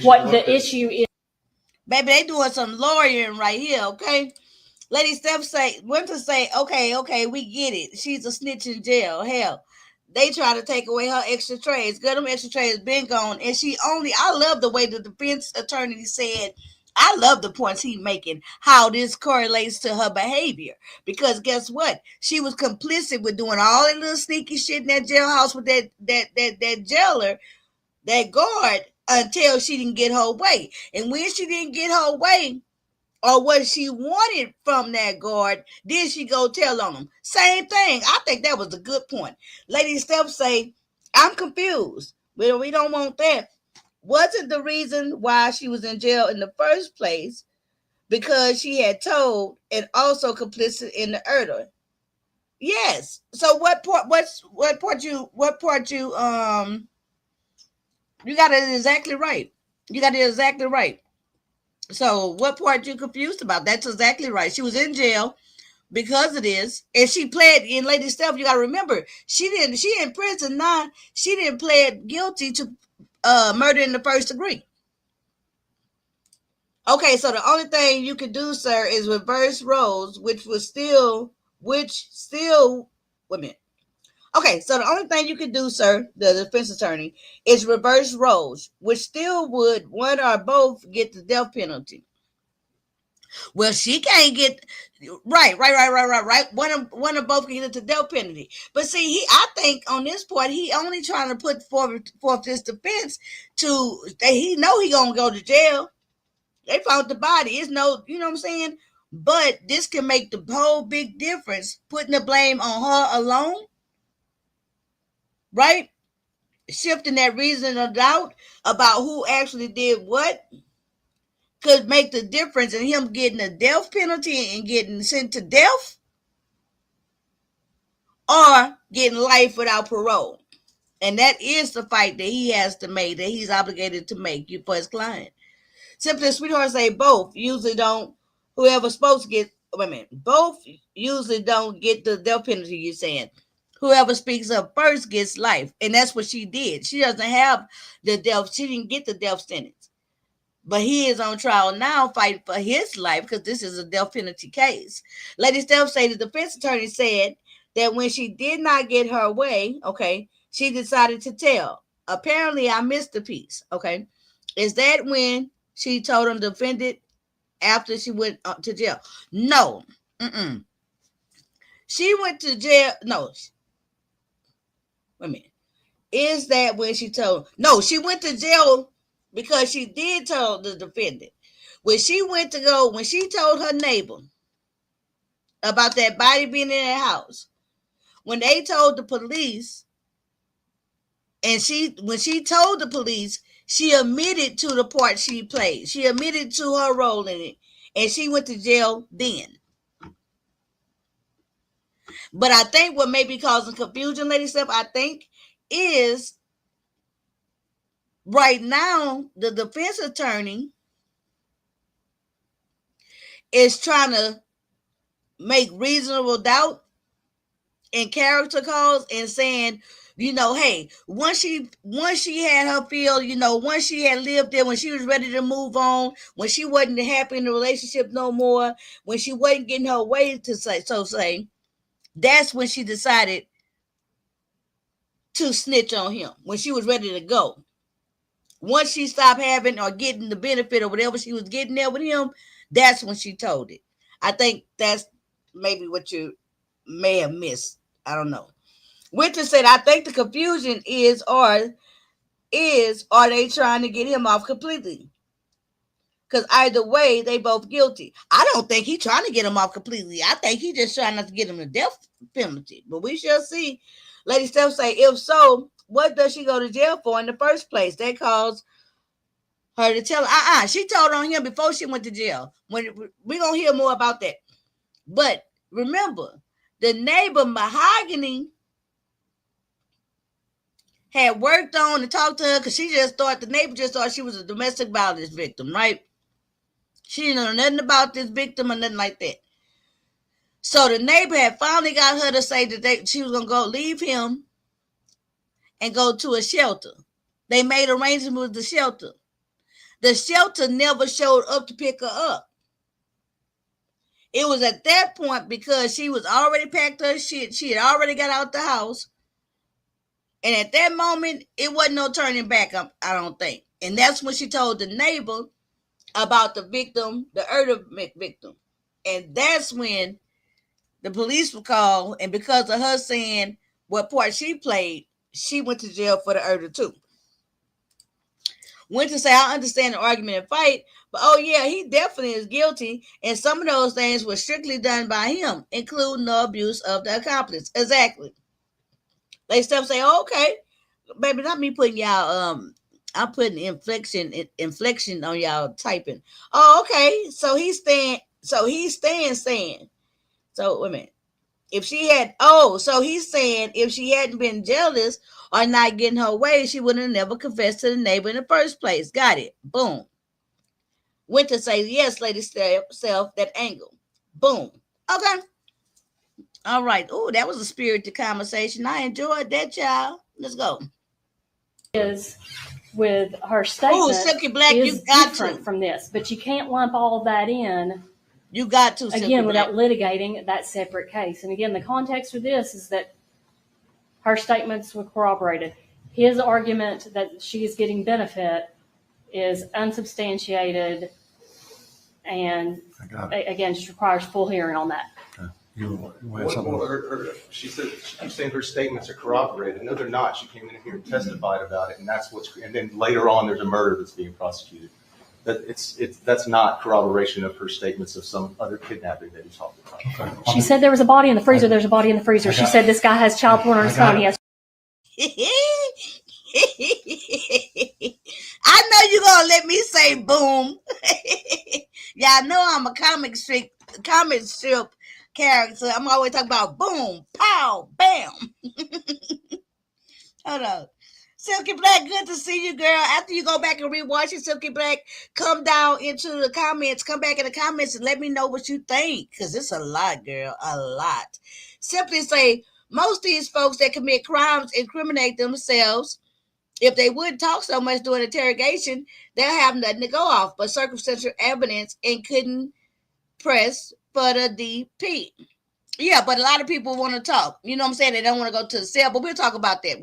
What the issue is, baby, they doing some lawyering right here, okay? Lady Steph went to say, okay, we get it. She's a snitch in jail. Hell, they try to take away her extra trades. Girl, them extra trades been gone. And I love the way the defense attorney said, I love the points he making, how this correlates to her behavior. Because guess what? She was complicit with doing all that little sneaky shit in that jailhouse with that jailer, that guard, until she didn't get her way. And when she didn't get her way, or what she wanted from that guard, then she go tell on him. Same thing. I think that was a good point. Lady Steph say, I'm confused. Well, we don't want that. Wasn't the reason why she was in jail in the first place because she had told and also complicit in the murder? Yes. So what part you got it exactly right. You got it exactly right. So what part you confused about? That's exactly right. She was in jail because of this, and she pled in. Lady Steph, you got to remember, she in prison now. She didn't plead guilty to murder in the first degree. Okay, so the only thing you can do, sir, is reverse roles, wait a minute. Okay, so the only thing you can do, sir, the defense attorney, is reverse roles, which still would one or both get the death penalty. Well, she can't get right. One of both can get the death penalty. But see, I think on this point, he only trying to put forth this defense to that he know he gonna go to jail. They found the body. It's no, you know what I'm saying? But this can make the whole big difference, putting the blame on her alone. Right? Shifting that reason of doubt about who actually did what could make the difference in him getting a death penalty and getting sent to death, or getting life without parole. And that is the fight that he has to make, that he's obligated to make for his client. Simply, sweetheart, say both usually don't, whoever's supposed to get, both usually don't get the death penalty, you're saying. Whoever speaks up first gets life. And that's what she did. She doesn't have the death. She didn't get the death sentence. But he is on trial now fighting for his life because this is a death penalty case. Lady Steph said the defense attorney said that when she did not get her way, okay, she decided to tell. Apparently, I missed the piece, okay? Is that when she told him to defend it after she went to jail? No. She went to jail. No. Wait a minute. Is that when she told? No, she went to jail because she did tell the defendant. When she told her neighbor about that body being in her house, when they told the police, and when she told the police, she admitted to the part she played. She admitted to her role in it, and she went to jail then. But I think what may be causing confusion, Lady Steph, I think, is right now the defense attorney is trying to make reasonable doubt and character calls and saying, hey, once she had her feel, once she had lived there, when she was ready to move on, when she wasn't happy in the relationship no more, when she wasn't getting her way to say, that's when she decided to snitch on him, when she was ready to go. Once she stopped having or getting the benefit or whatever she was getting there with him, that's when she told it. I think that's maybe what you may have missed. I don't know. Winter said, I think the confusion is, are they trying to get him off completely? Because either way, they both guilty. I don't think he's trying to get him off completely. I think he's just trying not to get him the death penalty. But we shall see. Lady Steph say, if so, what does she go to jail for in the first place? That caused her to tell her. She told on him before she went to jail. When we're going to hear more about that. But Remember, the neighbor Mahogany had worked on and talked to her because the neighbor just thought she was a domestic violence victim, right? She didn't know nothing about this victim or nothing like that. So the neighbor had finally got her to say that she was going to go leave him and go to a shelter. They made arrangements with the shelter. The shelter never showed up to pick her up. It was at that point because she was already packed her shit. She had already got out the house. And at that moment, it wasn't no turning back, I don't think. And that's when she told the neighbor about the victim, the Erda victim. And that's when the police were called. And because of her saying what part she played, she went to jail for the Erda too. Went to say, I understand the argument and fight, but oh yeah, he definitely is guilty. And some of those things were strictly done by him, including the abuse of the accomplice. Exactly. They still say, oh, okay, baby, not me putting y'all, I'm putting inflection on y'all typing. Oh, okay. So he's staying saying. So wait a minute. So he's saying if she hadn't been jealous or not getting her way, she would have never confessed to the neighbor in the first place. Got it. Boom. Went to say, yes, lady self, that angle. Boom. Okay. All right. Oh, that was a spirited conversation. I enjoyed that, child. Let's go. Is with her statement Silky Black, is you got different to. from this, but you can't lump all that in You got to, Silky again Black. without litigating that separate case. And again, the context for this is that her statements were corroborated. His argument that she is getting benefit is unsubstantiated, and again, just requires full hearing on that. She said she's saying her statements are corroborated. No, they're not. She came in here and testified about it, and and then later on there's a murder that's being prosecuted. That's not corroboration of her statements of some other kidnapping that he talked about. Okay. She said there was a body in the freezer. There's a body in the freezer. She said this guy has child porn on his phone. He has. I know you're gonna let me say boom. Y'all know I'm a comic strip character. I'm always talking about boom, pow, bam. Hold on. Silky Black, good to see you, girl. After you go back and rewatch it, Silky Black, come down into the comments. Come back in the comments and let me know what you think. Because it's a lot, girl. A lot. Simply say, most of these folks that commit crimes incriminate themselves. If they wouldn't talk so much during interrogation, they'll have nothing to go off but circumstantial evidence and couldn't press for the DP. Yeah, but a lot of people want to talk. You know what I'm saying? They don't want to go to the cell, but we'll talk about that.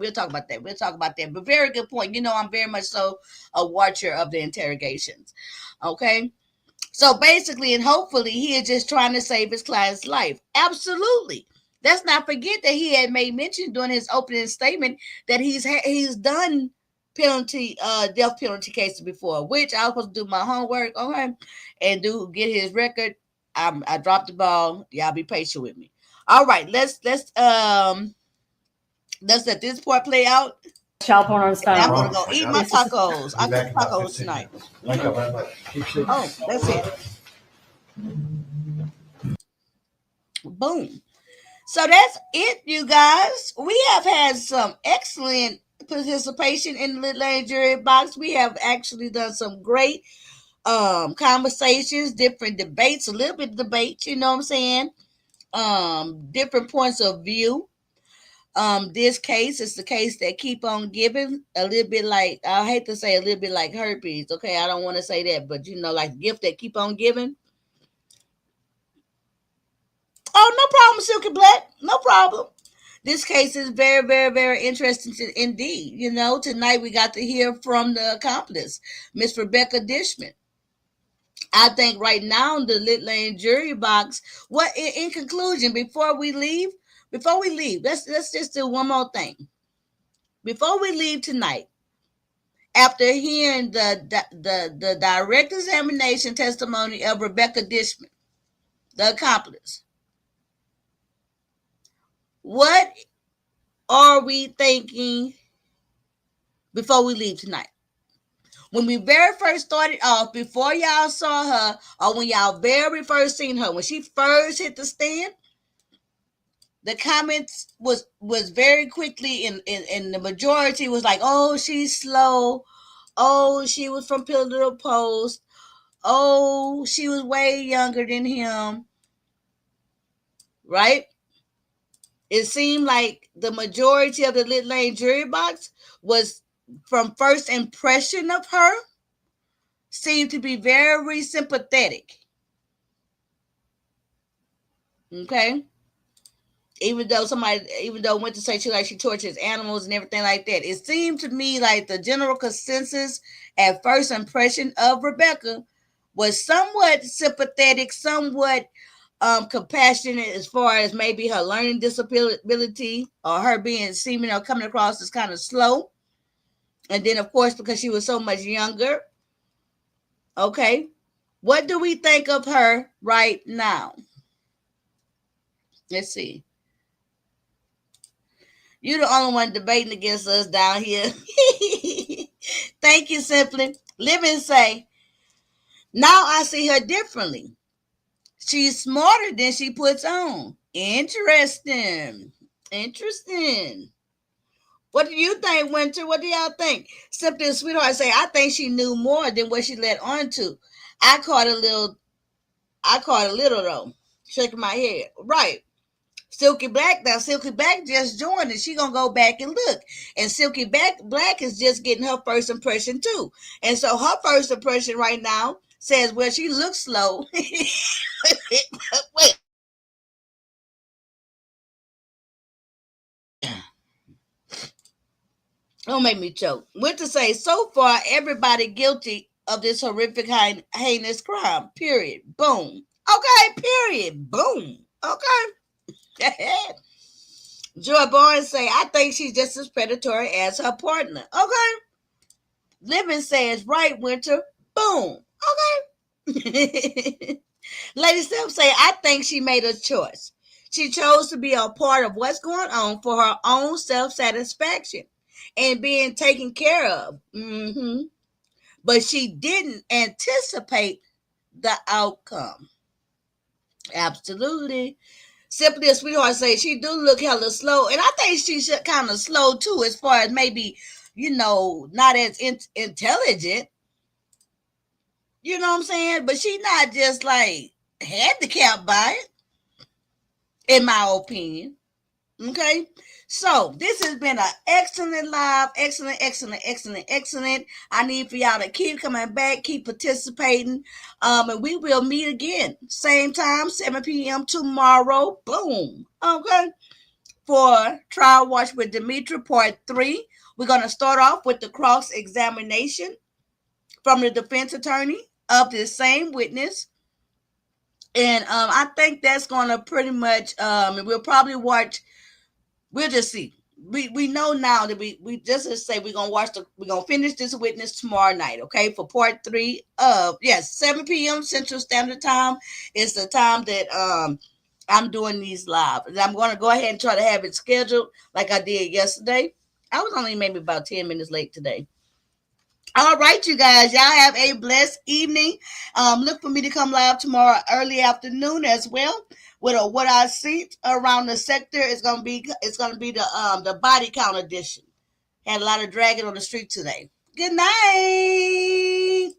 But very good point. You know, I'm very much so a watcher of the interrogations. Okay? So basically, and hopefully, he is just trying to save his client's life. Absolutely. Let's not forget that he had made mention during his opening statement that he's done death penalty cases before, which I was supposed to do my homework, okay, and get his record. I dropped the ball. Y'all be patient with me. All right, let's let this part play out. Child porn on his phone. I'm gonna go eat my tacos. I cook tacos tonight. Thank you very much. Oh, that's it. Boom. So that's it, you guys. We have had some excellent participation in the Lit Lane Jury Box. We have actually done some great conversations, different debates, a little bit of debates, you know what I'm saying? Different points of view. This case is the case that keep on giving, a little bit like, I hate to say a little bit like herpes, okay? I don't want to say that, but you know, like gift that keep on giving. Oh, no problem, Silky Black. No problem. This case is very, very, very interesting indeed. You know, tonight we got to hear from the accomplice, Miss Rebecca DISHMAN. I think right now in the Lit Lane Jury Box, in conclusion, before we leave, let's just do one more thing. Before we leave tonight, after hearing the direct examination testimony of Rebecca DISHMAN, the accomplice, what are we thinking before we leave tonight? When we very first started off, before y'all saw her, or when y'all very first seen her, when she first hit the stand, the comments was very quickly in the majority was like, oh, she's slow. Oh, she was from pillar to post. Oh, she was way younger than him. Right? It seemed like the majority of the Lit Lane jury box was from first impression of her seemed to be very sympathetic. Okay? Even though went to say she tortures animals and everything like that. It seemed to me like the general consensus at first impression of Rebecca was somewhat sympathetic, somewhat compassionate as far as maybe her learning disability or her being seeming or coming across as kind of slow. And then, of course, because she was so much younger. Okay. What do we think of her right now? Let's see. You're the only one debating against us down here. Thank you, Simply. Live and say, now I see her differently. She's smarter than she puts on. Interesting. What do you think, Winter? What do y'all think? Simply Sweetheart say, I think she knew more than what she let on to. I caught a little though. Shaking my head. Right. Silky Black just joined and she gonna go back and look. And Silky Black is just getting her first impression too. And so her first impression right now says, well, she looks slow. Wait. Don't make me choke. Went to say, so far, everybody guilty of this horrific, heinous crime. Period. Boom. Okay. Period. Boom. Okay. Joy Barnes say, I think she's just as predatory as her partner. Okay. Living says, right, Winter. Boom. Okay. Lady Steph say, I think she made a choice. She chose to be a part of what's going on for her own self-satisfaction and being taken care of. Mm-hmm. But she didn't anticipate the outcome. Absolutely. Simply a Sweetheart say she do look hella slow. And I think she's kind of slow too, as far as maybe, not as intelligent. You know what I'm saying? But she's not just like handicapped by it, in my opinion. Okay, so this has been an excellent live, excellent. I need for y'all to keep coming back, keep participating, and we will meet again, same time, 7 p.m. tomorrow. Boom. Okay, for Trial Watch with Demetra Part 3. We're gonna start off with the cross examination from the defense attorney of this same witness. And I think that's gonna pretty much, and we'll probably watch. We'll just see. We know now that we just say we're gonna finish this witness tomorrow night, okay? For part 3 of 7 p.m. Central Standard Time is the time that I'm doing these live. And I'm gonna go ahead and try to have it scheduled like I did yesterday. I was only maybe about 10 minutes late today. All right, you guys. Y'all have a blessed evening. Look for me to come live tomorrow early afternoon as well. With what I see around the sector is gonna be the body count edition. Had a lot of dragging on the street today. Good night.